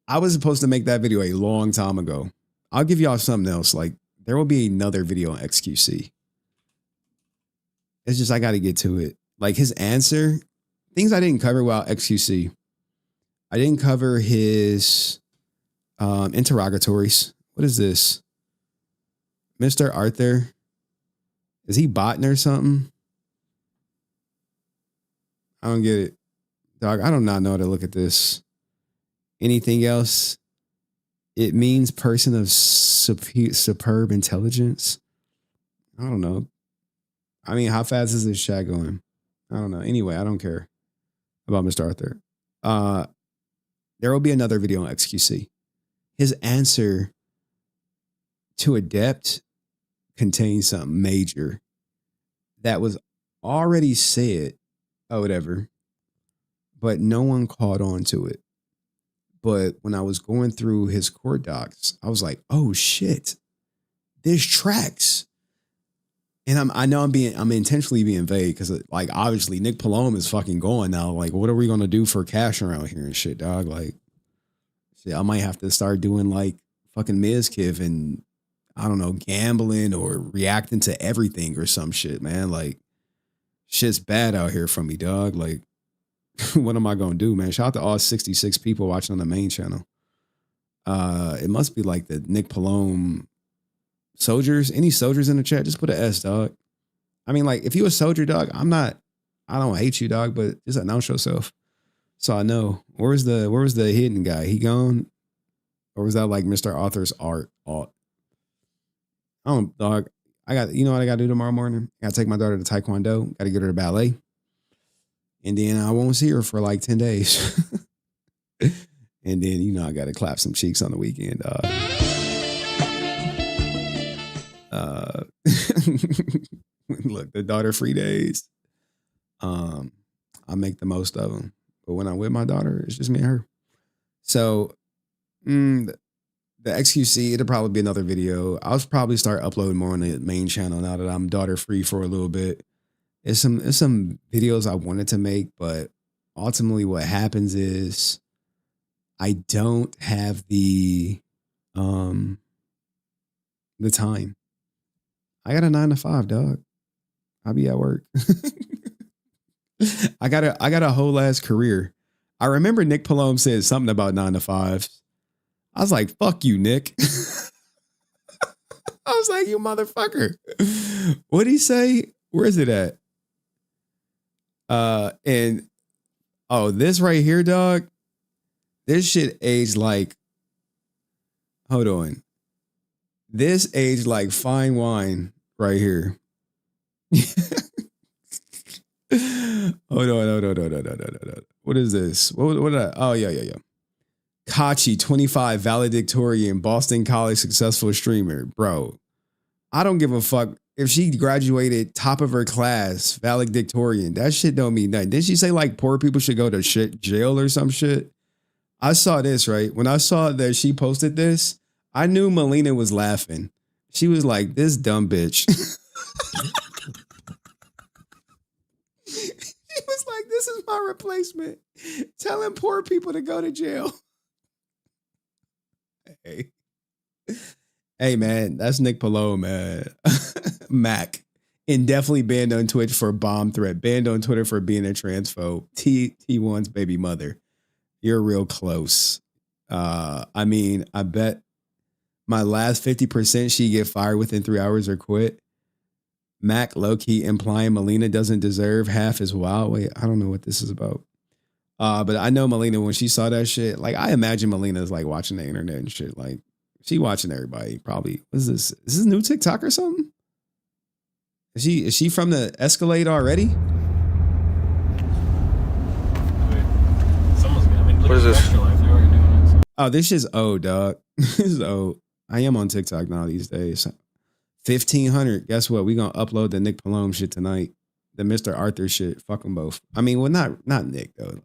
S2: I was supposed to make that video a long time ago. I'll give y'all something else. Like, there will be another video on XQC. It's just I got to get to it. Like his answer, things I didn't cover while XQC. I didn't cover his interrogatories. What is this? Mr. Arthur. Is he botting or something? I don't get it. Dog, I do not know how to look at this. Anything else? It means person of superb intelligence. I don't know. I mean, how fast is this chat going? I don't know. Anyway, I don't care about Mr. Arthur. There will be another video on XQC. His answer to Adept contains something major that was already said or whatever, but no one caught on to it. But when I was going through his court docs, I was like, oh shit, there's tracks. And I know I'm intentionally being vague because like obviously Nmplol is fucking going now. Like, what are we gonna do for cash around here and shit, dog? Like, shit, I might have to start doing like fucking Mizkif and I don't know, gambling or reacting to everything or some shit, man. Like, shit's bad out here for me, dog. Like, what am I gonna do, man? Shout out to all 66 people watching on the main channel. It must be like the Nmplol soldiers. Any soldiers in the chat, just put an S, dog. I mean, like, if you a soldier, dog, I don't hate you, dog, but just announce yourself. So I know. Where was the hidden guy? He gone? Or was that like Mr. Arthur's art? I don't, dog. You know what I gotta do tomorrow morning? I gotta take my daughter to Taekwondo, gotta get her to ballet. And then I won't see her for like 10 days. And then, you know, I gotta clap some cheeks on the weekend, dog. Look, the daughter free days. I make the most of them. But when I'm with my daughter, it's just me and her. So the XQC, it'll probably be another video. I'll probably start uploading more on the main channel now that I'm daughter free for a little bit. It's some videos I wanted to make, but ultimately what happens is I don't have the time. I got a 9 to 5, dog. I'll be at work. I got a whole ass career. I remember Nmplol said something about 9 to 5s. I was like, fuck you, Nick. I was like, you motherfucker. What'd he say? Where is it at? And oh, this right here, dog. This shit aged like. Hold on. This aged like fine wine right here. Hold on. What is this? What did I? Oh, yeah. Katchii, 25, valedictorian, Boston College successful streamer. Bro, I don't give a fuck if she graduated top of her class, valedictorian. That shit don't mean nothing. Didn't she say like poor people should go to jail or some shit? I saw this, right? When I saw that she posted this, I knew Malena was laughing. She was like, this dumb bitch. She was like, this is my replacement. Telling poor people to go to jail. Hey man, that's Nmplol, man. Mac. Indefinitely banned on Twitch for bomb threat. Banned on Twitter for being a transphobe. T1's baby mother. You're real close. I mean, I bet my last 50% she get fired within 3 hours or quit. Mac low-key implying Malena doesn't deserve half as wild. Wait, I don't know what this is about. But I know Malena, when she saw that shit, like I imagine Malena's like watching the internet and shit. Like she watching everybody. Probably. What is this? Is this new TikTok or something? Is she from the Escalade already?
S4: What is this?
S2: Oh, this shit's old, dog. This is old. I am on TikTok now these days. 1,500. Guess what? We gonna upload the Nmplol shit tonight. The Mr. Arthur shit. Fuck them both. I mean, well, not Nick though.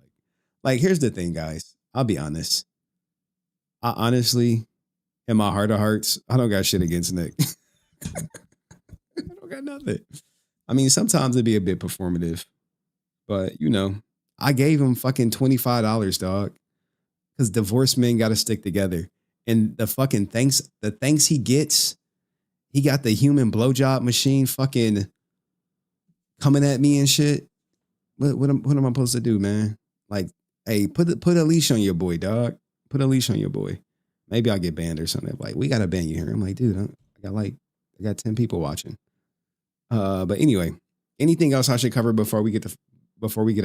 S2: Like, here's the thing, guys. I'll be honest. I honestly, in my heart of hearts, I don't got shit against Nick. I don't got nothing. I mean, sometimes it'd be a bit performative, but you know, I gave him fucking $25, dog, because divorced men got to stick together. And the fucking thanks he gets, he got the human blowjob machine fucking coming at me and shit. What am I supposed to do, man? Like, hey, put a leash on your boy, dog. Put a leash on your boy. Maybe I'll get banned or something. Like, we gotta ban you here. I'm like, dude, I got 10 people watching. But anyway, anything else I should cover before we get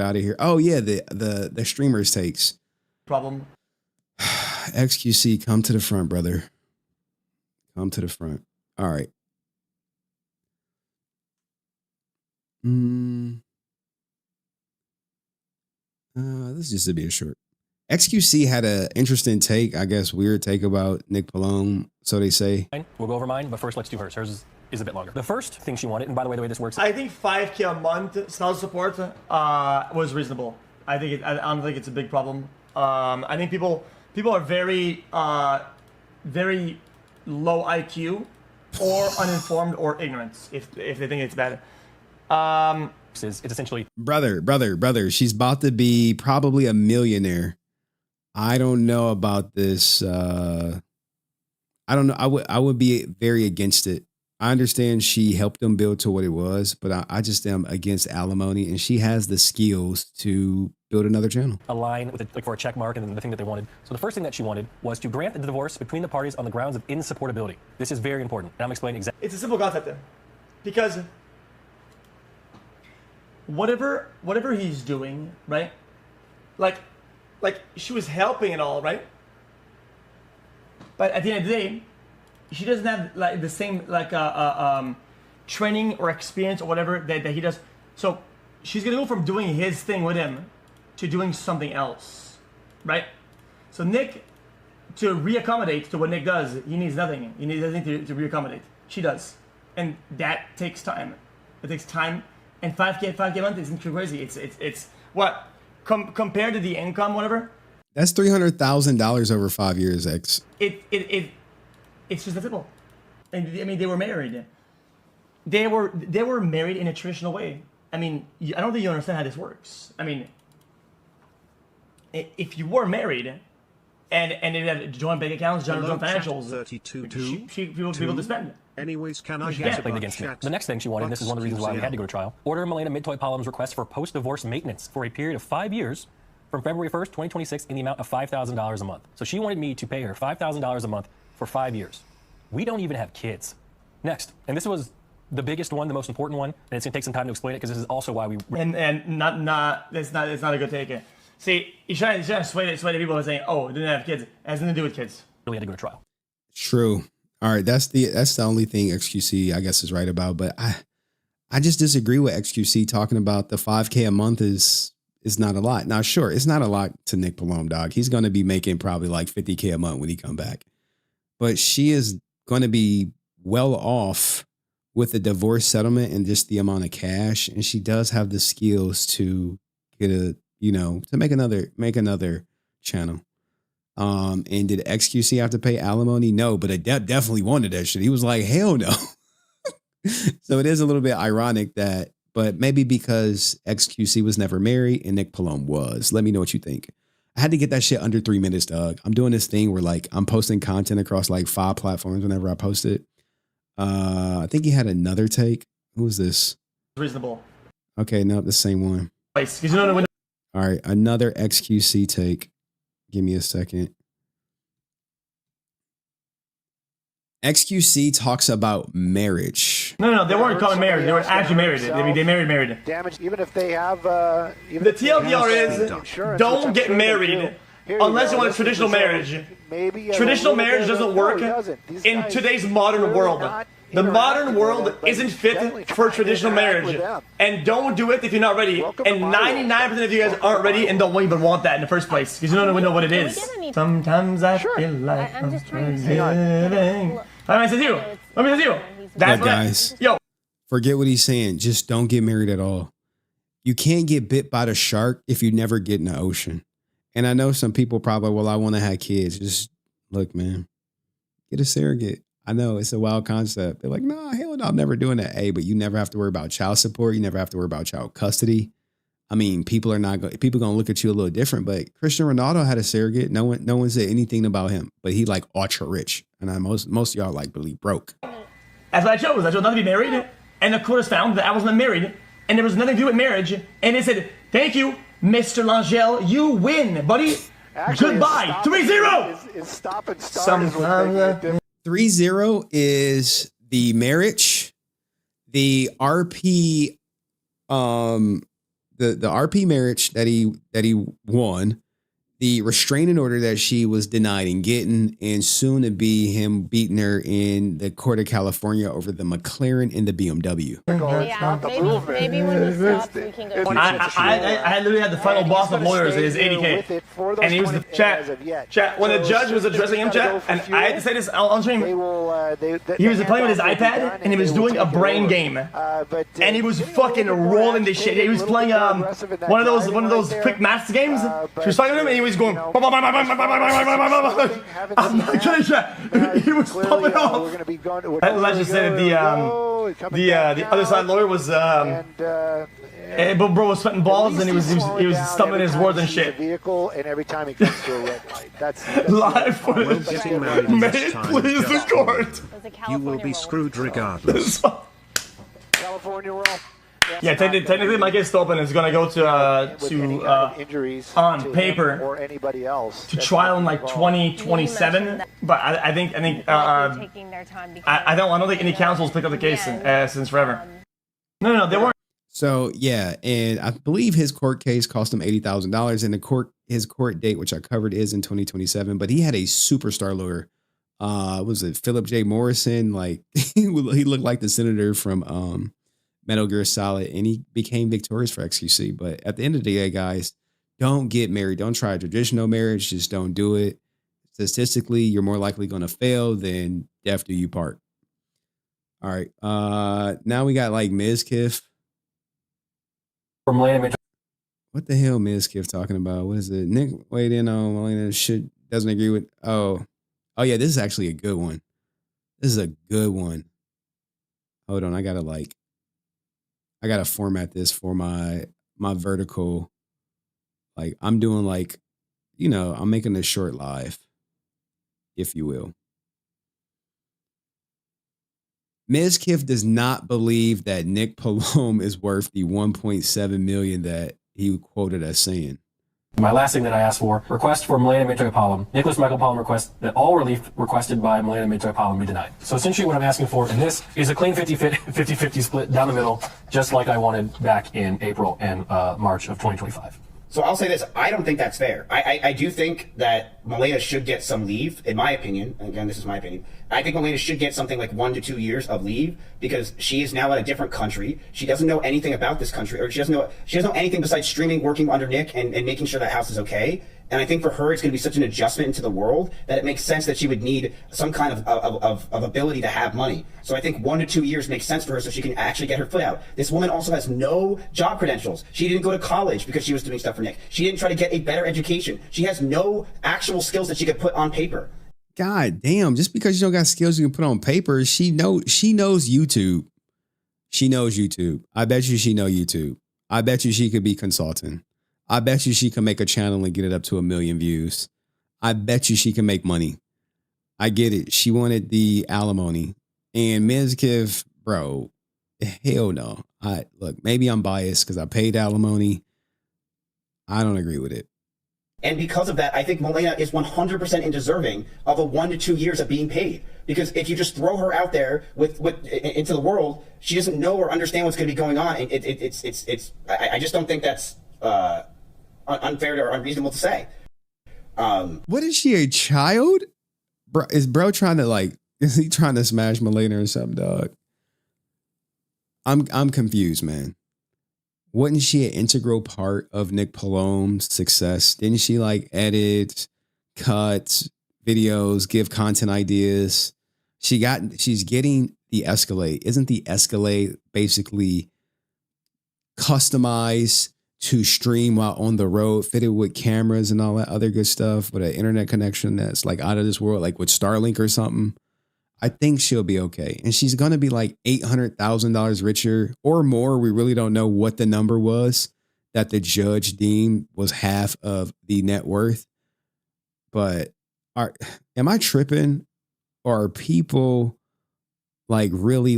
S2: out of here? Oh yeah, the streamers takes.
S20: Problem.
S2: XQC, come to the front, brother. Come to the front. All right. This is just to be a short. XQC had an interesting take, I guess weird take about Nmplol, so they say.
S17: We'll go over mine, but first let's do hers. Hers is a bit longer. The first thing she wanted, and by the way this works.
S20: I think $5K a month spousal support was reasonable. I don't think it's a big problem. I think people are very low IQ or uninformed or ignorant if they think it's bad.
S17: It's essentially
S2: brother. She's about to be probably a millionaire. I don't know about this. I don't know. I would be very against it. I understand she helped them build to what it was, but I just am against Alimony, and she has the skills to build another channel.
S17: A line with like for a check mark and then the thing that they wanted. So the first thing that she wanted was to grant the divorce between the parties on the grounds of insupportability. This is very important, and I'm explaining exactly.
S20: It's a simple concept then, because whatever he's doing, right? Like she was helping and all, right? But at the end of the day, she doesn't have like the same training or experience or whatever that he does. So she's gonna go from doing his thing with him to doing something else, right? So Nick, to reaccommodate to what Nick does, he needs nothing. He needs nothing to reaccommodate. She does, and that takes time. It takes time, and 5K a month isn't too crazy. It's what compared to the income, whatever.
S2: That's $300,000 over 5 years, X.
S20: It's just that simple. And I mean, they were married. They were married in a traditional way. I mean, I don't think you understand how this works. I mean, if you were married and it had joint bank accounts, joint financials,
S7: 32
S20: people to spend.
S7: Anyways, can I get
S17: against me? The next thing she wanted, and this is one of the reasons why we had to go to trial, order Malena Mid-Toy-Palom's request for post-divorce maintenance for a period of 5 years from February 1st, 2026 in the amount of $5,000 a month. So she wanted me to pay her $5,000 a month for 5 years. We don't even have kids. Next, and this was the biggest one, the most important one, and it's going to take some time to explain it because this is also why we...
S20: And not it's not a good take. See, you trying to sway the people who are saying, oh, it didn't have kids. It has nothing to do with kids.
S17: Really had to go to trial.
S2: True. All right, that's the only thing XQC I guess is right about, but I just disagree with XQC talking about the $5K a month is not a lot. Now, sure, it's not a lot to Nmplol, dog. He's going to be making probably like $50K a month when he come back. But she is going to be well off with the divorce settlement and just the amount of cash. And she does have the skills to get to make another channel. And did XQC have to pay alimony? No, but Adept definitely wanted that shit. He was like, hell no. So it is a little bit ironic that, but maybe because XQC was never married and Nmplol was. Let me know what you think. I had to get that shit under 3 minutes, dog. I'm doing this thing where like I'm posting content across like 5 platforms whenever I post it. I think he had another take. Who was this?
S20: Reasonable.
S2: Okay, no, the same one.
S20: All
S2: right, another XQC take. Give me a second. XQC talks about marriage.
S20: No, they weren't calling marriage. They were actually married. They married.
S21: Damage, even if they have.
S20: The TLDR is don't get married unless you want a traditional marriage. Traditional marriage doesn't work in today's modern world. The modern world isn't fit for traditional marriage. And don't do it if you're not ready. And 99% of you guys aren't ready and don't even want that in the first place because you don't even know what it is. Sometimes I feel like I'm just forgiving. Let me say you. That's
S2: guys.
S20: Yo.
S2: Forget what he's saying. Just don't get married at all. You can't get bit by the shark if you never get in the ocean. And I know some people probably, well, I want to have kids. Just look, man, get a surrogate. I know it's a wild concept. They're like, no, hell no, I'm never doing that. Hey, but you never have to worry about child support. You never have to worry about child custody. I mean, people are going to look at you a little different, but Cristiano Ronaldo had a surrogate. No one said anything about him, but he like ultra rich. And most of y'all like believe broke.
S20: That's what I chose. I chose not to be married. And the court has found that I wasn't married. And there was nothing to do with marriage. And they said, thank you, Mr. Langell. You win, buddy. Actually, goodbye. 3-0.
S21: Is stop and start.
S2: 3-0 is the marriage, the RP, the RP marriage that he won, the restraining order that she was denied in getting, and soon to be him beating her in the court of California over the McLaren and the BMW.
S21: Yeah, maybe when he stops, we can go.
S20: I literally had the final boss of lawyers at his 80K, and he was the chat. When the judge was addressing him, chat, and I had to say this on stream, he was playing with his iPad and he was doing a brain game, and he was fucking rolling this shit. He was playing one of those quick maths games. She was talking to him and he was going. I'm not kidding, chat. He was popping off. Let's just say that the other side lawyer was bro was sweating balls and he was stumbling his words and shit.
S21: Vehicle, and every time he comes to a red light, that's
S20: live footage. May it please the court.
S7: You will be screwed regardless.
S21: California roll.
S20: Yeah, technically my case still open is gonna go to
S21: injuries
S20: on paper
S21: or anybody else
S20: to trial in like 2027. But I think I don't think any councils picked up the case since forever. No, they weren't.
S2: So yeah, and I believe his court case cost him $80,000, and his court date, which I covered, is in 2027. But he had a superstar lawyer. Was it Philip J. Morrison? Like he looked like the senator from Metal Gear Solid, and he became victorious for XQC. But at the end of the day, guys, don't get married. Don't try a traditional marriage. Just don't do it. Statistically, you're more likely going to fail than death do you part. All right. Now we got like Mizkif. What the hell Mizkif talking about? What is it? Nick weighed in on Malena shit doesn't agree with. Oh yeah, this is actually a good one. This is a good one. Hold on, I gotta format this for my vertical. Like I'm doing like, I'm making a short live, if you will. Mizkif does not believe that Nmplol is worth the $1.7 million that he quoted as saying.
S17: My last thing that I asked for, request for Malena Mcjuggernuts. Nicholas Michael Palm requests that all relief requested by Malena Mcjuggernuts be denied. So essentially what I'm asking for in this is a clean 50-50 split down the middle, just like I wanted back in April and March of 2025.
S1: So I'll say this, I don't think that's fair. I do think that Malena should get some leave, in my opinion. Again, this is my opinion. I think Malena should get something like 1 to 2 years of leave because she is now in a different country. She doesn't know anything about this country, or she doesn't know anything besides streaming, working under Nick, and making sure that house is okay. And I think for her, it's going to be such an adjustment into the world that it makes sense that she would need some kind of ability to have money. So I think 1 to 2 years makes sense for her so she can actually get her foot out. This woman also has no job credentials. She didn't go to college because she was doing stuff for Nick. She didn't try to get a better education. She has no actual skills that she could put on paper.
S2: God damn, just because you don't got skills you can put on paper, she knows YouTube. She knows YouTube. I bet you she know YouTube. I bet you she could be consulting. I bet you she can make a channel and get it up to 1 million views. I bet you she can make money. I get it. She wanted the alimony. And Mizkif, bro, hell no. Look, maybe I'm biased because I paid alimony. I don't agree with it.
S1: And because of that, I think Malena is 100% undeserving of a 1 to 2 years of being paid. Because if you just throw her out there into the world, she doesn't know or understand what's going to be going on. And I just don't think that's unfair or unreasonable to say.
S2: What is she, a child? Bro, is bro trying to is he trying to smash Malena or something, dog? I'm confused, man. Wasn't she an integral part of Nmplol's success? Didn't she edit, cut videos, give content ideas? She's getting the Escalade. Isn't the Escalade basically customized to stream while on the road, fitted with cameras and all that other good stuff with an internet connection that's out of this world, like with Starlink or something? I think she'll be okay. And she's going to be $800,000 richer or more. We really don't know what the number was that the judge deemed was half of the net worth. But am I tripping? Or are people really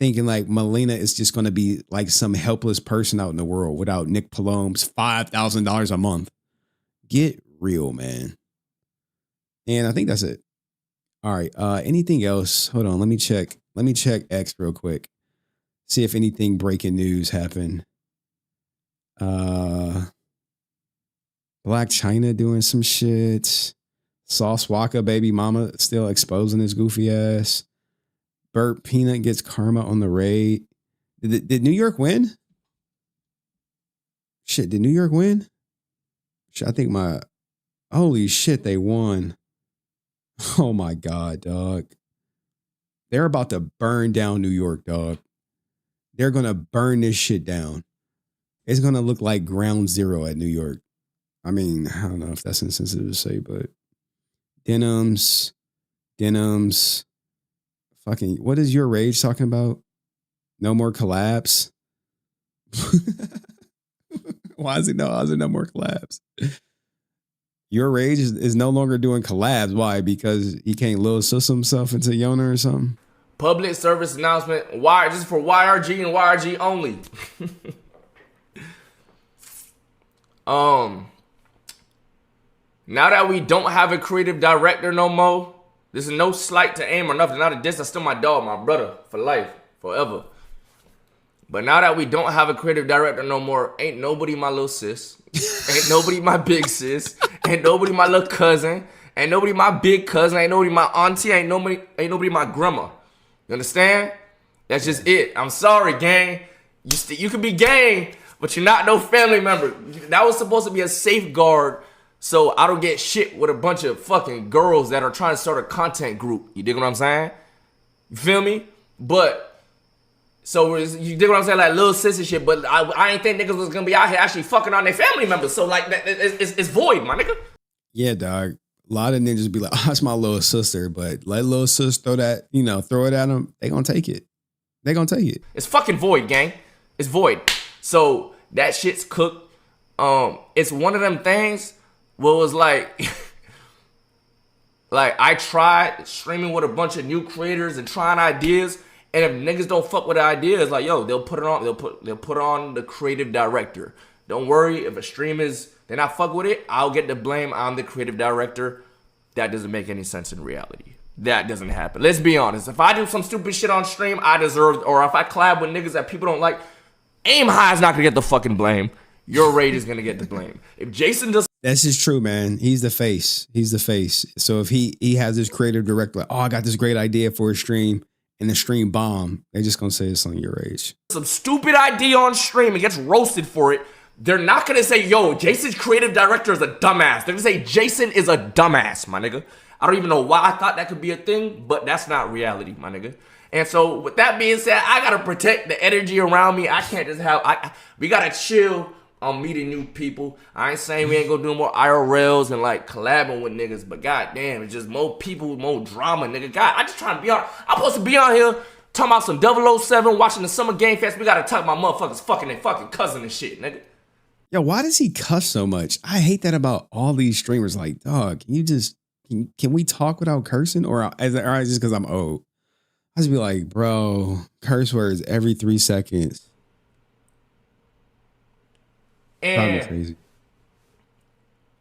S2: thinking Malena is just going to be some helpless person out in the world without Nmplol's $5,000 a month? Get real, man. And I think that's it. All right. Anything else? Hold on. Let me check X real quick. See if anything breaking news happened. Black China doing some shit. Sauce Waka baby mama still exposing his goofy ass. Burt Peanut gets karma on the raid. Did New York win? Shit, did New York win? Shit, I think holy shit, they won. Oh my God, dog. They're about to burn down New York, dog. They're going to burn this shit down. It's going to look like ground zero at New York. I mean, I don't know if that's insensitive to say, but Denims. Fucking, what is your rage talking about? No more collabs? Why is it no more collabs? Your rage is no longer doing collabs. Why? Because he can't little sus himself into Yona or something?
S22: Public service announcement. Just for YRG and YRG only. Now that we don't have a creative director no more, this is no slight to aim or nothing. Not a diss. That's still my dog, my brother, for life, forever. But now that we don't have a creative director no more, ain't nobody my little sis. Ain't nobody my big sis. Ain't nobody my little cousin. Ain't nobody my big cousin. Ain't nobody my auntie. Ain't nobody my grandma. You understand? That's just it. I'm sorry, gang. You can be gang, but you're not no family member. That was supposed to be a safeguard so I don't get shit with a bunch of fucking girls that are trying to start a content group. You dig what I'm saying? You feel me? But so you dig what I'm saying? Little sis and shit. But I ain't think niggas was gonna be out here actually fucking on their family members. So it's void, my nigga.
S2: Yeah, dog. A lot of ninjas be like, oh, that's my little sister. But let little sis throw it at them. They gonna take it. They gonna take it.
S22: It's fucking void, gang. It's void. So that shit's cooked. It's one of them things where it was like I tried streaming with a bunch of new creators and trying ideas. And if niggas don't fuck with the idea, it's like, yo, they'll put it on. They'll put on the creative director. Don't worry if a stream is then I fuck with it. I'll get the blame. I'm the creative director. That doesn't make any sense in reality. That doesn't happen. Let's be honest. If I do some stupid shit on stream, I deserve, or if I collab with niggas that people don't like, Aim High is not gonna get the fucking blame. Your Rage is gonna get the blame. If Jason does,
S2: That's just true, man. He's the face. He's the face. So if he has this creative director, like, oh, I got this great idea for a stream, and the stream bomb, they're just gonna say it's on Your Rage.
S22: some stupid idea on stream and gets roasted for it, they're not gonna say, yo, Jason's creative director is a dumbass. They're gonna say Jason is a dumbass, my nigga. I don't even know why I thought that could be a thing, but that's not reality, my nigga. And so with that being said, I gotta protect the energy around me. I can't just have, we gotta chill on meeting new people. I ain't saying we ain't gonna do more IRLs and like collabing with niggas, but goddamn, it's just more people, more drama, nigga. God, I just trying to be on, I'm supposed to be on here talking about some 007, watching the Summer Game Fest. We gotta talk about motherfuckers fucking their fucking cousin and shit, nigga.
S2: Yo, why does he cuss so much? I hate that about all these streamers. Like, dog, can you just, can we talk without cursing? Or is it just because I'm old? I just be like, bro, curse words every 3 seconds.
S22: And
S2: crazy.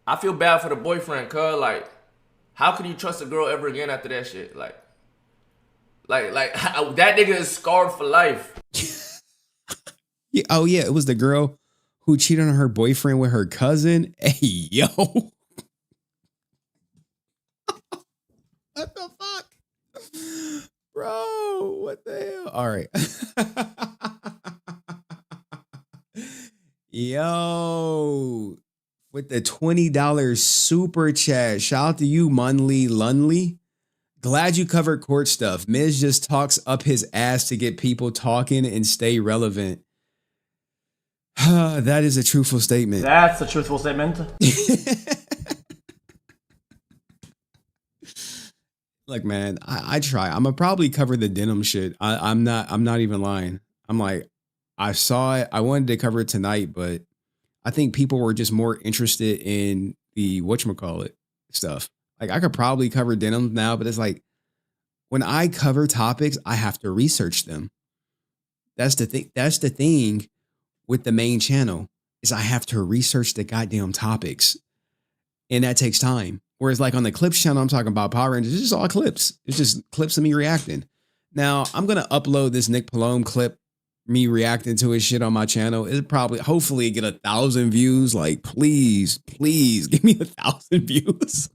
S22: I feel bad for the boyfriend, cuz, like, how can you trust a girl ever again after that shit? Like that nigga is scarred for life.
S2: Yeah, oh, yeah, it was the girl who cheated on her boyfriend with her cousin. Hey, yo. What the fuck? Bro, what the hell? All right. Yo, with the $20 super chat. Shout out to you, Munley Lunley. Glad you covered court stuff. Miz just talks up his ass to get people talking and stay relevant. That is a truthful statement.
S20: That's a truthful statement.
S2: Look, man, I try. I'm gonna probably cover the denim shit. I'm not even lying. I'm like, I saw it. I wanted to cover it tonight, but I think people were just more interested in the whatchamacallit stuff. Like, I could probably cover denim now, but it's like, when I cover topics, I have to research them. That's the thing. That's the thing with the main channel, is I have to research the goddamn topics. And that takes time. Whereas like on the clips channel, I'm talking about Power Rangers, it's just all clips. It's just clips of me reacting. Now, I'm going to upload this Nmplol clip, me reacting to his shit on my channel. It'll probably, hopefully get 1,000 views. Like, please give me 1,000 views.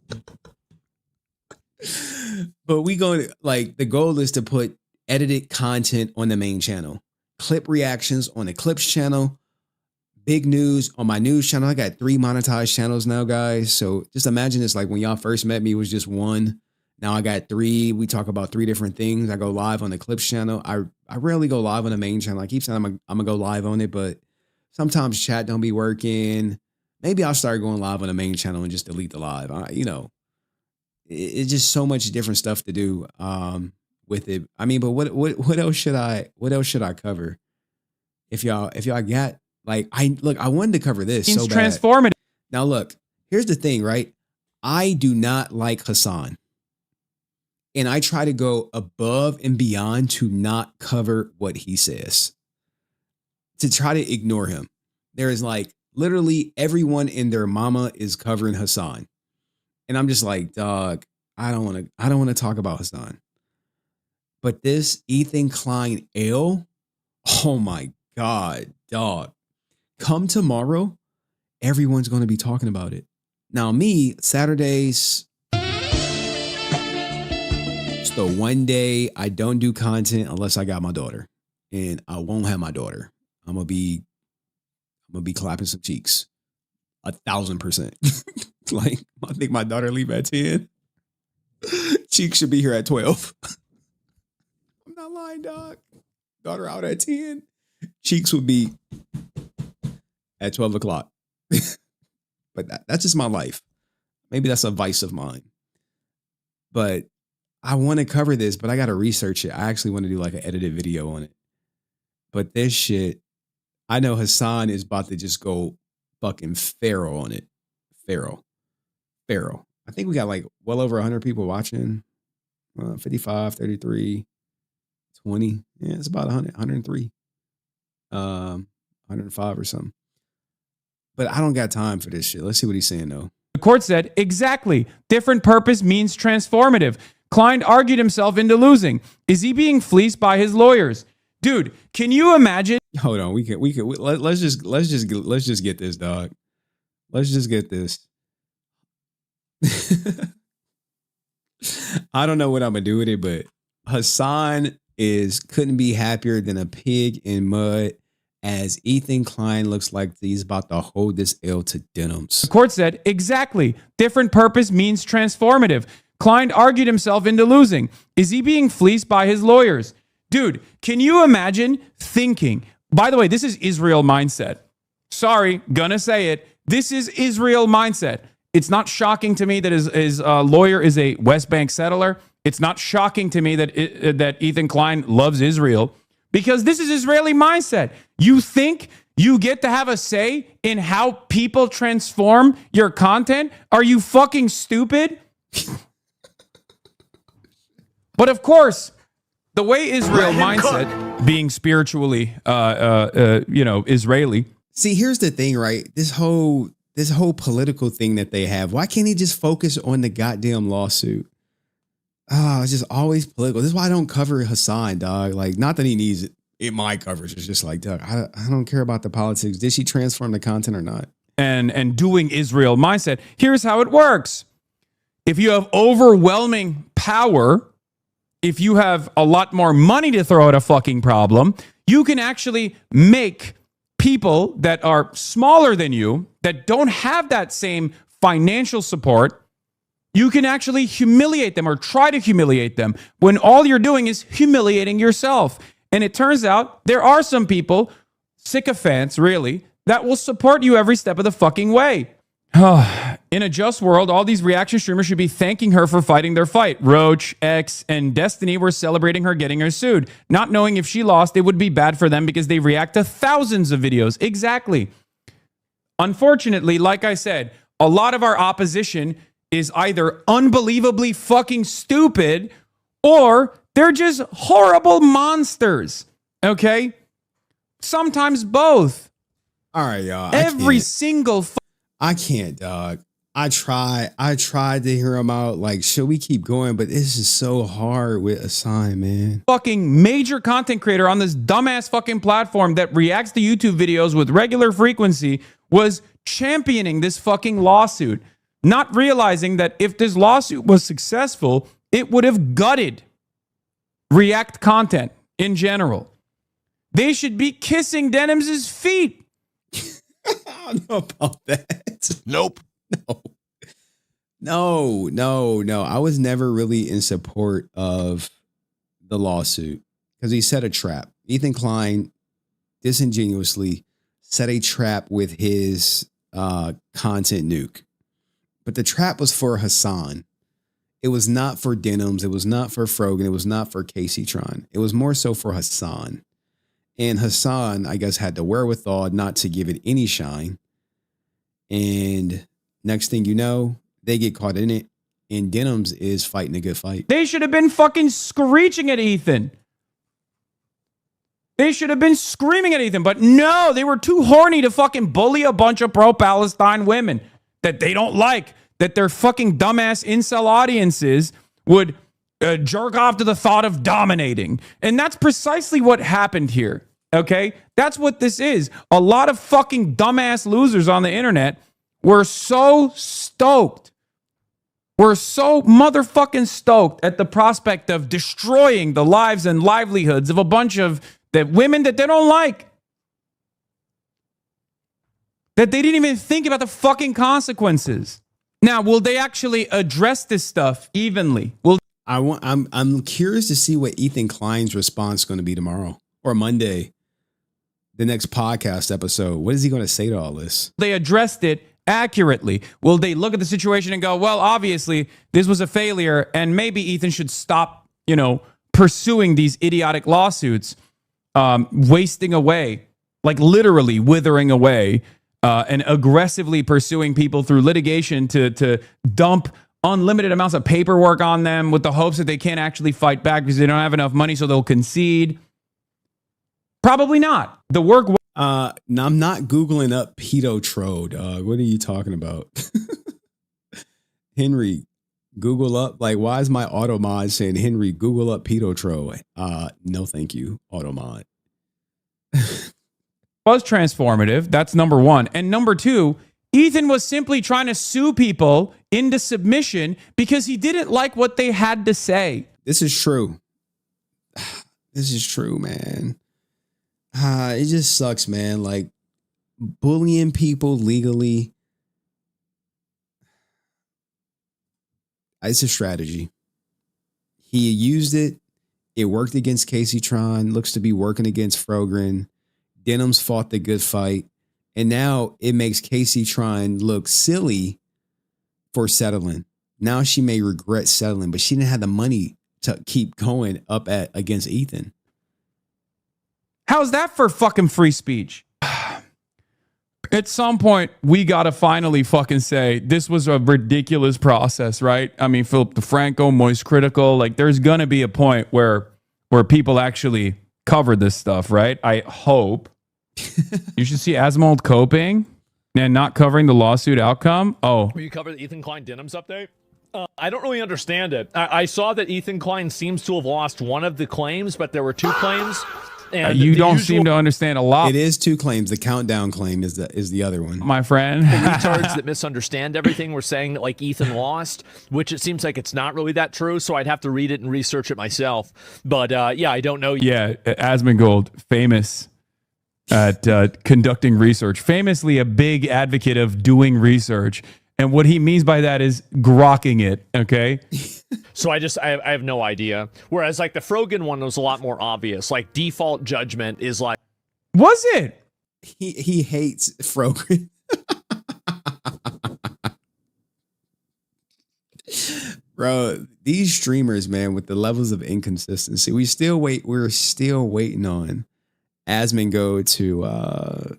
S2: But we going to, like, the goal is to put edited content on the main channel. Clip reactions on the clips channel. Big news on my news channel. I got 3 monetized channels now, guys. So just imagine this, like when y'all first met me, it was just 1. Now I got 3. We talk about 3 different things. I go live on the clips channel. I rarely go live on the main channel. I keep saying I'm gonna go live on it, but sometimes chat don't be working. Maybe I'll start going live on the main channel and just delete the live. It's just so much different stuff to do with it. I mean, but what else should I cover? If y'all got, like, I wanted to cover this so bad.
S5: Transformative.
S2: Now look, here's the thing, right? I do not like Hasan. And I try to go above and beyond to not cover what he says. To try to ignore him. There is like literally everyone and their mama is covering Hasan. And I'm just like, dog, I don't want to talk about Hasan. But this Ethan Klein ale, oh my God, dog. Come tomorrow, everyone's going to be talking about it. Now, me, Saturdays, it's the one day I don't do content unless I got my daughter. And I won't have my daughter. I'm gonna be clapping some cheeks. 1,000%. Like, I think my daughter leave at 10. Cheeks should be here at 12. I'm not lying, dog. Daughter out at 10. Cheeks would be at 12 o'clock. But that's just my life. Maybe that's a vice of mine. But I want to cover this, but I got to research it. I actually want to do like an edited video on it. But this shit, I know Hasan is about to just go fucking feral on it. Feral. I think we got like well over 100 people watching. 55, 33, 20. Yeah, it's about 100, 103. 105 or something. But I don't got time for this shit. Let's see what he's saying though.
S5: The court said, exactly. Different purpose means transformative. Klein argued himself into losing. Is he being fleeced by his lawyers? Dude, can you imagine?
S2: Hold on, let's just get this, dog. Let's just get this. I don't know what I'm gonna do with it, but Hasan couldn't be happier than a pig in mud as Ethan Klein looks like he's about to hold this L to Denims.
S5: The court said, exactly. Different purpose means transformative. Klein argued himself into losing. Is he being fleeced by his lawyers? Dude, can you imagine thinking? By the way, this is Israel mindset. Sorry, gonna say it. This is Israel mindset. It's not shocking to me that his lawyer is a West Bank settler. It's not shocking to me that Ethan Klein loves Israel, because this is Israeli mindset. You think you get to have a say in how people transform your content? Are you fucking stupid? But of course, the way Israel mindset, being spiritually, Israeli.
S2: See, here's the thing, right? This whole political thing that they have. Why can't he just focus on the goddamn lawsuit? It's just always political. This is why I don't cover Hasan, dog. Like, not that he needs it in my coverage. It's just like, dog, I don't care about the politics. Did she transform the content or not?
S5: And doing Israel mindset. Here's how it works. If you have overwhelming power, if you have a lot more money to throw at a fucking problem, you can actually make people that are smaller than you, that don't have that same financial support, you can actually humiliate them or try to humiliate them when all you're doing is humiliating yourself. And it turns out there are some people, sycophants really, that will support you every step of the fucking way. In a just world, all these reaction streamers should be thanking her for fighting their fight. Roach, X, and Destiny were celebrating her getting her sued. Not knowing if she lost, it would be bad for them because they react to thousands of videos. Exactly. Unfortunately, like I said, a lot of our opposition is either unbelievably fucking stupid or they're just horrible monsters. Okay? Sometimes both.
S2: All right, y'all.
S5: Every single
S2: I can't, dog. I tried to hear him out. Like, should we keep going? But this is so hard with Hasan, man.
S5: Fucking major content creator on this dumbass fucking platform that reacts to YouTube videos with regular frequency was championing this fucking lawsuit, not realizing that if this lawsuit was successful, it would have gutted React content in general. They should be kissing Denims' feet.
S2: I don't know about that.
S4: Nope.
S2: No. I was never really in support of the lawsuit because he set a trap. Ethan Klein disingenuously set a trap with his content nuke. But the trap was for Hasan. It was not for Denims. It was not for Frogan. It was not for Casey Tron. It was more so for Hasan. And Hasan, I guess, had the wherewithal not to give it any shine. And next thing you know, they get caught in it. And Denims is fighting a good fight.
S5: They should have been fucking screeching at Ethan. They should have been screaming at Ethan. But no, they were too horny to fucking bully a bunch of pro-Palestine women that they don't like. That their fucking dumbass incel audiences would jerk off to the thought of dominating. And that's precisely what happened here. Okay? That's what this is. A lot of fucking dumbass losers on the internet were so stoked. We're so motherfucking stoked at the prospect of destroying the lives and livelihoods of a bunch of the women that they don't like. That they didn't even think about the fucking consequences. Now, will they actually address this stuff evenly?
S2: I'm curious to see what Ethan Klein's response is going to be tomorrow or Monday, the next podcast episode. What is he going to say to all this?
S5: They addressed it accurately. Will they look at the situation and go, well, obviously this was a failure and maybe Ethan should stop, pursuing these idiotic lawsuits, wasting away, like literally withering away, and aggressively pursuing people through litigation to dump unlimited amounts of paperwork on them with the hopes that they can't actually fight back because they don't have enough money, so they'll concede. Probably not. The work
S2: No, I'm not Googling up pedo troll, dog. What are you talking about? Henry, Google up, like, why is my auto mod saying, Henry, Google up pedo troll? No, thank you, auto mod.
S5: Was transformative. That's number one. And number two, Ethan was simply trying to sue people into submission because he didn't like what they had to say.
S2: This is true. This is true, man. It just sucks, man. Like, bullying people legally. It's a strategy. He used it. It worked against Casey Tron. Looks to be working against Frogren. Denims fought the good fight. And now it makes Casey Tron look silly for settling. Now she may regret settling, but she didn't have the money to keep going up against Ethan.
S5: How's that for fucking free speech? At some point, we got to finally fucking say this was a ridiculous process, right? I mean, Philip DeFranco, Moist Critical, like there's going to be a point where people actually cover this stuff, right? I hope. You should see Asmold coping and not covering the lawsuit outcome. Oh.
S6: Will you cover the Ethan Klein Denims update? I don't really understand it. I saw that Ethan Klein seems to have lost one of the claims, but there were two claims. And
S5: you don't seem to understand a lot.
S2: It is two claims. The countdown claim is the other one.
S5: My friend.
S6: The retards that misunderstand everything were saying that like Ethan lost, which it seems like it's not really that true. So I'd have to read it and research it myself. But yeah, I don't know.
S5: Yeah, Asmongold, famous at conducting research, famously a big advocate of doing research. And what he means by that is grokking it, okay?
S6: So I have no idea. Whereas like the Frogan one was a lot more obvious. Like default judgment is like...
S5: Was it?
S2: He hates Frogan. Bro, these streamers, man, with the levels of inconsistency, we're still waiting on Asmongold to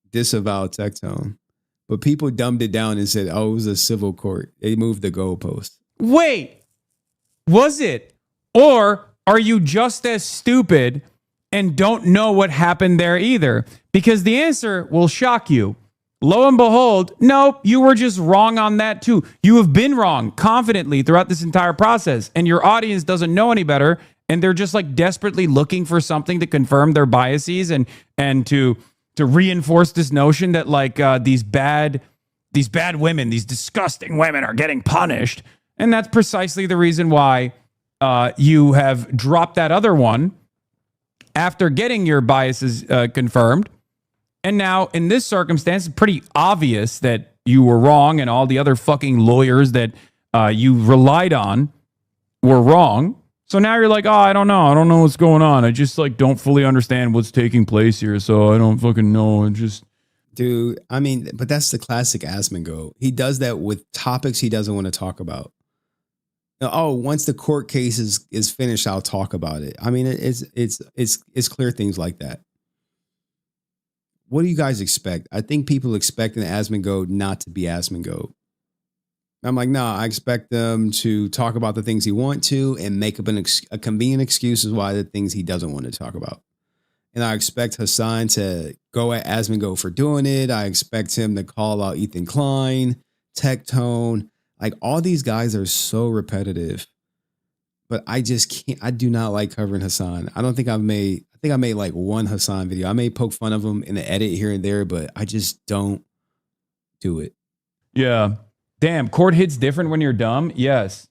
S2: disavow Tectone. But people dumbed it down and said, oh, it was a civil court. They moved the goalpost.
S5: Wait, was it? Or are you just as stupid and don't know what happened there either? Because the answer will shock you. Lo and behold, nope, you were just wrong on that too. You have been wrong confidently throughout this entire process, and your audience doesn't know any better, and they're just like desperately looking for something to confirm their biases and to reinforce this notion that like these bad women, these disgusting women are getting punished. And that's precisely the reason why you have dropped that other one after getting your biases confirmed. And now in this circumstance, it's pretty obvious that you were wrong and all the other fucking lawyers that you relied on were wrong. So now you're like, oh, I don't know what's going on. I just like don't fully understand what's taking place here. So I don't fucking know. And just,
S2: dude, I mean, but that's the classic Asmongold. He does that with topics he doesn't want to talk about. Oh, once the court case is finished, I'll talk about it. I mean, it's clear things like that. What do you guys expect? I think people expect an Asmongold not to be Asmongold. I'm like, no, I expect them to talk about the things he wants to and make up a convenient excuses why the things he doesn't want to talk about. And I expect Hasan to go at Asmongold for doing it. I expect him to call out Ethan Klein, Tectone. Like all these guys are so repetitive, but I just can't. I do not like covering Hasan. I think I made like one Hasan video. I may poke fun of him in the edit here and there, but I just don't do it.
S5: Yeah. Damn, court hits different when you're dumb? Yes.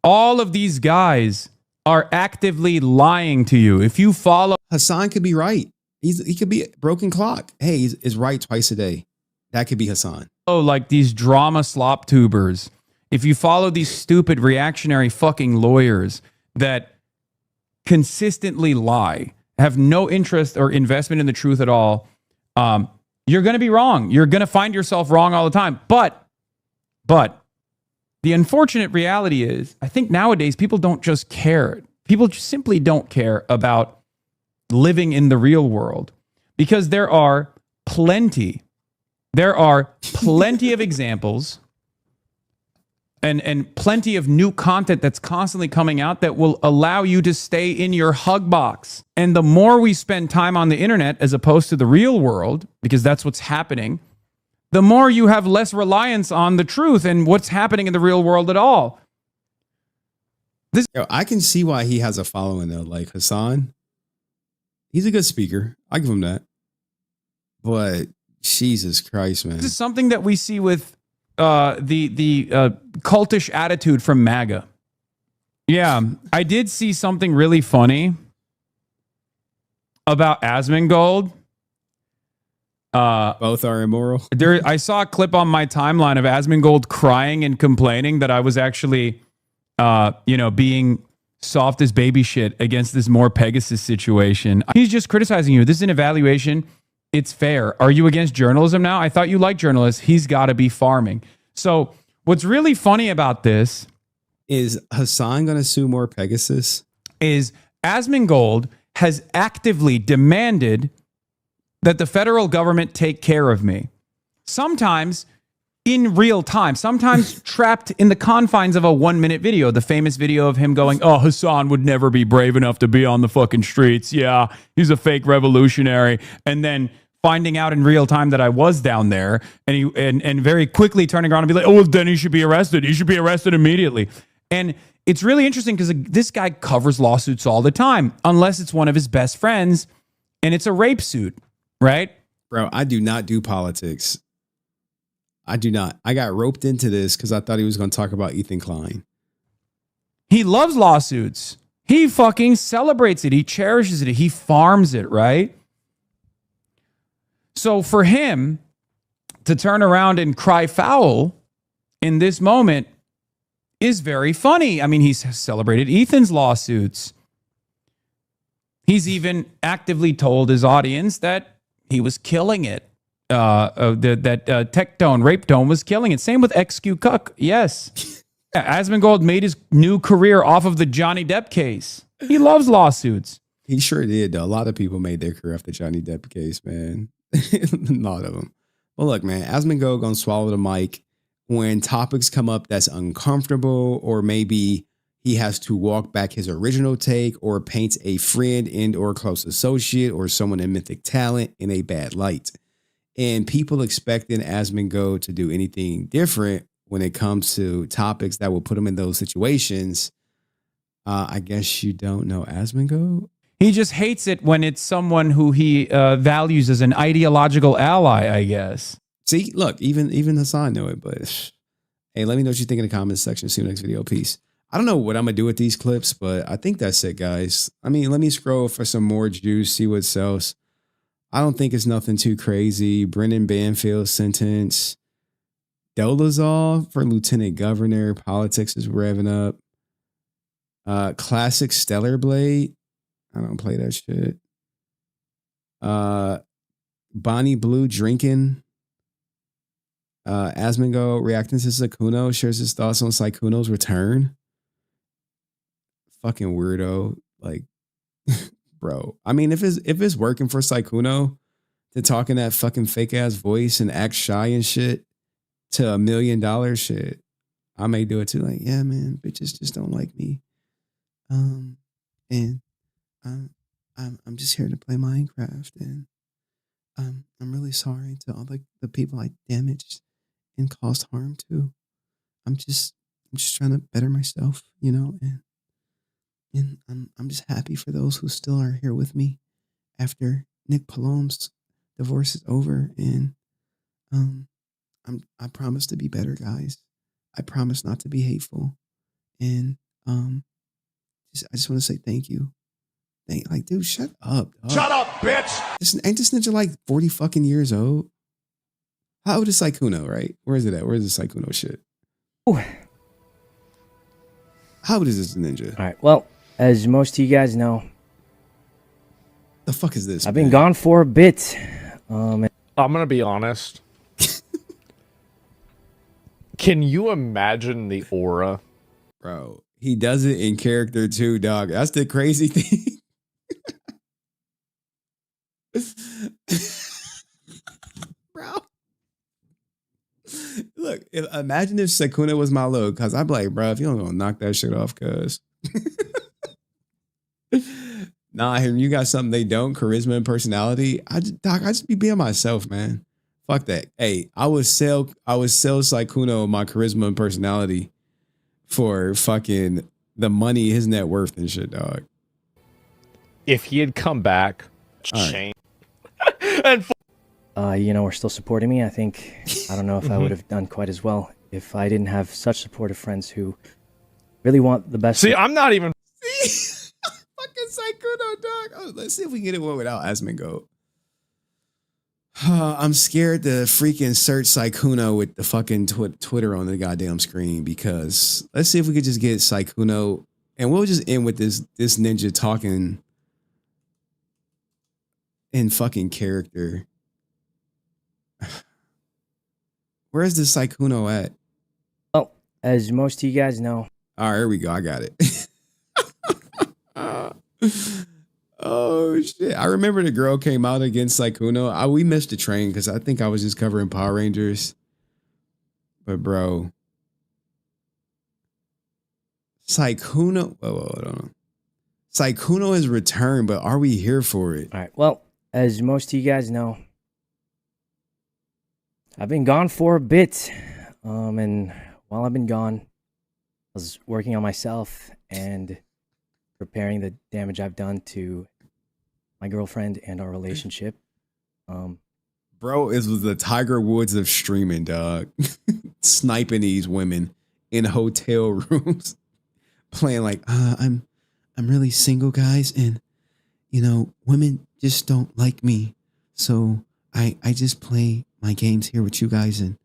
S5: All of these guys are actively lying to you. If you follow...
S2: Hasan could be right. He could be a broken clock. Hey, he's right twice a day. That could be Hasan.
S5: Oh, like these drama slop tubers. If you follow these stupid reactionary fucking lawyers that consistently lie, have no interest or investment in the truth at all, you're going to be wrong. You're going to find yourself wrong all the time. But the unfortunate reality is, I think nowadays people don't just care. People just simply don't care about living in the real world because there are plenty of examples and plenty of new content that's constantly coming out that will allow you to stay in your hug box. And the more we spend time on the internet as opposed to the real world, because that's what's happening, the more you have less reliance on the truth and what's happening in the real world at all.
S2: Yo, I can see why he has a following though. Like Hasan, he's a good speaker. I give him that. But Jesus Christ, man.
S5: This is something that we see with the cultish attitude from MAGA. Yeah, I did see something really funny about Asmongold.
S2: Both are immoral.
S5: I saw a clip on my timeline of Asmongold crying and complaining that I was actually, being soft as baby shit against this more Pegasus situation. He's just criticizing you. This is an evaluation. It's fair. Are you against journalism now? I thought you liked journalists. He's got to be farming. So what's really funny about this
S2: is Hasan going to sue more Pegasus?
S5: Is Asmongold has actively demanded that the federal government take care of me. Sometimes in real time, sometimes trapped in the confines of a 1-minute video, the famous video of him going, oh, Hasan would never be brave enough to be on the fucking streets. Yeah, he's a fake revolutionary. And then finding out in real time that I was down there and very quickly turning around and be like, oh, well, then he should be arrested. He should be arrested immediately. And it's really interesting because this guy covers lawsuits all the time, unless it's one of his best friends and it's a rape suit, right?
S2: Bro, I do not do politics. I do not. I got roped into this because I thought he was going to talk about Ethan Klein.
S5: He loves lawsuits. He fucking celebrates it. He cherishes it. He farms it, right? So for him to turn around and cry foul in this moment is very funny. I mean, he's celebrated Ethan's lawsuits. He's even actively told his audience that he was killing it. That tech tone, rape tone was killing it. Same with XQ Cuck. Yes. Asmongold made his new career off of the Johnny Depp case. He loves lawsuits.
S2: He sure did, though. A lot of people made their career off the Johnny Depp case, man. A lot of them. Well, look, man, Asmongold gonna swallow the mic when topics come up that's uncomfortable, or maybe he has to walk back his original take or paint a friend and or close associate or someone in mythic talent in a bad light. And people expecting Asmongold to do anything different when it comes to topics that will put him in those situations. I guess you don't know Asmongold.
S5: He just hates it when it's someone who he values as an ideological ally, I guess.
S2: See, look, even Hasan knew it, but hey, let me know what you think in the comments section. See you next video. Peace. I don't know what I'm going to do with these clips, but I think that's it, guys. I mean, let me scroll for some more juice, see what sells. I don't think it's nothing too crazy. Brendan Banfield's sentence. Dolezal for lieutenant governor. Politics is revving up. Classic Stellar Blade. I don't play that shit. Bonnie Blue drinking. Asmongold reacting to Sykunno. Shares his thoughts on Sykunno's return. Fucking weirdo. Like, bro. I mean, if it's working for Sykunno to talk in that fucking fake ass voice and act shy and shit to $1 million shit, I may do it too. Like, yeah, man, bitches just don't like me. And I'm just here to play Minecraft, and I'm really sorry to all the people I damaged and caused harm to. I'm just trying to better myself, you know, and I'm just happy for those who still are here with me after Nmplol's divorce is over, and I promise to be better, guys. I promise not to be hateful, and I just want to say thank you. Like, dude, shut up. Dog.
S4: Shut up, bitch.
S2: Ain't this ninja like 40 fucking years old? How old is Sykunno, right? Where is it at? Where's the Sykunno shit? Ooh. How old is this ninja?
S8: All right. Well, as most of you guys know,
S2: the fuck is this?
S8: I've been gone for a bit.
S6: I'm gonna be honest. Can you imagine the aura?
S2: Bro, he does it in character too, dog. That's the crazy thing. Bro. Look, imagine if Sykunno was my look, cause I'd be like, bro, if you don't gonna knock that shit off, cuz. Nah, him, you got something they don't, charisma and personality. I just be being myself, man. Fuck that. Hey, I would sell Sykunno my charisma and personality for fucking the money, his net worth and shit, dog.
S6: If he had come back,
S2: Right.
S6: and
S8: We're still supporting me. I don't know if I would have done quite as well if I didn't have such supportive friends who really want the best.
S6: See, I'm not even.
S2: Fucking Sykunno, dog. Oh, let's see if we can get it one without Asmongold. I'm scared to freaking search Sykunno with the fucking Twitter on the goddamn screen, because let's see if we could just get Sykunno, and we'll just end with this ninja talking in fucking character. Where's the Sykunno at?
S8: Well, as most of you guys know.
S2: All right, here we go. I got it. Oh shit! I remember the girl came out against Sykunno. We missed the train because I think I was just covering Power Rangers. But bro, Sykunno. Hold on. Sykunno has returned, but are we here for it?
S8: All right. Well, as most of you guys know, I've been gone for a bit. And while I've been gone, I was working on myself and repairing the damage I've done to my girlfriend and our relationship.
S2: Bro, it was the Tiger Woods of streaming, dog. Sniping these women in hotel rooms, playing like, I'm really single, guys, and women just don't like me, so I just play my games here with you guys, and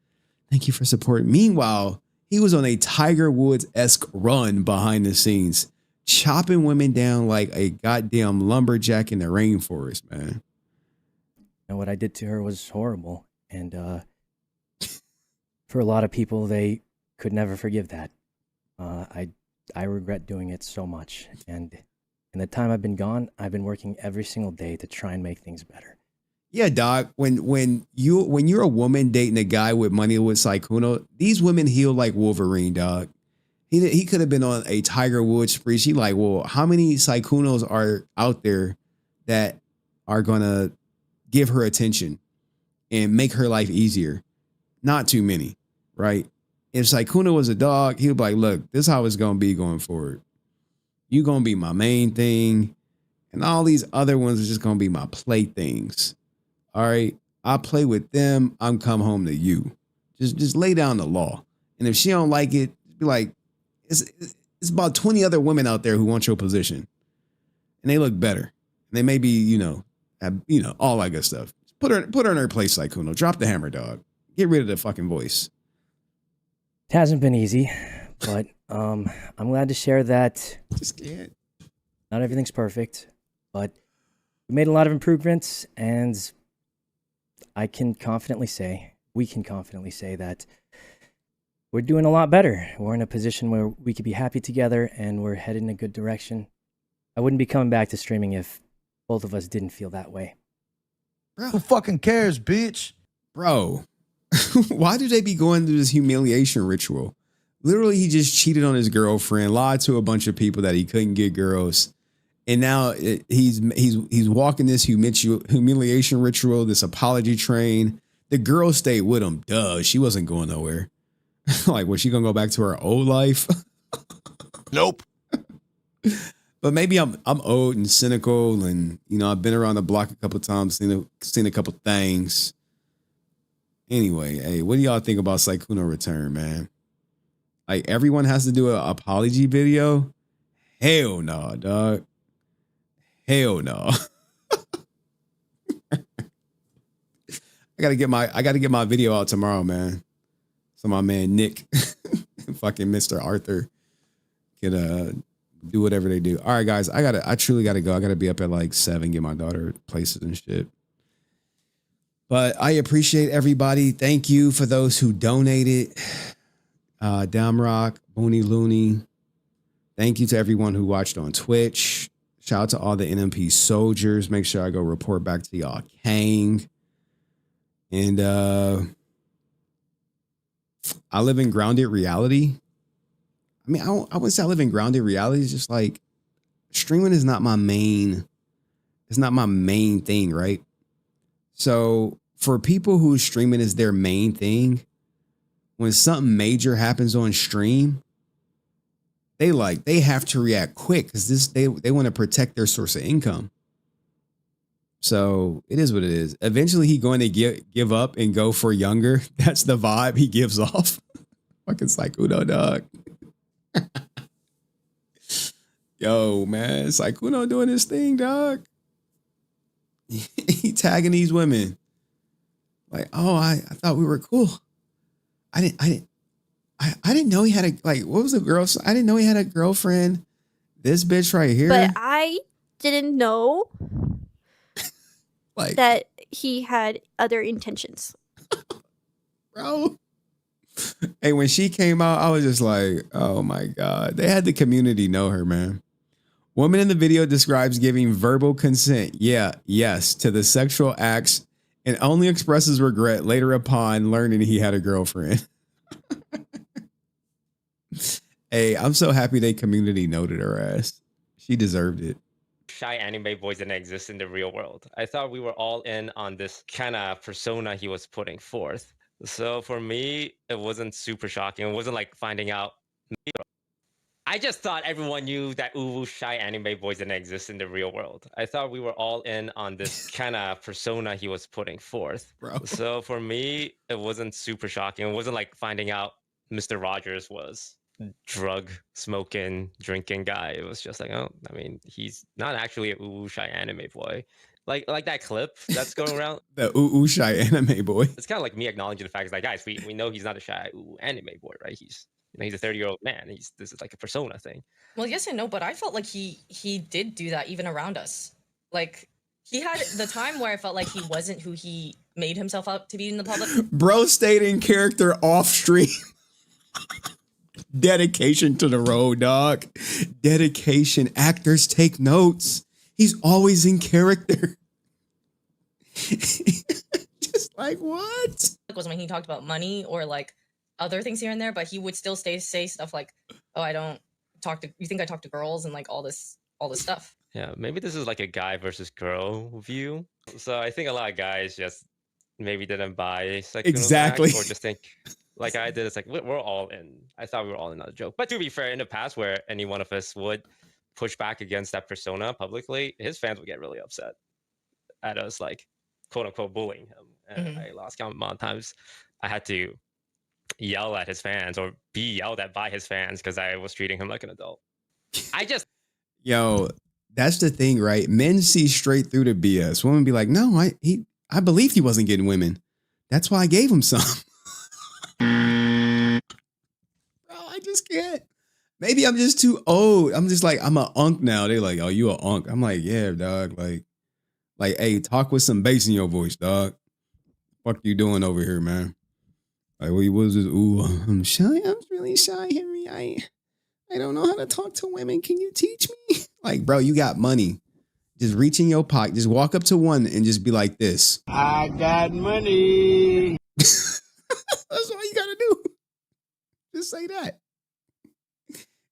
S2: thank you for supporting. Meanwhile, he was on a Tiger Woods-esque run behind the scenes, chopping women down like a goddamn lumberjack in the rainforest, man.
S8: What I did to her was horrible. And for a lot of people, they could never forgive that. I regret doing it so much. And in the time I've been gone, I've been working every single day to try and make things better.
S2: Yeah, dog. When you're a woman dating a guy with money with Sykunno, these women heal like Wolverine, dog. He could have been on a Tiger Woods spree. She like, well, how many Sykunnos are out there that are gonna give her attention and make her life easier? Not too many, right? If Sykunno was a dog, he would be like, look, this is how it's gonna be going forward. You gonna be my main thing, and all these other ones are just gonna be my playthings. All right, I play with them. I'm come home to you. Just lay down the law, and if she don't like it, be like, it's about 20 other women out there who want your position, and they look better. And they may be, all that good stuff. Put her in her place, Sykunno. Drop the hammer, dog. Get rid of the fucking voice.
S8: It hasn't been easy, but I'm glad to share that.
S2: Just can't.
S8: Not everything's perfect, but we made a lot of improvements, and we can confidently say that we're doing a lot better. We're in a position where we could be happy together, and we're headed in a good direction. I wouldn't be coming back to streaming if both of us didn't feel that way.
S10: Bro. Who fucking cares, bitch?
S2: Bro, why do they be going through this humiliation ritual? Literally, he just cheated on his girlfriend, lied to a bunch of people that he couldn't get girls, and now he's walking this humiliation ritual, this apology train. The girl stayed with him. Duh, she wasn't going nowhere. Like, was she gonna go back to her old life?
S10: Nope.
S2: But maybe I'm old and cynical, and I've been around the block a couple times, seen a couple things. Anyway, hey, what do y'all think about Sykunno return, man? Like, everyone has to do an apology video? Hell no, dog. Hell no. I gotta get my video out tomorrow, man. So my man Nick, fucking Mr. Arthur, can do whatever they do. All right, guys, I truly gotta go. I gotta be up at like 7, get my daughter places and shit. But I appreciate everybody. Thank you for those who donated. Damrock, Booney Looney. Thank you to everyone who watched on Twitch. Shout out to all the NMP soldiers. Make sure I go report back to y'all, Kang. And I live in grounded reality. I mean, I wouldn't say I live in grounded reality. It's just like streaming is not my main. It's not my main thing, right? So for people who streaming is their main thing, when something major happens on stream, they have to react quick because they want to protect their source of income. So it is what it is. Eventually, he's going to give up and go for younger. That's the vibe he gives off. Fucking Sykunno, dog. Yo, man, Sykunno doing his thing, dog. He tagging these women. Like, oh, I thought we were cool. I didn't know he had what was the girl? I didn't know he had a girlfriend. This bitch right here.
S11: But I didn't know that he had other intentions.
S2: Bro. Hey, when she came out, I was just like, oh my God. They had the community know her, man. Woman in the video describes giving verbal consent, yes, to the sexual acts and only expresses regret later upon learning he had a girlfriend. Hey, I'm so happy they community noted her ass. She deserved it.
S12: Shy anime boys didn't exist in the real world. I thought we were all in on this kind of persona he was putting forth. So for me, it wasn't super shocking. It wasn't like finding out. I just thought everyone knew that shy anime boys didn't exist in the real world. I thought we were all in on this kind of persona he was putting forth.
S2: Bro.
S12: So for me, it wasn't super shocking. It wasn't like finding out Mr. Rogers was drug smoking, drinking guy. It was just like, oh, I mean, he's not actually a shy anime boy. Like that clip that's going around.
S2: The shy anime boy.
S12: It's kind of like me acknowledging the fact, like, guys, we know he's not a shy anime boy, right? He's a 30-year-old man. This is like a persona thing.
S23: Well, yes and no, but I felt like he did do that even around us. Like, he had the time where I felt like he wasn't who he made himself out to be in the public.
S2: Bro stayed in character off stream. Dedication to the road, dog. Dedication. Actors take notes. He's always in character. Just like, what?
S23: It was when he talked about money or like other things here and there, but he would still say stuff like, oh, I don't talk to, you think I talk to girls and like all this stuff.
S12: Yeah, maybe this is like a guy versus girl view. So I think a lot of guys just maybe didn't buy
S2: exactly,
S12: or just think like I did. It's like we're all in. I thought we were all in on a joke. But to be fair, in the past, where any one of us would push back against that persona publicly, his fans would get really upset at us, like quote unquote bullying him. And I lost count amount of times I had to yell at his fans or be yelled at by his fans because I was treating him like an adult.
S2: Yo, that's the thing, right? Men see straight through the BS. Women be like, no, I believed he wasn't getting women. That's why I gave him some. Bro, I just can't. Maybe I'm just too old. I'm just like, I'm a unk now. They're like, oh, you a unk. I'm like, yeah, dog. Like, hey, talk with some bass in your voice, dog. What you doing over here, man? Like, what was this? Ooh, I'm shy. I'm really shy, Henry. I don't know how to talk to women. Can you teach me? Like, bro, you got money. Just reach in your pocket. Just walk up to one and just be like this.
S21: I got money.
S2: That's all you gotta do. Just say that.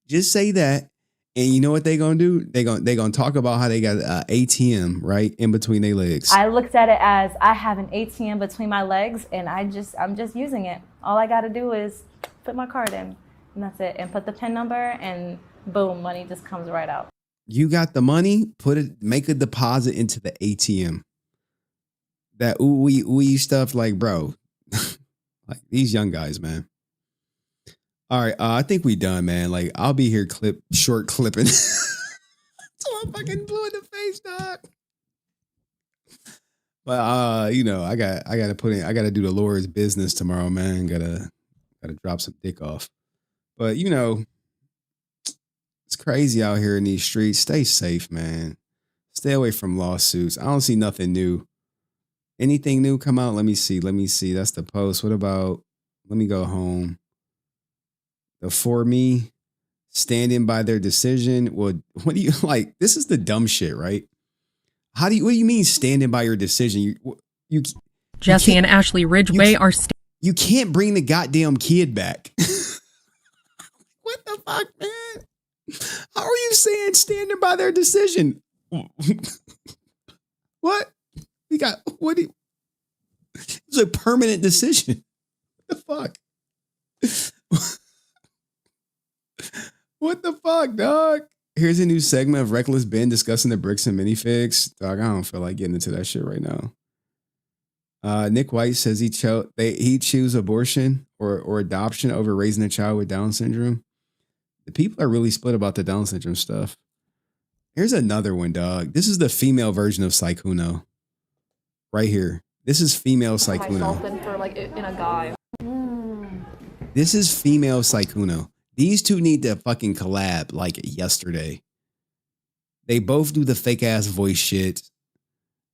S2: Just say that. And you know what they gonna do? They gonna talk about how they got an ATM right in between their legs.
S24: I looked at it as I have an ATM between my legs, and I'm just using it. All I gotta do is put my card in, and that's it. And put the PIN number, and boom, money just comes right out.
S2: You got the money, make a deposit into the ATM. That ooey stuff, like, bro, like these young guys, man. All right, I think we done, man. Like, I'll be here short clipping. So I'm fucking blue in the face, dog. But I gotta do the Lord's business tomorrow, man. Gotta drop some dick off. But it's crazy out here in these streets. Stay safe, man. Stay away from lawsuits. I don't see nothing new. Anything new come out? Let me see. That's the post. What about, let me go home. The for me standing by their decision. Well, what do you like? This is the dumb shit, right? What do you mean standing by your decision? You
S25: Jesse and Ashley Ridgway are
S2: You can't bring the goddamn kid back. What the fuck, man? How are you saying standing by their decision? What? You got what? It's a permanent decision. What the fuck? What the fuck, dog? Here's a new segment of Reckless Ben discussing the bricks and minifigs. Dog, I don't feel like getting into that shit right now. Nick White says he choose abortion or adoption over raising a child with Down syndrome. The people are really split about the Down syndrome stuff. Here's another one, dog. This is the female version of Sykunno. Right here. This is female Sykunno.
S9: For like in a guy.
S2: This is female Sykunno. These two need to fucking collab like yesterday. They both do the fake ass voice shit,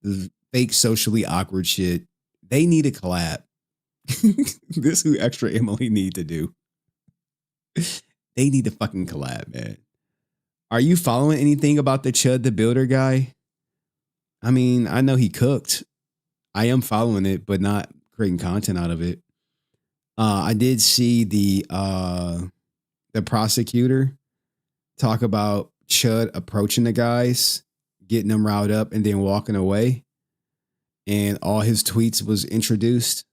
S2: the fake socially awkward shit. They need a collab. This is who extra Emily need to do. They need to fucking collab, man. Are you following anything about the Chud the Builder guy? I mean, I know he cooked. I am following it, but not creating content out of it. I did see the prosecutor talk about Chud approaching the guys, getting them riled up, and then walking away. And all his tweets was introduced.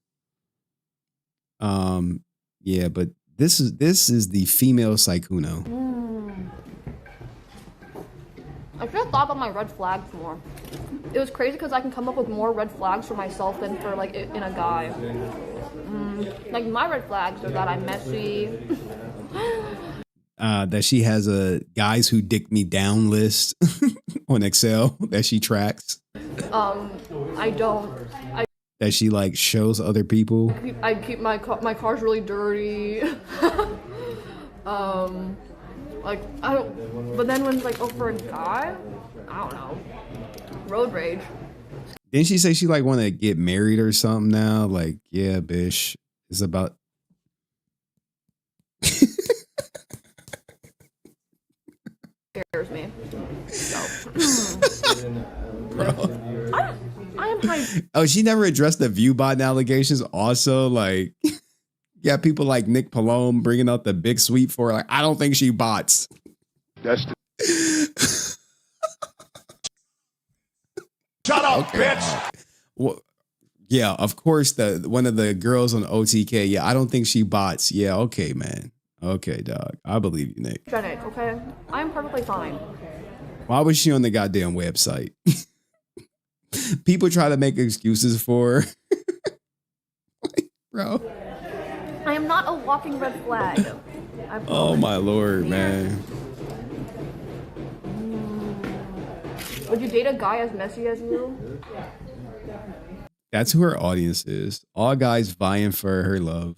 S2: Yeah, but this is the female Sykunno.
S9: I should have thought about my red flags more. It was crazy because I can come up with more red flags for myself than for like in a guy. Like my red flags are that I'm messy.
S2: That she has a guys who dick me down list on Excel that she tracks.
S9: I don't.
S2: That she like shows other people.
S9: I keep my car's really dirty. Like I don't. But then when it's like, oh, for a guy, I don't know. Road rage.
S2: Didn't she say she like want to get married or something now? Like, yeah, bitch, it's about.
S9: Scares me. So. I am high.
S2: Oh, she never addressed the view bot allegations. Also, like, yeah, people like Nick Palome bringing out the big sweep for like, I don't think she bots.
S21: That's Shut up, bitch.
S2: Well, yeah, of course. One of the girls on OTK. Yeah, I don't think she bots. Yeah, okay, man. Okay, dog. I believe you, Nick.
S9: Okay, I'm perfectly fine.
S2: Why was she on the goddamn website? People try to make excuses for her. Like, bro.
S9: I am not a walking red flag.
S2: Oh my lord, man.
S9: Would you date a guy as messy as you?
S2: That's who her audience is. All guys vying for her love.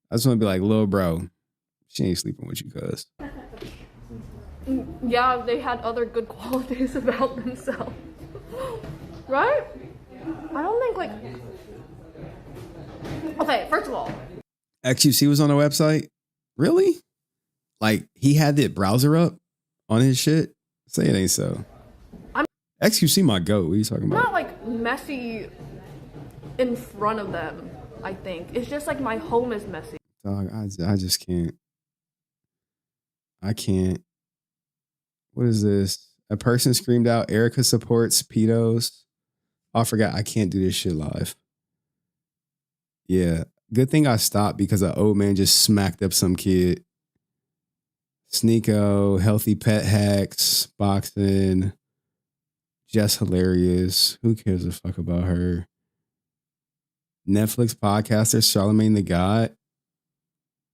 S2: I just want to be like, little bro, she ain't sleeping with you, cuz.
S9: Yeah, they had other good qualities about themselves. Right? I don't think like. Okay, first of all.
S2: XUC was on the website? Really? Like, he had the browser up on his shit? Say it ain't so. XQC my goat. What are you talking about?
S9: Not like messy in front of them, I think. It's just like my home is messy.
S2: Dog, I just can't. I can't. What is this? A person screamed out, Erica supports pedos. Oh, I forgot. I can't do this shit live. Yeah. Good thing I stopped because an old man just smacked up some kid. Sneeko, healthy pet hacks, boxing. Just hilarious. Who gives a fuck about her? Netflix podcaster Charlemagne the God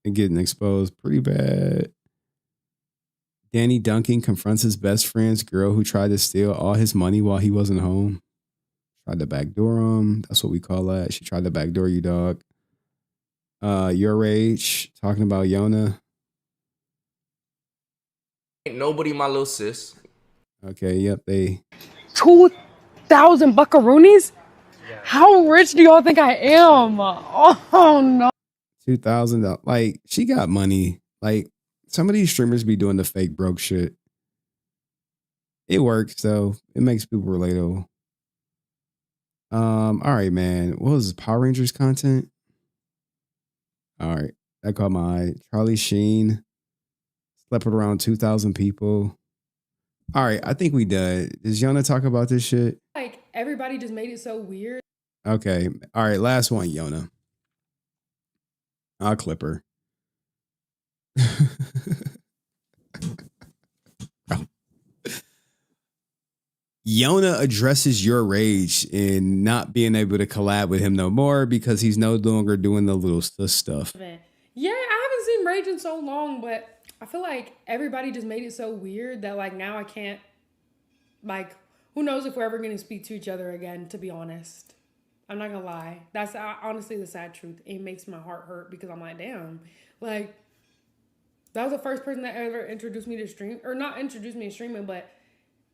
S2: and getting exposed pretty bad. Danny Duncan confronts his best friend's girl who tried to steal all his money while he wasn't home. Tried to backdoor him. That's what we call that. She tried to backdoor you, dog. Your Rage talking about Yona.
S22: Ain't nobody my little sis.
S2: Okay, yep, they
S13: 2,000 buckaroonies? How rich do y'all think I am? Oh no.
S2: 2,000. Like, she got money. Like, some of these streamers be doing the fake broke shit. It works though. It makes people relatable. All right, man. What was this, Power Rangers content? All right. That caught my eye. Charlie Sheen slept with around 2,000 people. All right. I think we done. Does Yona talk about this shit?
S13: Like, everybody just made it so weird.
S2: Okay. All right. Last one, Yona. I'll clip her. Yona addresses your rage in not being able to collab with him no more because he's no longer doing the little sus stuff.
S13: Yeah, I haven't seen Rage in so long, but I feel like everybody just made it so weird that like now I can't, like, who knows if we're ever going to speak to each other again, to be honest. I'm not going to lie. That's honestly the sad truth. It makes my heart hurt because I'm like, damn, like, that was the first person that ever introduced me to stream, or not introduced me to streaming, but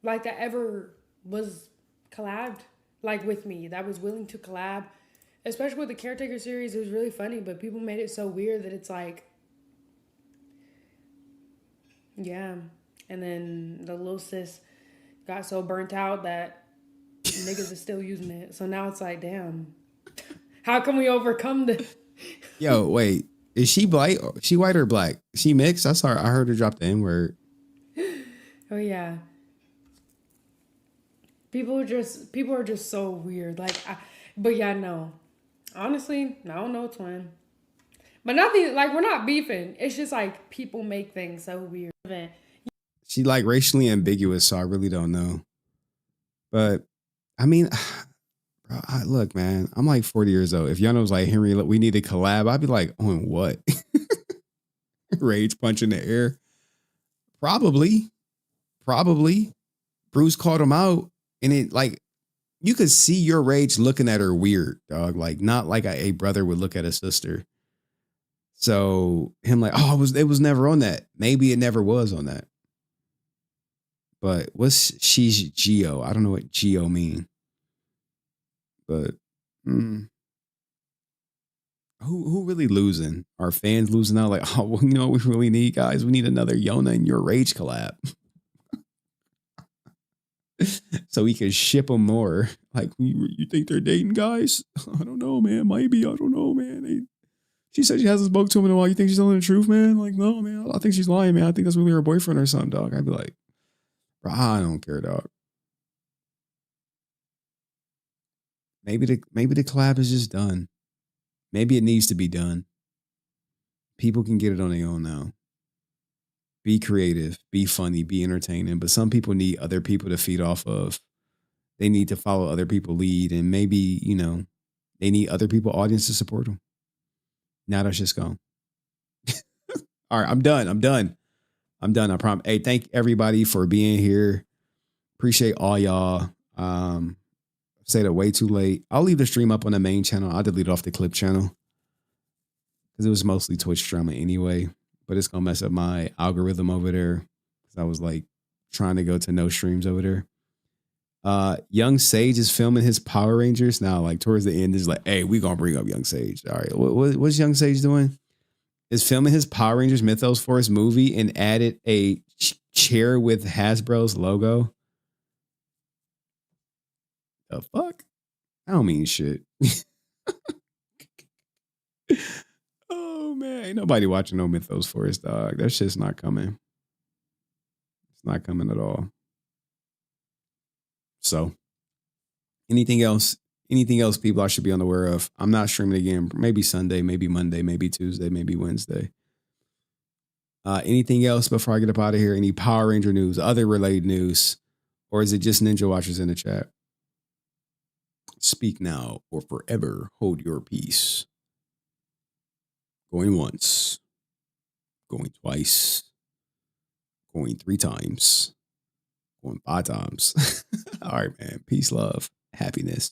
S13: like that ever was collabed like with me, that was willing to collab, especially with the Caretaker series. It was really funny, but people made it so weird that it's like, yeah. And then the little sis got so burnt out that niggas are still using it. So now it's like, damn, how can we overcome this?
S2: Yo, wait, is she white? She white or black? She mixed? I heard her drop the N-word.
S13: Oh yeah. People are just so weird. Like, but yeah, no. Honestly, I don't know, twin. But nothing, like, we're not beefing. It's just like people make things so weird.
S2: She like racially ambiguous, so I really don't know. But I mean, bro, look, man, I'm like 40 years old. If Yano was like, Henry, look, we need to collab, I'd be like, on what? Rage punch in the air. Probably. Bruce called him out. And it like, you could see your rage looking at her weird, dog. Like, not like a brother would look at a sister. So him like, oh, it was never on that. Maybe it never was on that. But what's she's Geo? I don't know what Geo mean. But who really losing? Are fans losing out? Like, oh, well, you know what we really need, guys? We need another Yona and your rage collab. So we can ship them more. Like, you think they're dating, guys? I don't know, man. Maybe. I don't know, man. She said she hasn't spoke to him in a while. You think she's telling the truth, man? Like, no, man. I think she's lying, man. I think that's really her boyfriend or something, dog. I'd be like, bro, I don't care, dog. Maybe the collab is just done. Maybe it needs to be done. People can get it on their own now. Be creative, be funny, be entertaining. But some people need other people to feed off of. They need to follow other people's lead. And maybe, you know, they need other people's audience to support them. Now that's just gone. All right, I'm done. I promise. Hey, thank everybody for being here. Appreciate all y'all. Say that way too late. I'll leave the stream up on the main channel. I'll delete it off the clip channel because it was mostly Twitch drama anyway. But it's gonna mess up my algorithm over there because I was like trying to go to no streams over there. Young Sage is filming his Power Rangers now. Like towards the end, is like, hey, we gonna bring up Young Sage. All right, what's Young Sage doing? Is filming his Power Rangers Mythos Force movie and added a chair with Hasbro's logo. The fuck? I don't mean shit. Oh man, ain't nobody watching no Mythos Force, dog. That shit's not coming. It's not coming at all. So, anything else? Anything else, people, I should be unaware of? I'm not streaming again. Maybe Sunday, maybe Monday, maybe Tuesday, maybe Wednesday. Anything else before I get up out of here? Any Power Ranger news, other related news, or is it just Ninja Watchers in the chat? Speak now or forever hold your peace. Going once, going twice, going 3 times, going 5 times. All right, man. Peace, love, happiness.